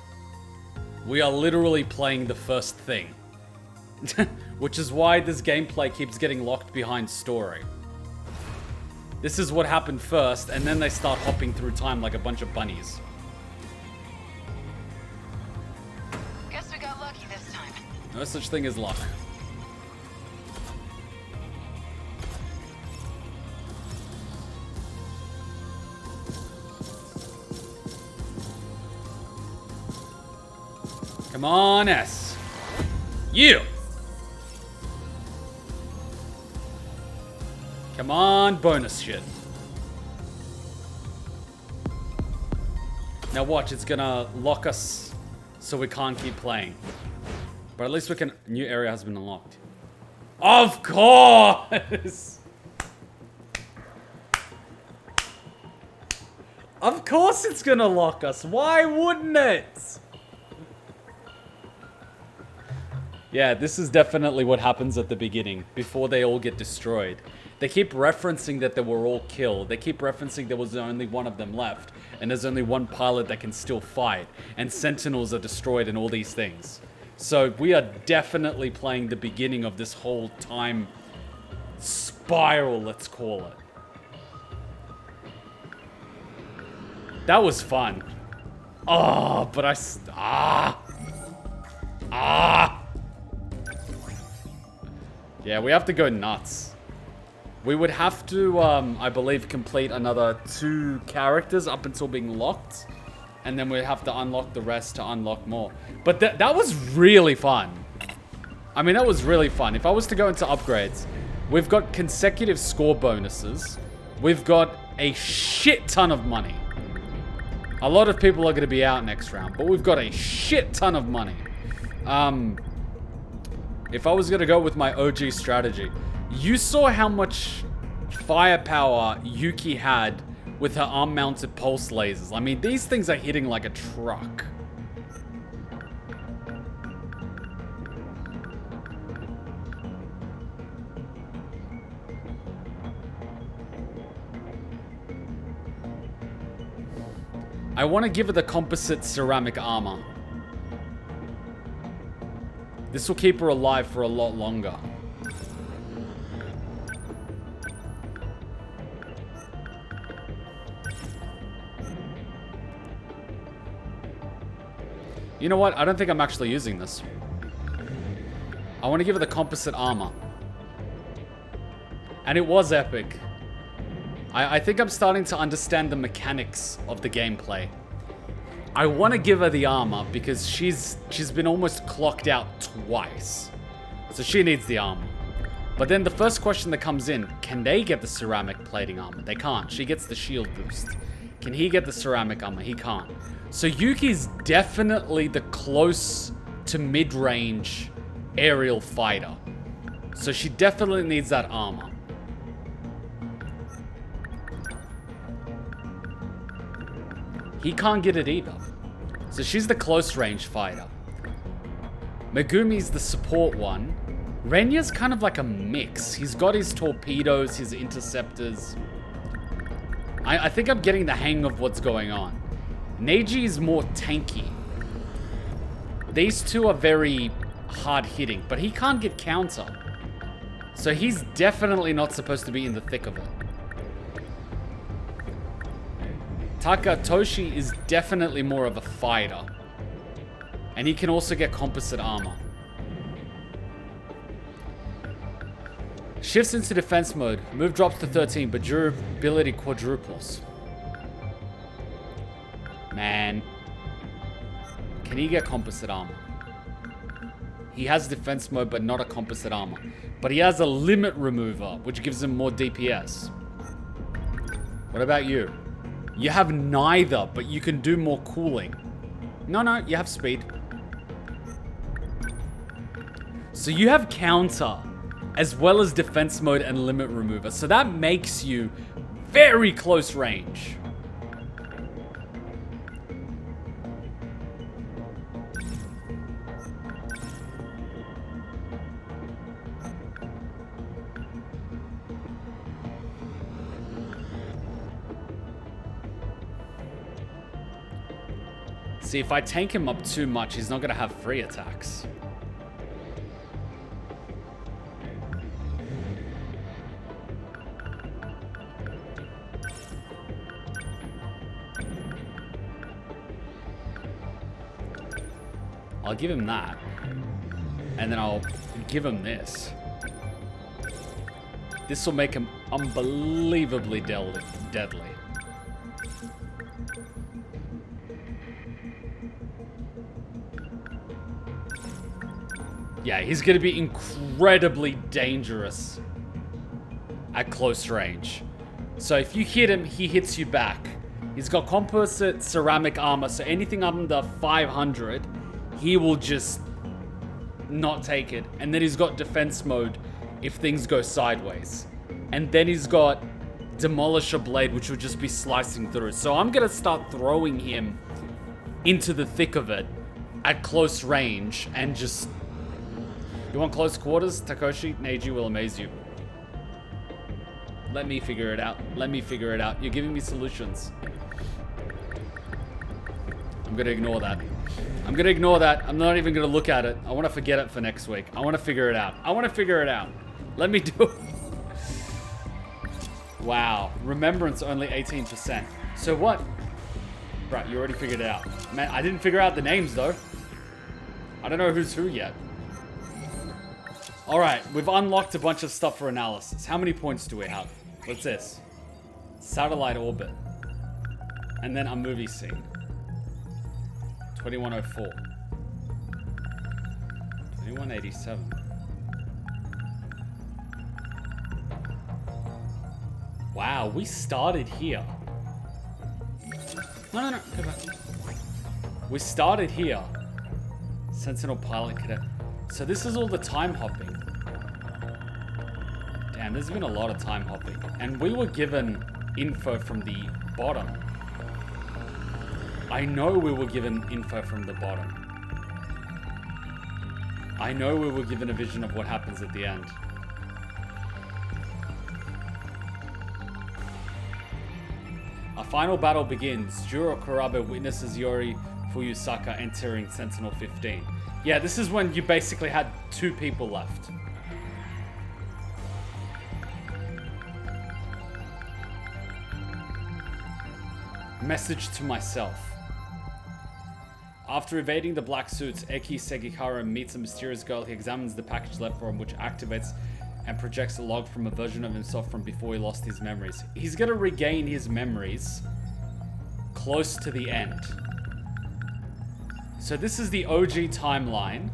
We are literally playing the first thing. Which is why this gameplay keeps getting locked behind story. This is what happened first, and then they start hopping through time like a bunch of bunnies. Guess we got lucky this time. No such thing as luck. Come on, S. You! Come on, bonus shit. Now watch, it's gonna lock us so we can't keep playing. But at least we can... New area has been unlocked. Of course! Of course it's gonna lock us. Why wouldn't it? Yeah, this is definitely what happens at the beginning, before they all get destroyed. They keep referencing that they were all killed. They keep referencing there was only one of them left, and there's only one pilot that can still fight, and Sentinels are destroyed and all these things. So we are definitely playing the beginning of this whole time spiral, let's call it. That was fun. Oh, but yeah, we have to go nuts. We would have to, I believe, complete another 2 characters up until being locked. And then we'd have to unlock the rest to unlock more. But that was really fun. I mean, that was really fun. If I was to go into upgrades, we've got consecutive score bonuses. We've got a shit ton of money. A lot of people are going to be out next round, but we've got a shit ton of money. If I was going to go with my OG strategy, you saw how much firepower Yuki had with her arm-mounted pulse lasers. I mean, these things are hitting like a truck. I want to give her the composite ceramic armor. This will keep her alive for a lot longer. You know what? I don't think I'm actually using this. I want to give her the composite armor. And it was epic. I think I'm starting to understand the mechanics of the gameplay. I want to give her the armor because she's been almost clocked out twice. So she needs the armor. But then the first question that comes in, can they get the ceramic plating armor? They can't. She gets the shield boost. Can he get the ceramic armor? He can't. So Yuki's definitely the close to mid-range aerial fighter. So she definitely needs that armor. He can't get it either. So she's the close range fighter. Megumi's the support one. Renya's kind of like a mix. He's got his torpedoes, his interceptors. I think I'm getting the hang of what's going on. Neji is more tanky. These two are very hard hitting, but he can't get counter. So he's definitely not supposed to be in the thick of it. Takatoshi is definitely more of a fighter. And he can also get composite armor. Shifts into defense mode. Move drops to 13, but durability quadruples. Man. Can he get composite armor? He has defense mode, but not a composite armor. But he has a limit remover, which gives him more DPS. What about you? You have neither, but you can do more cooling. No, you have speed. So you have counter, as well as defense mode and limit remover. So that makes you very close range. See, if I tank him up too much, he's not going to have free attacks. I'll give him that. And then I'll give him this. This will make him unbelievably deadly. Yeah, he's going to be incredibly dangerous at close range. So if you hit him, he hits you back. He's got composite ceramic armor, so anything under 500, he will just not take it. And then he's got defense mode if things go sideways. And then he's got Demolisher Blade, which will just be slicing through. So I'm going to start throwing him into the thick of it at close range and just... You want close quarters? Takoshi, Neji will amaze you. Let me figure it out. Let me figure it out. You're giving me solutions. I'm going to ignore that. I'm going to ignore that. I'm not even going to look at it. I want to forget it for next week. I want to figure it out. I want to figure it out. Let me do it. Wow. Remembrance only 18%. So what? Right, you already figured it out. Man, I didn't figure out the names though. I don't know who's who yet. Alright, we've unlocked a bunch of stuff for analysis. How many points do we have? What's this? Satellite orbit. And then a movie scene. 2104. 2187. Wow, we started here. No, go back. We started here. Sentinel pilot cadet. So this is all the time hopping. Damn, there's been a lot of time hopping. And we were given info from the bottom. I know we were given info from the bottom. I know we were given a vision of what happens at the end. Our final battle begins. Juro Kurabe witnesses Iori Fuyusaka entering Sentinel 15. Yeah, this is when you basically had 2 people left. Message to myself. After evading the black suits, Eki Sekihara meets a mysterious girl. He examines the package left for him, which activates and projects a log from a version of himself from before he lost his memories. He's gonna regain his memories close to the end. So this is the OG timeline.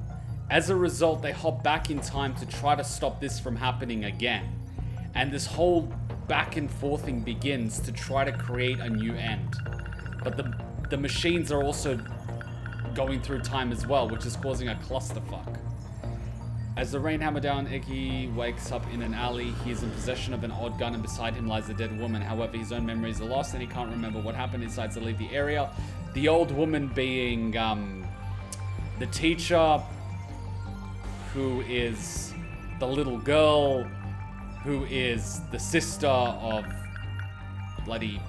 As a result, they hop back in time to try to stop this from happening again. And this whole back and forthing begins to try to create a new end. But the machines are also going through time as well, which is causing a clusterfuck. As the rain hammer down, Iki wakes up in an alley. He is in possession of an odd gun and beside him lies a dead woman. However, his own memories are lost and he can't remember what happened. He decides to leave the area. The old woman being the teacher, who is the little girl, who is the sister of bloody...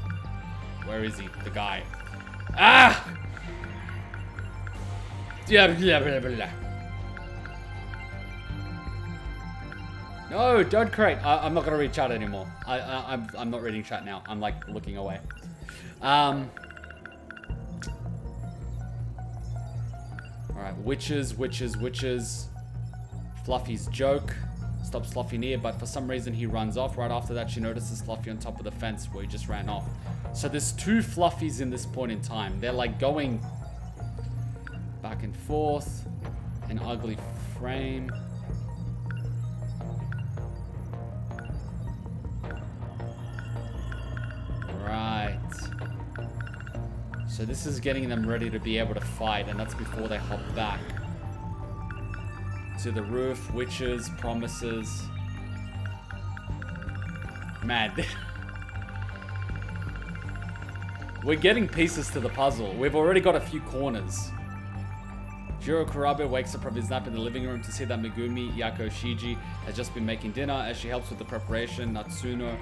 Where is he? The guy. Ah! Yeah, blah, blah, blah. No, don't create. I'm not gonna read chat anymore. I'm not reading chat now. I'm like looking away. All right, witches. Fluffy's joke stops Fluffy near, but for some reason he runs off. Right after that, she notices Fluffy on top of the fence where he just ran off. So there's two Fluffies in this point in time. They're like going back and forth. An ugly frame. Right. So this is getting them ready to be able to fight, and that's before they hop back. To the roof, witches, promises. Man. We're getting pieces to the puzzle. We've already got a few corners. Juro Kurabe wakes up from his nap in the living room to see that Megumi Yako Shiji has just been making dinner. As she helps with the preparation, Natsuno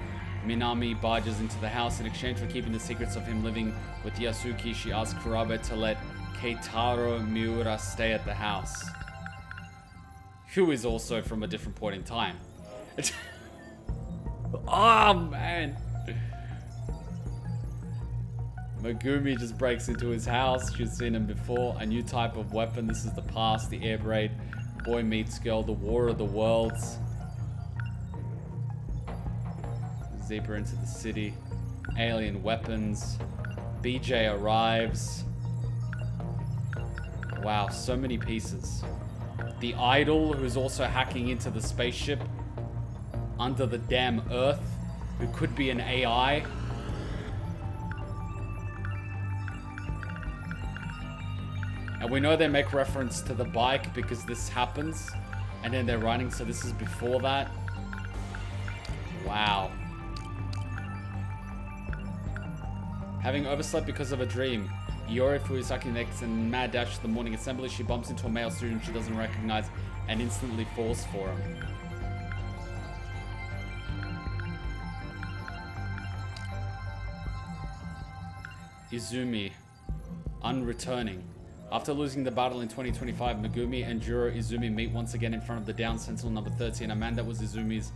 Minami barges into the house. In exchange for keeping the secrets of him living with Yasuki, she asks Kurabe to let KEITARO Miura stay at the house. Who is also from a different point in time. Oh, man. Megumi just breaks into his house. She's seen him before. A new type of weapon. This is the past. The air braid. Boy meets girl. The war of the worlds. Zebra into the city. Alien weapons. BJ arrives. Wow, so many pieces. The idol, who's also hacking into the spaceship under the damn Earth, who could be an AI. And we know they make reference to the bike because this happens, and then they're running, so this is before that. Wow. Having overslept because of a dream, Iori Fuyusaka makes a mad dash to the morning assembly. She bumps into a male student she doesn't recognize and instantly falls for him. Izumi, unreturning. After losing the battle in 2025, Megumi and Juro Izumi meet once again in front of the downed Sentinel number 13. A man that was Izumi's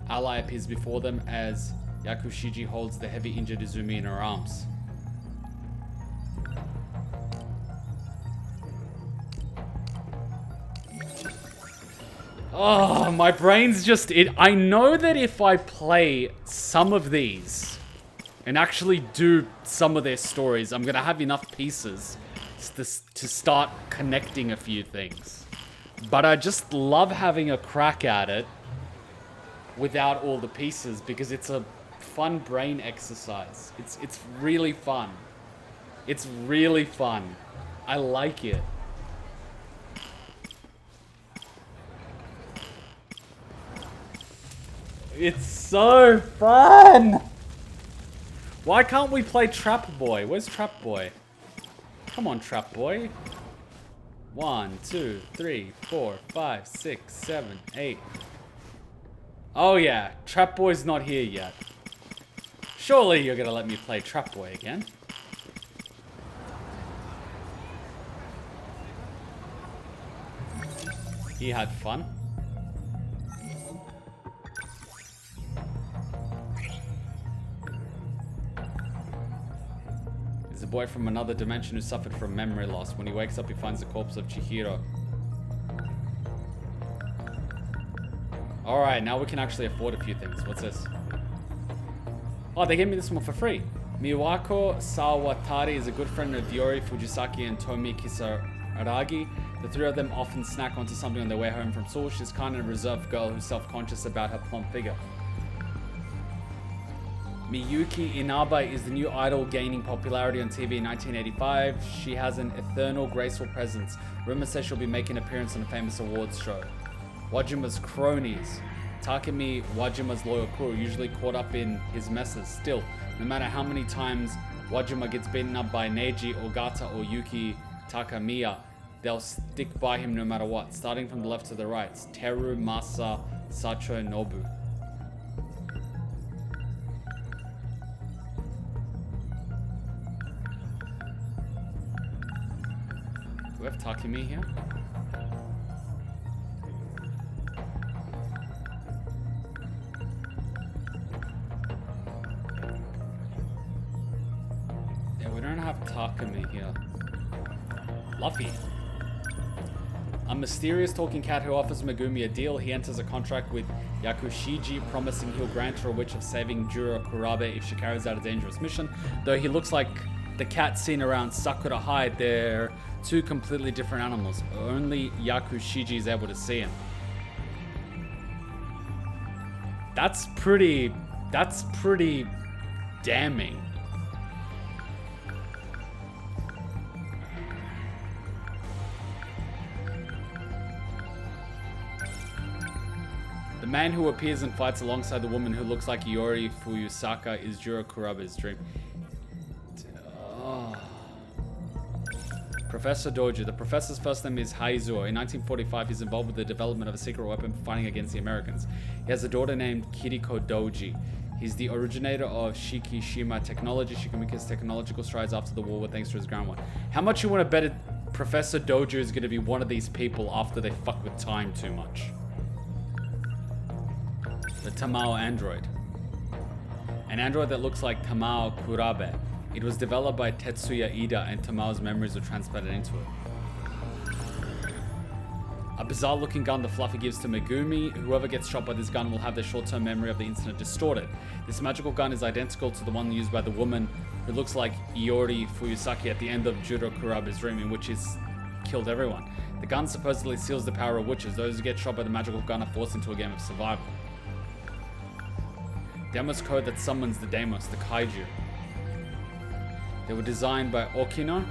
ally appears before them as Yakushiji holds the heavy injured Izumi in her arms. Oh, my brain's just... I know that if I play some of these and actually do some of their stories, I'm going to have enough pieces to start connecting a few things. But I just love having a crack at it without all the pieces because it's a fun brain exercise. It's really fun. It's really fun. I like it. It's so fun! Why can't we play Trap Boy? Where's Trap Boy? Come on, Trap Boy. 1, 2, 3, 4, 5, 6, 7, 8. Oh yeah, Trap Boy's not here yet. Surely you're gonna let me play Trap Boy again. He had fun. He's a boy from another dimension who suffered from memory loss. When he wakes up, he finds the corpse of Chihiro. Alright, now we can actually afford a few things. What's this? Oh, they gave me this one for free. Miwako Sawatari is a good friend of Iori Fuyusaka and Tomi Kisaragi. The three of them often snack onto something on their way home from school. She's kind of a reserved girl who's self-conscious about her plump figure. Miyuki Inaba is the new idol gaining popularity on TV in 1985. She has an ethereal, graceful presence. Rumors say she'll be making an appearance on a famous awards show. Wajima's cronies. Takemi, Wajima's loyal crew, usually caught up in his messes. Still, no matter how many times Wajima gets beaten up by Neji, Ogata, or Yuki Takamiya, they'll stick by him no matter what. Starting from the left to the right, Teru, Masa, Sacho, Nobu. Do we have Takemi here? Yeah, we don't have Takemi here. Luffy. A mysterious talking cat who offers Megumi a deal. He enters a contract with Yakushiji, promising he'll grant her a wish of saving Juro Kurabe if she carries out a dangerous mission. Though he looks like the cat seen around Sakura High, they're two completely different animals. Only Yakushiji is able to see him. That's pretty damning. The man who appears and fights alongside the woman who looks like Iori Fuyusaka is Juro Kurabe's dream. Oh. Professor Doji. The professor's first name is Haizuo. In 1945, he's involved with the development of a secret weapon for fighting against the Americans. He has a daughter named Kiriko Doji. He's the originator of Shikishima technology. Shikamika's technological strides after the war were thanks to his grandmother. How much you want to bet Professor Doji is going to be one of these people after they fuck with time too much? The Tamao android. An android that looks like Tamao Kurabe. It was developed by Tetsuya Ida and Tamao's memories were transplanted into it. A bizarre looking gun that Fluffy gives to Megumi. Whoever gets shot by this gun will have their short-term memory of the incident distorted. This magical gun is identical to the one used by the woman who looks like Iori Fuyusaka at the end of Juro Kurabe's dream, in which he's killed everyone. The gun supposedly seals the power of witches. Those who get shot by the magical gun are forced into a game of survival. Deimos code that summons the Deimos, the Kaiju. They were designed by Okino.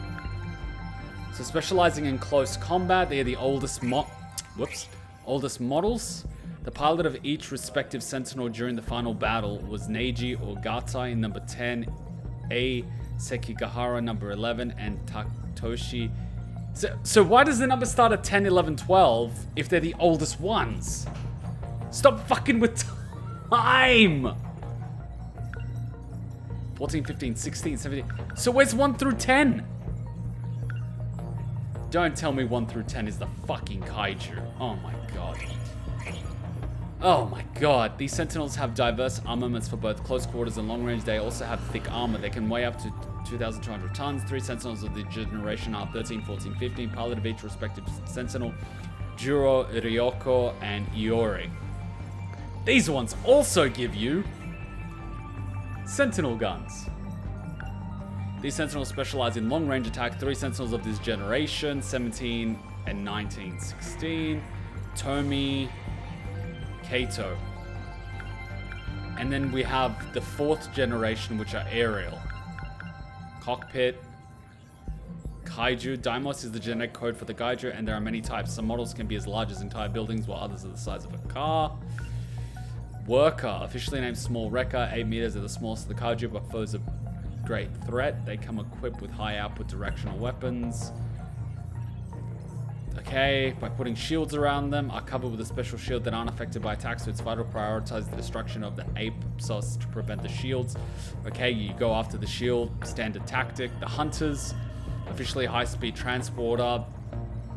So specializing in close combat, they are the oldest models. The pilot of each respective Sentinel during the final battle was Neji Ogata in number 10, A Sekigahara number 11, and Tatoshi. So why does the number start at 10, 11, 12 if they're the oldest ones? Stop fucking with time! 14, 15, 16, 17. So where's 1 through 10? Don't tell me 1 through 10 is the fucking Kaiju. Oh my god. Oh my god. These Sentinels have diverse armaments for both close quarters and long range. They also have thick armor. They can weigh up to 2,200 tons. 3 Sentinels of the generation are 13, 14, 15. Pilot of each respective Sentinel. Juro, Ryoko, and Iori. These ones also give you Sentinel guns. These Sentinels specialize in long-range attack. 3 Sentinels of this generation, 17 and 19, 16. Tomi, Kaito. And then we have the 4th generation, which are aerial. Cockpit, Kaiju. Deimos is the genetic code for the Kaiju, and there are many types. Some models can be as large as entire buildings, while others are the size of a car. Worker, officially named Small Wrecker, 8 meters, are the smallest of the Kaiju, but pose a great threat. They come equipped with high output directional weapons. Okay, by putting shields around them, are covered with a special shield that aren't affected by attacks, so it's vital to prioritize the destruction of the Apsos to prevent the shields. Okay, you go after the shield, standard tactic. The Hunters, officially high-speed transporter,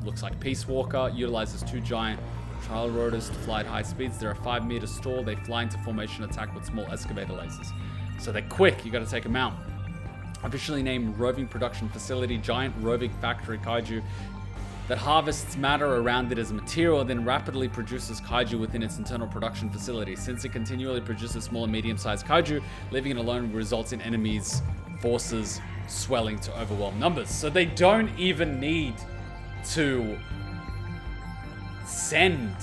looks like Peace Walker, utilizes 2 giant trial rotors to fly at high speeds. They're a 5 meters tall. They fly into formation attack with small excavator lasers. So they're quick. You got to take them out. Officially named Roving Production Facility, giant roving factory Kaiju that harvests matter around it as material, then rapidly produces Kaiju within its internal production facility. Since it continually produces small and medium-sized Kaiju, leaving it alone results in enemies' forces swelling to overwhelm numbers. So they don't even need to send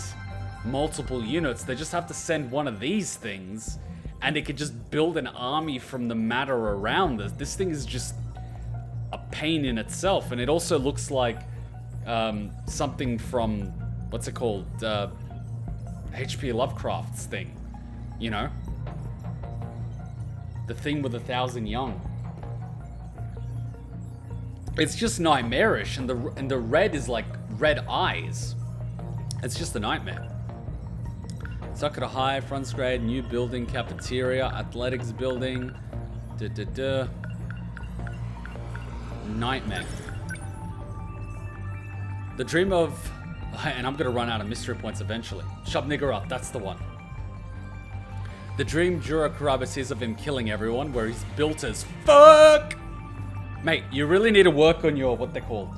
multiple units. They just have to send one of these things and it could just build an army from the matter around this. This thing is just a pain in itself, and it also looks like something from, what's it called? H.P. Lovecraft's thing, you know? The thing with 1,000 young. It's just nightmarish, and the red is like red eyes. It's just a nightmare. Sakura High, front grade, new building, cafeteria, athletics building. Nightmare. The dream of... And I'm gonna run out of mystery points eventually. Shut nigger up, that's the one. The dream Juro Kurabe sees of him killing everyone, where he's built as fuck! Mate, you really need to work on your, what they're called.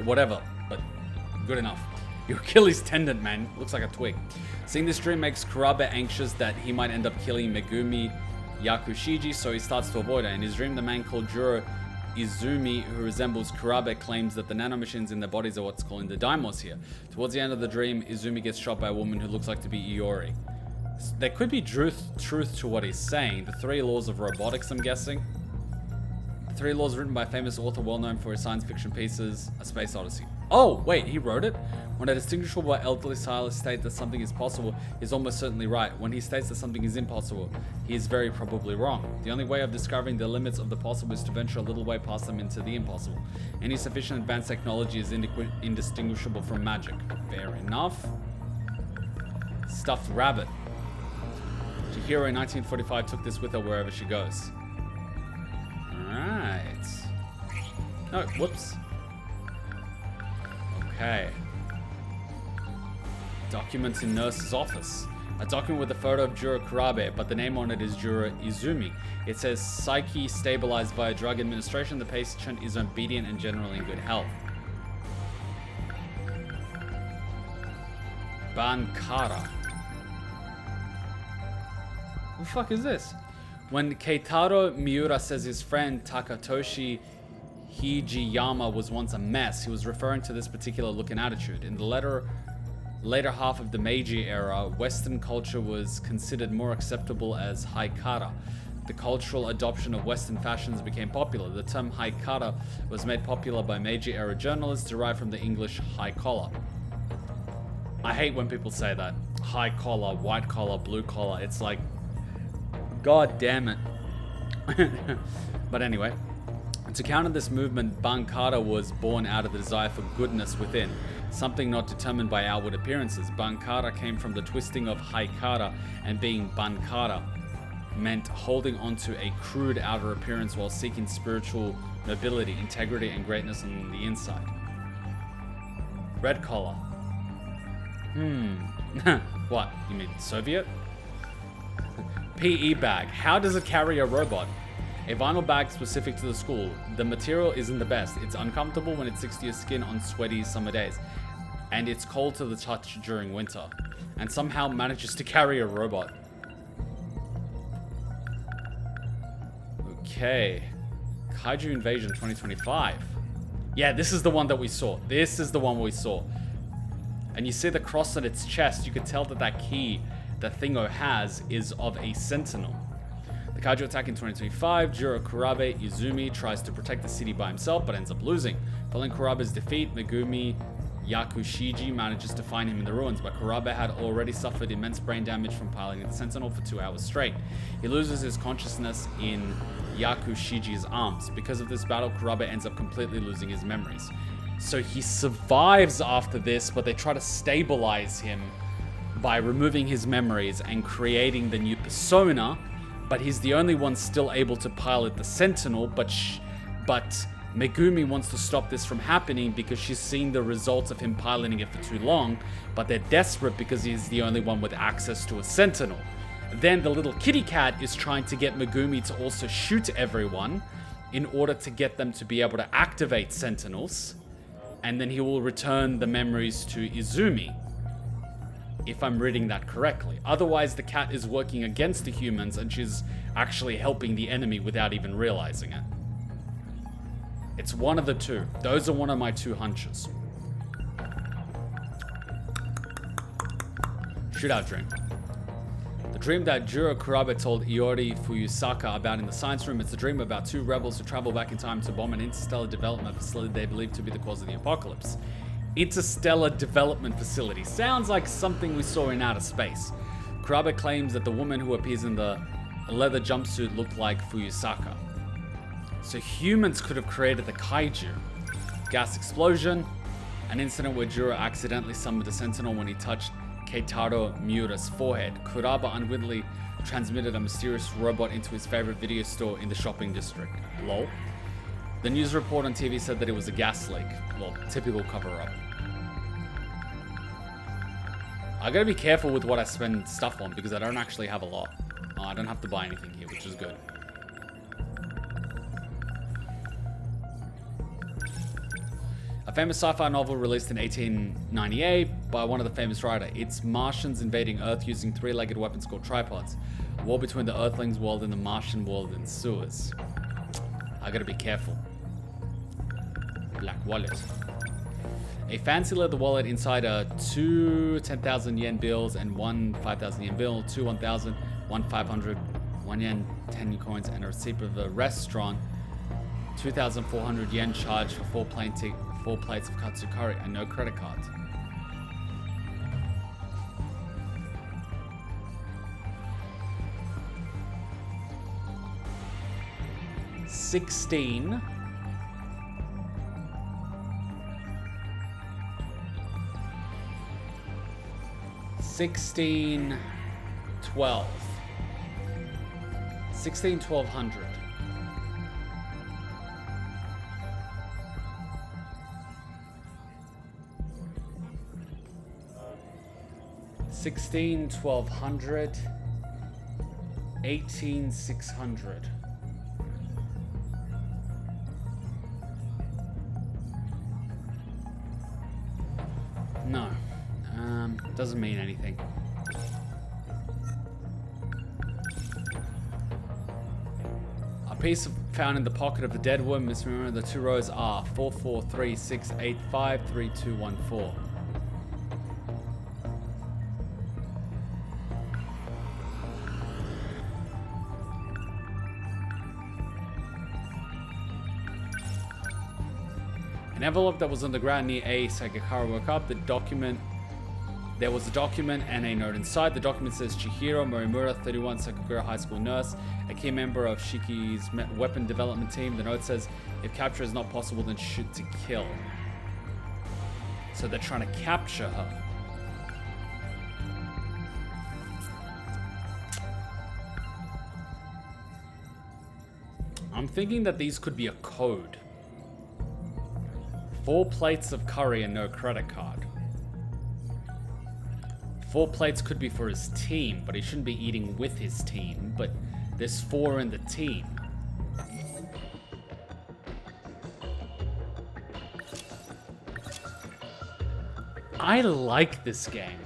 Whatever, but good enough. Your Achilles tendon, man. Looks like a twig. Seeing this dream makes Kurabe anxious that he might end up killing Megumi Yakushiji, so he starts to avoid her. In his dream, the man called Juro Izumi, who resembles Kurabe, claims that the nanomachines in their bodies are what's called the daimos here. Towards the end of the dream, Izumi gets shot by a woman who looks like to be Iori. There could be truth to what he's saying. The 3 laws of robotics, I'm guessing. The 3 laws written by a famous author well known for his science fiction pieces, A Space Odyssey. Oh, wait, he wrote it? When a distinguishable by elderly scientists state that something is possible, he's almost certainly right. When he states that something is impossible, he is very probably wrong. The only way of discovering the limits of the possible is to venture a little way past them into the impossible. Any sufficient advanced technology is indistinguishable from magic. Fair enough. Stuffed rabbit. Chihiro in 1945 took this with her wherever she goes. Alright. No, whoops. Okay. Documents in nurse's office. A document with a photo of Juro Kurabe, but the name on it is Juro Izumi. It says psyche stabilized via drug administration. The patient is obedient and generally in good health. Bankara. What the fuck is this? When KEITARO Miura says his friend Takatoshi Hijiyama was once a mess, he was referring to this particular look and attitude. In the later half of the Meiji era, Western culture was considered more acceptable as haikara. The cultural adoption of Western fashions became popular. The term haikara was made popular by Meiji era journalists, derived from the English high collar. I hate when people say that. High collar, white collar, blue collar. It's like, god damn it. But anyway, to counter this movement, Bankara was born out of the desire for goodness within, something not determined by outward appearances. Bankara came from the twisting of haikara, and being Bankara meant holding onto a crude outer appearance while seeking spiritual nobility, integrity, and greatness on the inside. Red collar. What? You mean Soviet? PE bag. How does it carry a robot? A vinyl bag specific to the school. The material isn't the best. It's uncomfortable when it sticks to your skin on sweaty summer days. And it's cold to the touch during winter. And somehow manages to carry a robot. Okay. Kaiju Invasion 2025. Yeah, this is the one that we saw. This is the one we saw. And you see the cross on its chest. You could tell that that key that Thingo has is of a Sentinel. The Kaiju attack in 2025, Juro Kurabe Izumi tries to protect the city by himself, but ends up losing. Following Kurabe's defeat, Megumi Yakushiji manages to find him in the ruins, but Kurabe had already suffered immense brain damage from piloting the Sentinel for 2 hours straight. He loses his consciousness in Yakushiji's arms. Because of this battle, Kurabe ends up completely losing his memories. So he survives after this, but they try to stabilize him by removing his memories and creating the new persona, but he's the only one still able to pilot the Sentinel, but Megumi wants to stop this from happening because she's seen the results of him piloting it for too long, but they're desperate because he's the only one with access to a Sentinel. Then the little kitty cat is trying to get Megumi to also shoot everyone in order to get them to be able to activate Sentinels, and then he will return the memories to Izumi, if I'm reading that correctly. Otherwise, the cat is working against the humans and she's actually helping the enemy without even realizing it. It's one of the two. Those are one of my 2 hunches. Shootout dream. The dream that Juro Kurabe told Iori Fuyusaka about in the science room, it's a dream about two rebels who travel back in time to bomb an interstellar development facility they believe to be the cause of the apocalypse. Interstellar development facility. Sounds like something we saw in outer space. Kurabe claims that the woman who appears in the leather jumpsuit looked like Fuyusaka. So humans could have created the Kaiju. Gas explosion, an incident where Juro accidentally summoned a Sentinel when he touched KEITARO Miura's forehead. Kurabe unwittingly transmitted a mysterious robot into his favorite video store in the shopping district. Lol. The news report on TV said that it was a gas leak. Well, typical cover-up. I gotta be careful with what I spend stuff on because I don't actually have a lot. I don't have to buy anything here, which is good. A famous sci-fi novel released in 1898 by one of the famous writers. It's Martians invading Earth using three-legged weapons called tripods. A war between the Earthlings world and the Martian world ensues. I gotta be careful. Black wallet. A fancy leather wallet inside are 2 10,000 yen bills and 1 5,000 yen bill, 2 1,000, 1 500, 1 yen 10 coins, and a receipt of a restaurant. 2,400 yen charge for 4 plates of katsu curry and no credit card. $16. $16, 12. 16, 1200. $16, 1200. 18, 600. No. Doesn't mean anything. A piece found in the pocket of the dead woman. Misremember the two rows are 4436853214. An envelope that was on the ground near A. Sakura woke up. There was a document and a note inside. The document says Chihiro Morimura, 31, Sakura High School nurse, a key member of Shiki's weapon development team. The note says, if capture is not possible, then shoot to kill. So they're trying to capture her. I'm thinking that these could be a code. 4 plates of curry and no credit card. 4 plates could be for his team, but he shouldn't be eating with his team. But there's 4 in the team. I like this game.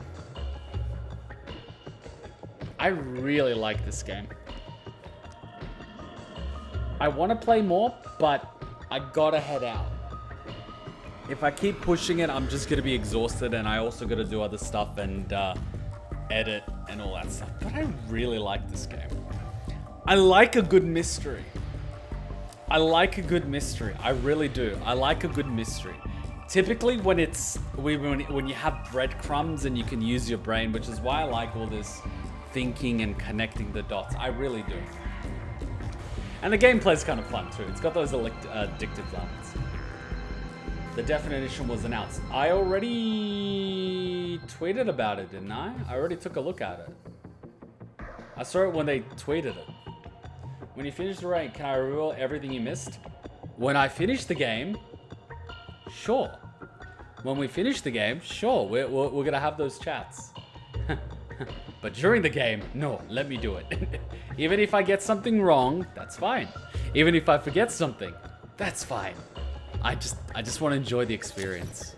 I really like this game. I want to play more, but I gotta head out. If I keep pushing it, I'm just gonna be exhausted, and I also gotta do other stuff and edit and all that stuff. But I really like this game. I like a good mystery. I like a good mystery. I really do. I like a good mystery. Typically, when you have breadcrumbs and you can use your brain, which is why I like all this thinking and connecting the dots. I really do. And the gameplay's kind of fun too. It's got those addictive elements. The definite edition was announced. I already tweeted about it, didn't I? I already took a look at it. I saw it when they tweeted it. When you finish the raid, can I reveal everything you missed? When I finish the game, sure. When we finish the game, sure. We're gonna have those chats. But during the game, no, let me do it. Even if I get something wrong, that's fine. Even if I forget something, that's fine. I just want to enjoy the experience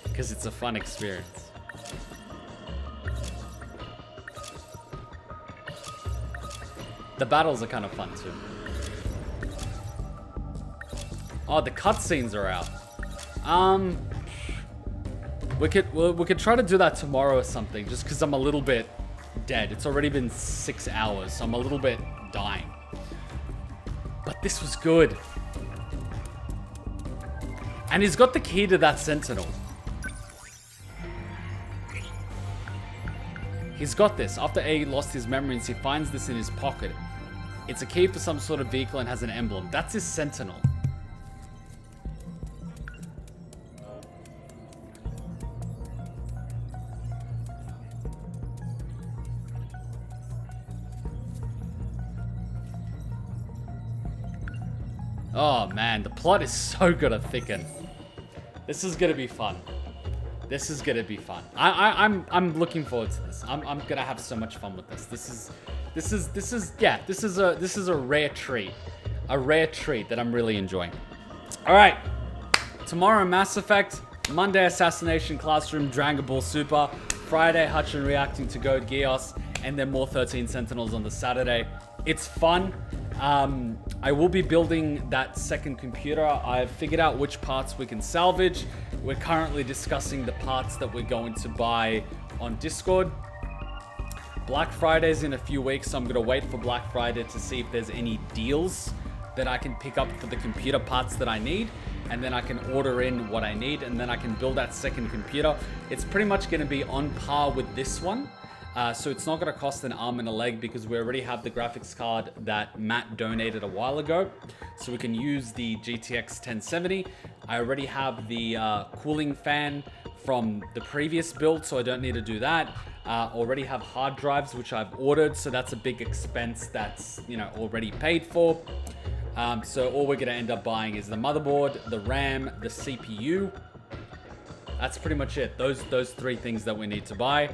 because it's a fun experience. The battles are kind of fun too. Oh, the cutscenes are out. We could try to do that tomorrow or something, just because I'm a little bit dead. It's already been 6 hours, so I'm a little bit dying. But this was good. And he's got the key to that Sentinel. He's got this. After A lost his memories, he finds this in his pocket. It's a key for some sort of vehicle and has an emblem. That's his Sentinel. Oh man, the plot is so good at Thicken. This is gonna be fun. This is gonna be fun. I'm looking forward to this. I'm gonna have so much fun with this. This is a rare treat. A rare treat that I'm really enjoying. Alright. Tomorrow Mass Effect, Monday Assassination Classroom, Dragon Ball Super, Friday Hutchin reacting to Goat Geass, and then more 13 Sentinels on the Saturday. It's fun. I will be building that second computer. I've figured out which parts we can salvage. We're currently discussing the parts that we're going to buy on Discord. Black Friday's in a few weeks, so I'm gonna wait for Black Friday to see if there's any deals that I can pick up for the computer parts that I need, and then I can order in what I need, and then I can build that second computer. It's pretty much gonna be on par with this one. So it's not going to cost an arm and a leg because we already have the graphics card that Matt donated a while ago. So we can use the GTX 1070. I already have the cooling fan from the previous build, so I don't need to do that. Already have hard drives, which I've ordered, so that's a big expense that's, you know, already paid for. So all we're going to end up buying is the motherboard, the RAM, the CPU. That's pretty much it. Those three things that we need to buy,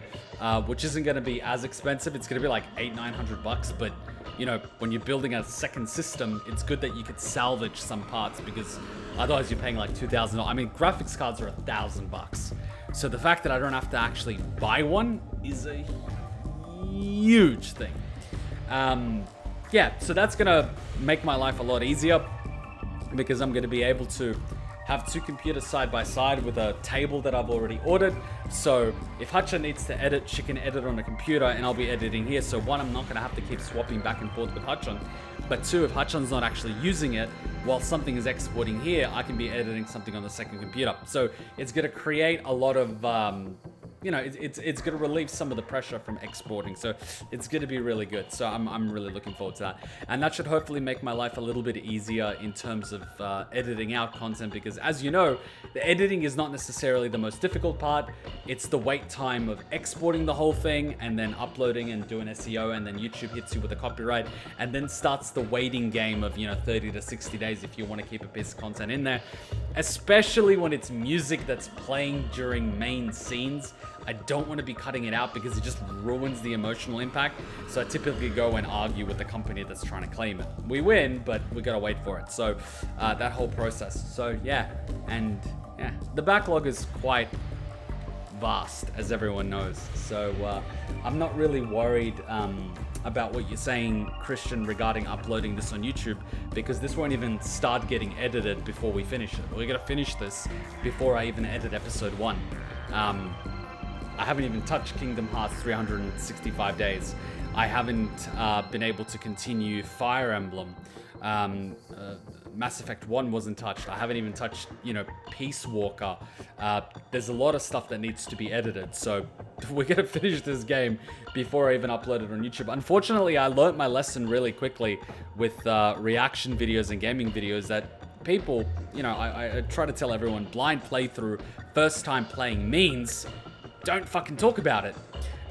which isn't going to be as expensive. It's going to be like $800-900, but you know, when you're building a second system, it's good that you could salvage some parts because otherwise you're paying like $2,000. I mean, graphics cards are $1,000. So the fact that I don't have to actually buy one is a huge thing. Yeah, so that's going to make my life a lot easier because I'm going to be able to have two computers side by side with a table that I've already ordered. So if Hutcha needs to edit, she can edit on a computer and I'll be editing here. So one, I'm not gonna have to keep swapping back and forth with Hutchon. But two, if Hutchon's not actually using it, while something is exporting here, I can be editing something on the second computer. So it's gonna create a lot of, you know, it's gonna relieve some of the pressure from exporting. So it's gonna be really good. So I'm really looking forward to that. And that should hopefully make my life a little bit easier in terms of editing out content, because as you know, the editing is not necessarily the most difficult part. It's the wait time of exporting the whole thing and then uploading and doing SEO, and then YouTube hits you with a copyright, and then starts the waiting game of, you know, 30 to 60 days if you want to keep a piece of content in there, especially when it's music that's playing during main scenes. I don't want to be cutting it out because it just ruins the emotional impact. So I typically go and argue with the company that's trying to claim it. We win, but we gotta wait for it. So that whole process. So yeah, and yeah, the backlog is quite vast, as everyone knows. So I'm not really worried about what you're saying, Christian, regarding uploading this on YouTube, because this won't even start getting edited before we finish it. We're gonna finish this before I even edit episode 1. I haven't even touched Kingdom Hearts 365 days. I haven't been able to continue Fire Emblem. Mass Effect 1 wasn't touched. I haven't even touched, you know, Peace Walker. There's a lot of stuff that needs to be edited, so we're gonna finish this game before I even upload it on YouTube. Unfortunately, I learned my lesson really quickly with reaction videos and gaming videos that people, you know, I try to tell everyone, blind playthrough, first time playing means don't fucking talk about it.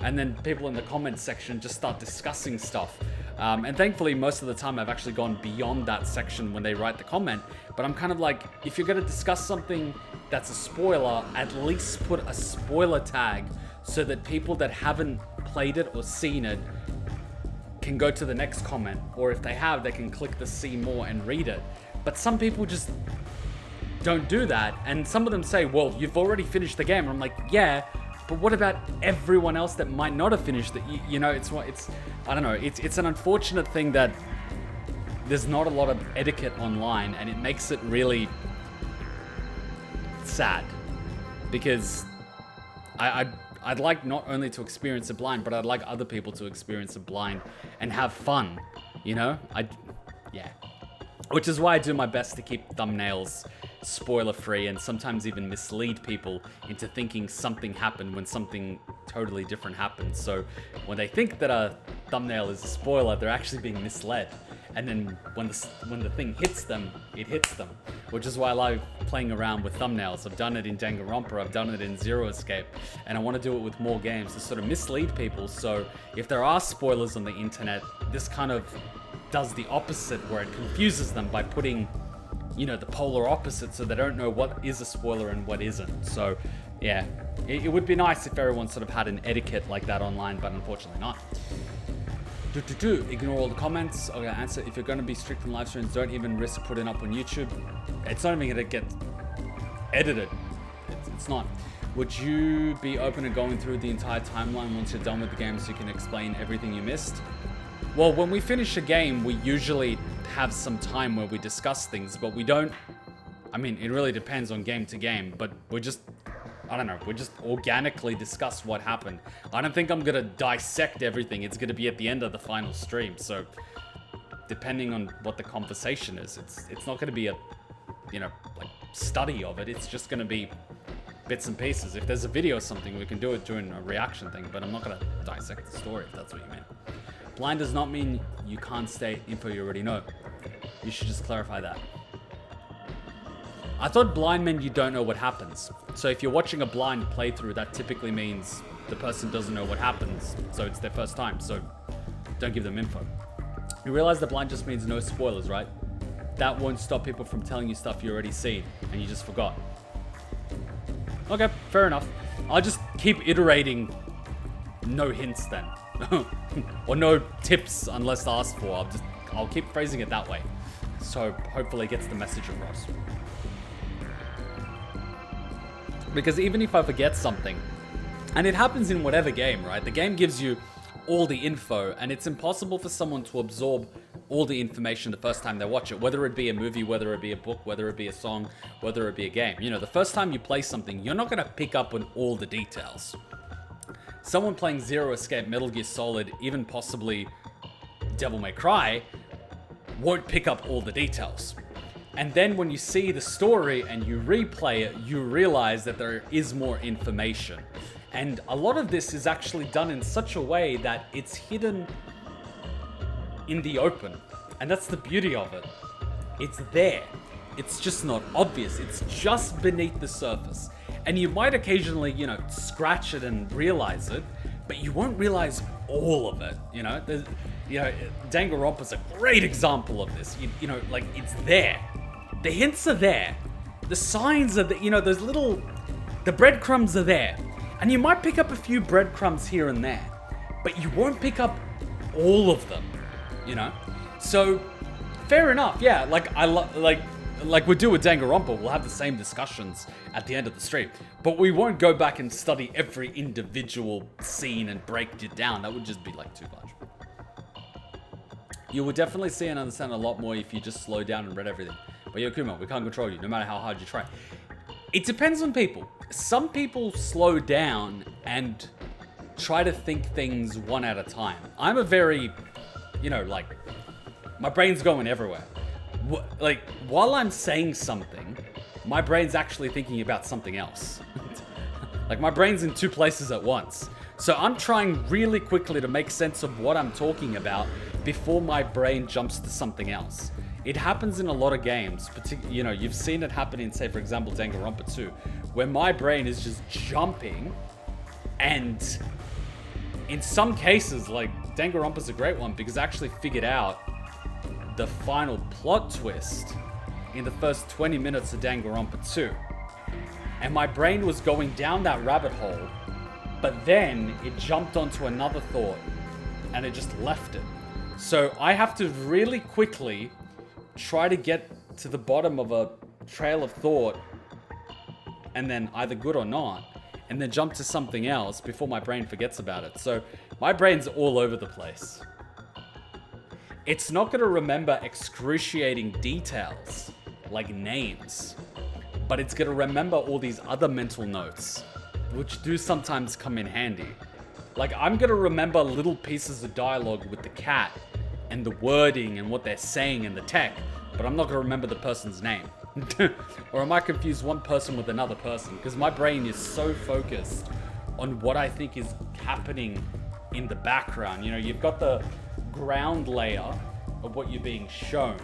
And then people in the comments section just start discussing stuff. And thankfully, most of the time I've actually gone beyond that section when they write the comment. But I'm kind of like, if you're gonna discuss something that's a spoiler, at least put a spoiler tag so that people that haven't played it or seen it can go to the next comment. Or if they have, they can click the see more and read it. But some people just don't do that. And some of them say, well, you've already finished the game. And I'm like, yeah, but what about everyone else that might not have finished it? You know, I don't know. It's an unfortunate thing that there's not a lot of etiquette online, and it makes it really sad because I I'd like not only to experience it blind, but I'd like other people to experience it blind and have fun, you know? Yeah. Which is why I do my best to keep thumbnails spoiler-free and sometimes even mislead people into thinking something happened when something totally different happened. So when they think that a thumbnail is a spoiler, they're actually being misled. And then when the thing hits them, it hits them. Which is why I like playing around with thumbnails. I've done it in Danganronpa, I've done it in Zero Escape, and I want to do it with more games to sort of mislead people. So if there are spoilers on the internet, this kind of does the opposite, where it confuses them by putting, you know, the polar opposite, so they don't know what is a spoiler and what isn't. So yeah, it would be nice if everyone sort of had an etiquette like that online, but unfortunately not. Ignore all the comments. Okay, answer. If you're going to be strict on live streams, don't even risk putting up on YouTube. It's not even going to get edited. It's not. Would you be open to going through the entire timeline once you're done with the game so you can explain everything you missed? Well, when we finish a game, we usually have some time where we discuss things, but we don't. I mean, it really depends on game to game, but we're just, I don't know, we just organically discuss what happened. I don't think I'm gonna dissect everything. It's gonna be at the end of the final stream. So depending on what the conversation is, it's not gonna be a, you know, like study of it. It's just gonna be bits and pieces. If there's a video or something, we can do it during a reaction thing, but I'm not gonna dissect the story if that's what you mean. Blind does not mean you can't state info you already know. You should just clarify that. I thought blind meant you don't know what happens. So if you're watching a blind playthrough, that typically means the person doesn't know what happens, so it's their first time, so don't give them info. You realize that blind just means no spoilers, right? That won't stop people from telling you stuff you already seen, and you just forgot. Okay, fair enough. I'll just keep iterating no hints then. Or no tips unless asked for. I'll keep phrasing it that way. So hopefully it gets the message across. Because even if I forget something, and it happens in whatever game, right? The game gives you all the info, and it's impossible for someone to absorb all the information the first time they watch it, whether it be a movie, whether it be a book, whether it be a song, whether it be a game. You know, the first time you play something, you're not gonna pick up on all the details. Someone playing Zero Escape, Metal Gear Solid, even possibly Devil May Cry, won't pick up all the details. And then when you see the story and you replay it, you realize that there is more information. And a lot of this is actually done in such a way that it's hidden in the open. And that's the beauty of it. It's there. It's just not obvious. It's just beneath the surface. And you might occasionally, you know, scratch it and realize it, but you won't realize all of it, you know? Danganronpa's a great example of this. You know, like, it's there. The hints are there. The signs are there, you know, the breadcrumbs are there. And you might pick up a few breadcrumbs here and there, but you won't pick up all of them, you know? So, fair enough, yeah, like we do with Danganronpa, we'll have the same discussions at the end of the stream, but we won't go back and study every individual scene and break it down. That would just be like too much. You will definitely see and understand a lot more if you just slow down and read everything. But yo, Kuma, we can't control you, no matter how hard you try. It depends on people. Some people slow down and try to think things one at a time. I'm a very, you know, like, my brain's going everywhere. Like, while I'm saying something, my brain's actually thinking about something else. Like, my brain's in two places at once. So I'm trying really quickly to make sense of what I'm talking about before my brain jumps to something else. It happens in a lot of games, you know, you've seen it happen in, say, for example, Danganronpa 2, where my brain is just jumping, and in some cases, like, Danganronpa's a great one because I actually figured out the final plot twist in the first 20 minutes of Danganronpa 2. And my brain was going down that rabbit hole, but then it jumped onto another thought, and it just left it. So I have to really quickly try to get to the bottom of a trail of thought, and then either good or not, and then jump to something else before my brain forgets about it. So my brain's all over the place. It's not going to remember excruciating details like names, but it's going to remember all these other mental notes which do sometimes come in handy. Like, I'm gonna remember little pieces of dialogue with the cat and the wording and what they're saying in the tech, but I'm not gonna remember the person's name. Or I might confuse one person with another person, because my brain is so focused on what I think is happening in the background. You know, you've got the ground layer of what you're being shown,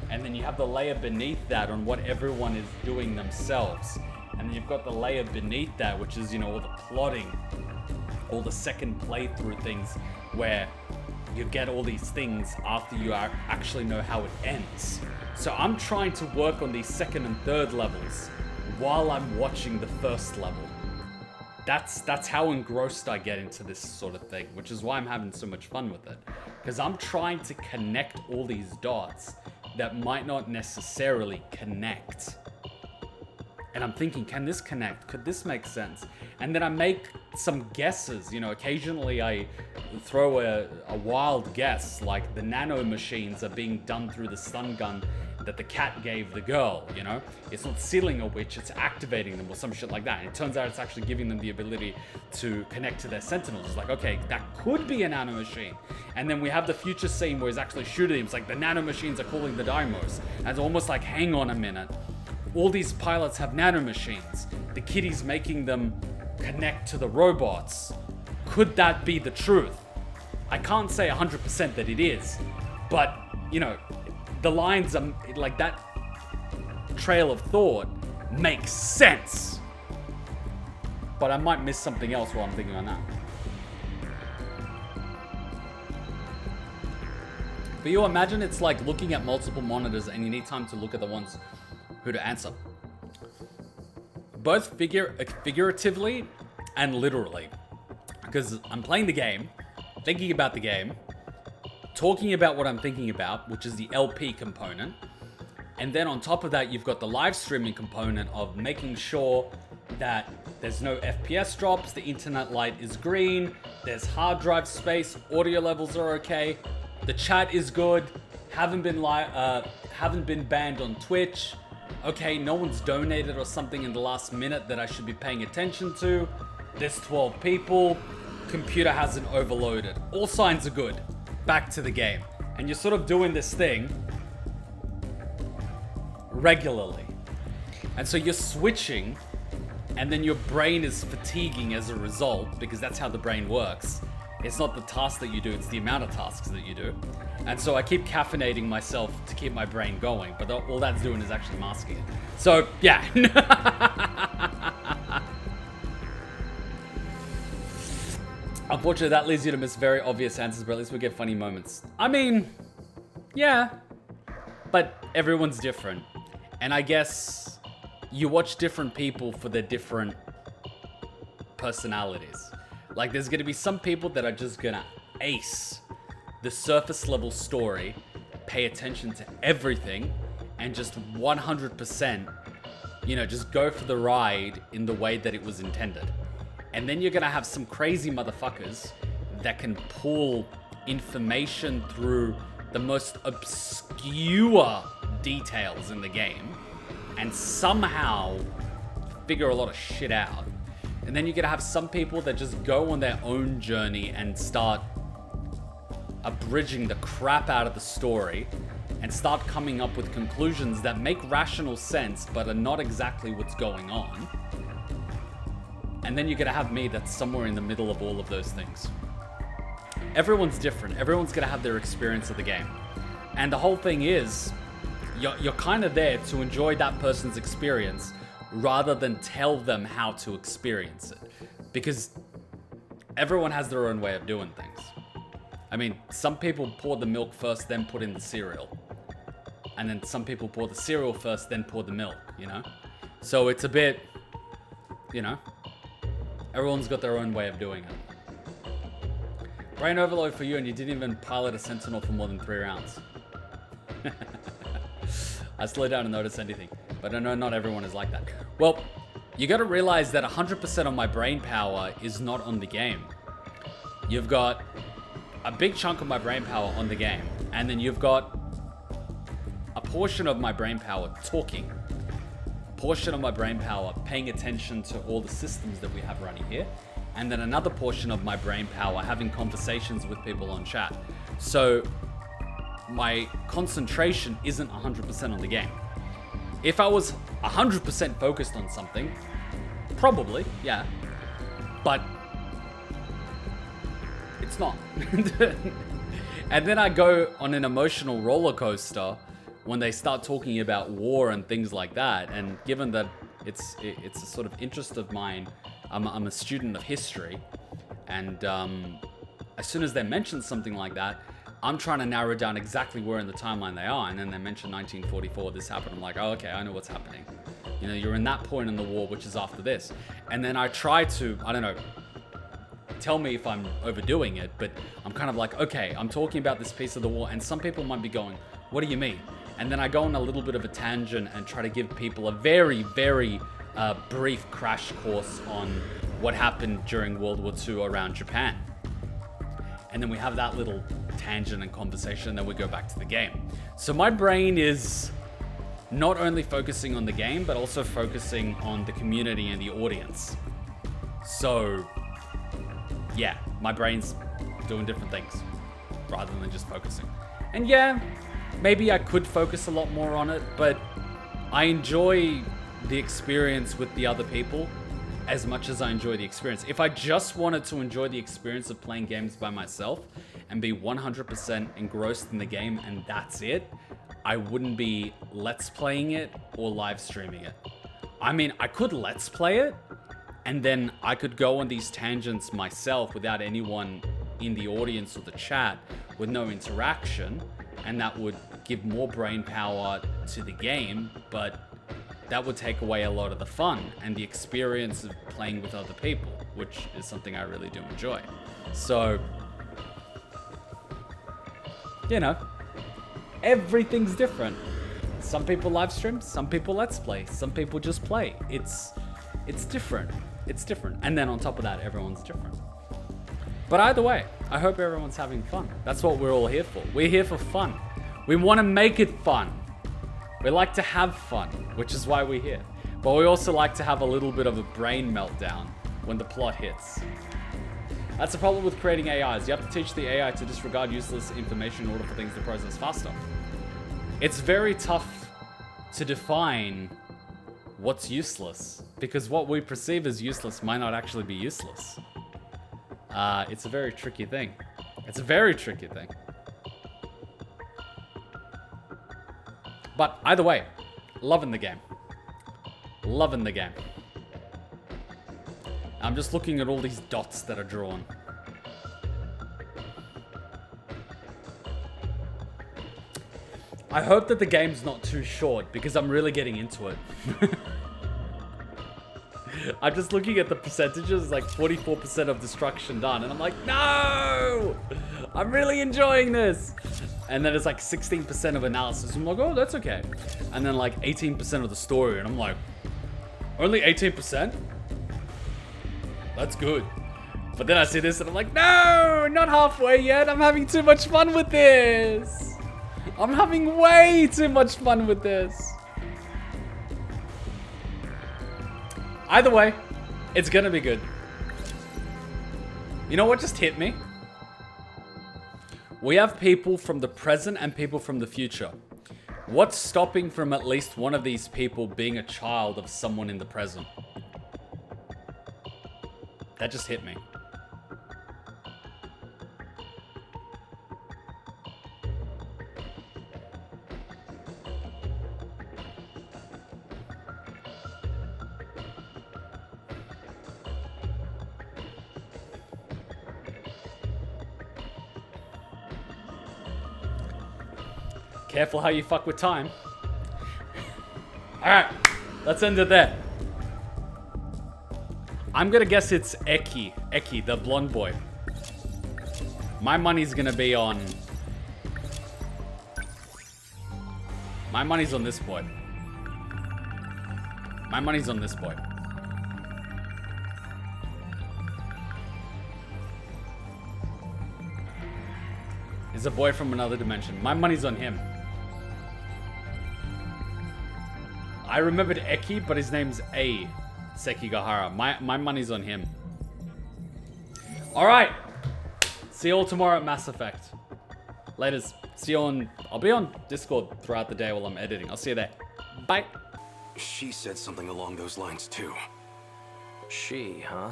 and then you have the layer beneath that on what everyone is doing themselves, and then you've got the layer beneath that, which is, you know, all the plotting, all the second playthrough things where you get all these things after you actually know how it ends. So I'm trying to work on these second and third levels while I'm watching the first level. That's how engrossed I get into this sort of thing, which is why I'm having so much fun with it. Because I'm trying to connect all these dots that might not necessarily connect. And I'm thinking, can this connect? Could this make sense? And then I make some guesses. You know, occasionally I throw a wild guess, like the nano machines are being done through the stun gun that the cat gave the girl, you know? It's not sealing a witch, it's activating them or some shit like that. And it turns out it's actually giving them the ability to connect to their sentinels. It's like, okay, that could be a nano machine. And then we have the future scene where he's actually shooting him. It's like the nano machines are calling the dynamos. And it's almost like, hang on a minute. All these pilots have nano machines. The kiddie's making them connect to the robots. Could that be the truth? I can't say 100% that it is, but, you know, the lines are like that trail of thought makes sense. But I might miss something else while I'm thinking on that. But you imagine it's like looking at multiple monitors and you need time to look at the ones who to answer. Both figuratively and literally. Because I'm playing the game, thinking about the game, talking about what I'm thinking about, which is the LP component. And then on top of that, you've got the live streaming component of making sure that there's no FPS drops, the internet light is green, there's hard drive space, audio levels are okay, the chat is good, haven't been banned on Twitch. Okay, no one's donated or something in the last minute that I should be paying attention to. There's 12 people. Computer hasn't overloaded. All signs are good. Back to the game. And you're sort of doing this thing regularly. And so you're switching, and then your brain is fatiguing as a result, because that's how the brain works. It's not the task that you do, it's the amount of tasks that you do. And so I keep caffeinating myself to keep my brain going, but all that's doing is actually masking it. So, yeah. Unfortunately, that leads you to miss very obvious answers, but at least we get funny moments. I mean, yeah, but everyone's different. And I guess you watch different people for their different personalities. Like, there's gonna be some people that are just gonna ace the surface level story, pay attention to everything, and just 100%, you know, just go for the ride in the way that it was intended. And then you're gonna have some crazy motherfuckers that can pull information through the most obscure details in the game and somehow figure a lot of shit out. And then you're gonna have some people that just go on their own journey and start abridging the crap out of the story and start coming up with conclusions that make rational sense but are not exactly what's going on. And then you're gonna have me that's somewhere in the middle of all of those things. Everyone's different. Everyone's gonna have their experience of the game. And the whole thing is, you're kind of there to enjoy that person's experience rather than tell them how to experience it. Because everyone has their own way of doing things. I mean, some people pour the milk first, then put in the cereal. And then some people pour the cereal first, then pour the milk, you know? So it's a bit, you know, everyone's got their own way of doing it. Brain overload for you, and you didn't even pilot a Sentinel for more than 3 rounds. I slow down and notice anything, but I know not everyone is like that. Well, you gotta realize that 100% of my brain power is not on the game. You've got a big chunk of my brain power on the game, and then you've got a portion of my brain power talking. A portion of my brain power paying attention to all the systems that we have running here, and then another portion of my brain power having conversations with people on chat. So my concentration isn't 100% on the game. If I was 100% focused on something, probably, yeah, but it's not. And then I go on an emotional roller coaster when they start talking about war and things like that. And given that it's a sort of interest of mine, I'm a student of history, and as soon as they mention something like that, I'm trying to narrow down exactly where in the timeline they are. And then they mention 1944, this happened. I'm like, oh, okay, I know what's happening. You know, you're in that point in the war, which is after this. And then I try to, I don't know, tell me if I'm overdoing it, but I'm kind of like, okay, I'm talking about this piece of the war, and some people might be going, what do you mean? And then I go on a little bit of a tangent and try to give people a very, very brief crash course on what happened during World War II around Japan. And then we have that little tangent and conversation, and then we go back to the game. So my brain is not only focusing on the game, but also focusing on the community and the audience. So yeah, my brain's doing different things rather than just focusing. And yeah, maybe I could focus a lot more on it, but I enjoy the experience with the other people as much as I enjoy the experience. If I just wanted to enjoy the experience of playing games by myself and be 100% engrossed in the game and that's it, I wouldn't be let's playing it or live streaming it. I mean, I could let's play it, and then I could go on these tangents myself without anyone in the audience or the chat, with no interaction, and that would give more brain power to the game, but that would take away a lot of the fun and the experience of playing with other people, which is something I really do enjoy. So, you know, everything's different. Some people live stream, some people let's play, some people just play. It's different. It's different. And then on top of that, everyone's different. But either way, I hope everyone's having fun. That's what we're all here for. We're here for fun. We want to make it fun. We like to have fun, which is why we're here. But we also like to have a little bit of a brain meltdown when the plot hits. That's the problem with creating AIs. You have to teach the AI to disregard useless information in order for things to process faster. It's very tough to define what's useless, because what we perceive as useless might not actually be useless. It's a very tricky thing. It's a very tricky thing. But either way, loving the game. Loving the game. I'm just looking at all these dots that are drawn. I hope that the game's not too short, because I'm really getting into it. I'm just looking at the percentages, like 44% of destruction done, and I'm like, no! I'm really enjoying this! And then it's like 16% of analysis. I'm like, oh, that's okay. And then like 18% of the story, and I'm like, only 18%? That's good. But then I see this and I'm like, no, not halfway yet. I'm having too much fun with this. I'm having way too much fun with this. Either way, it's gonna be good. You know what just hit me? We have people from the present and people from the future. What's stopping from at least one of these people being a child of someone in the present? That just hit me. Careful how you fuck with time. Alright, let's end it there. I'm gonna guess it's Eki, the blonde boy. My money's gonna be on... My money's on this boy. My money's on this boy. He's a boy from another dimension. My money's on him. I remembered Eki, but his name's A. Sekigahara. My money's on him. Alright. See you all tomorrow at Mass Effect. Laters. See you on... I'll be on Discord throughout the day while I'm editing. I'll see you there. Bye. She said something along those lines too. She, huh?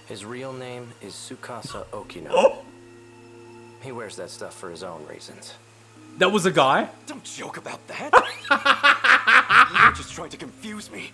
His real name is Tsukasa Okino. Oh! He wears that stuff for his own reasons. That was a guy? Don't joke about that. You're just trying to confuse me.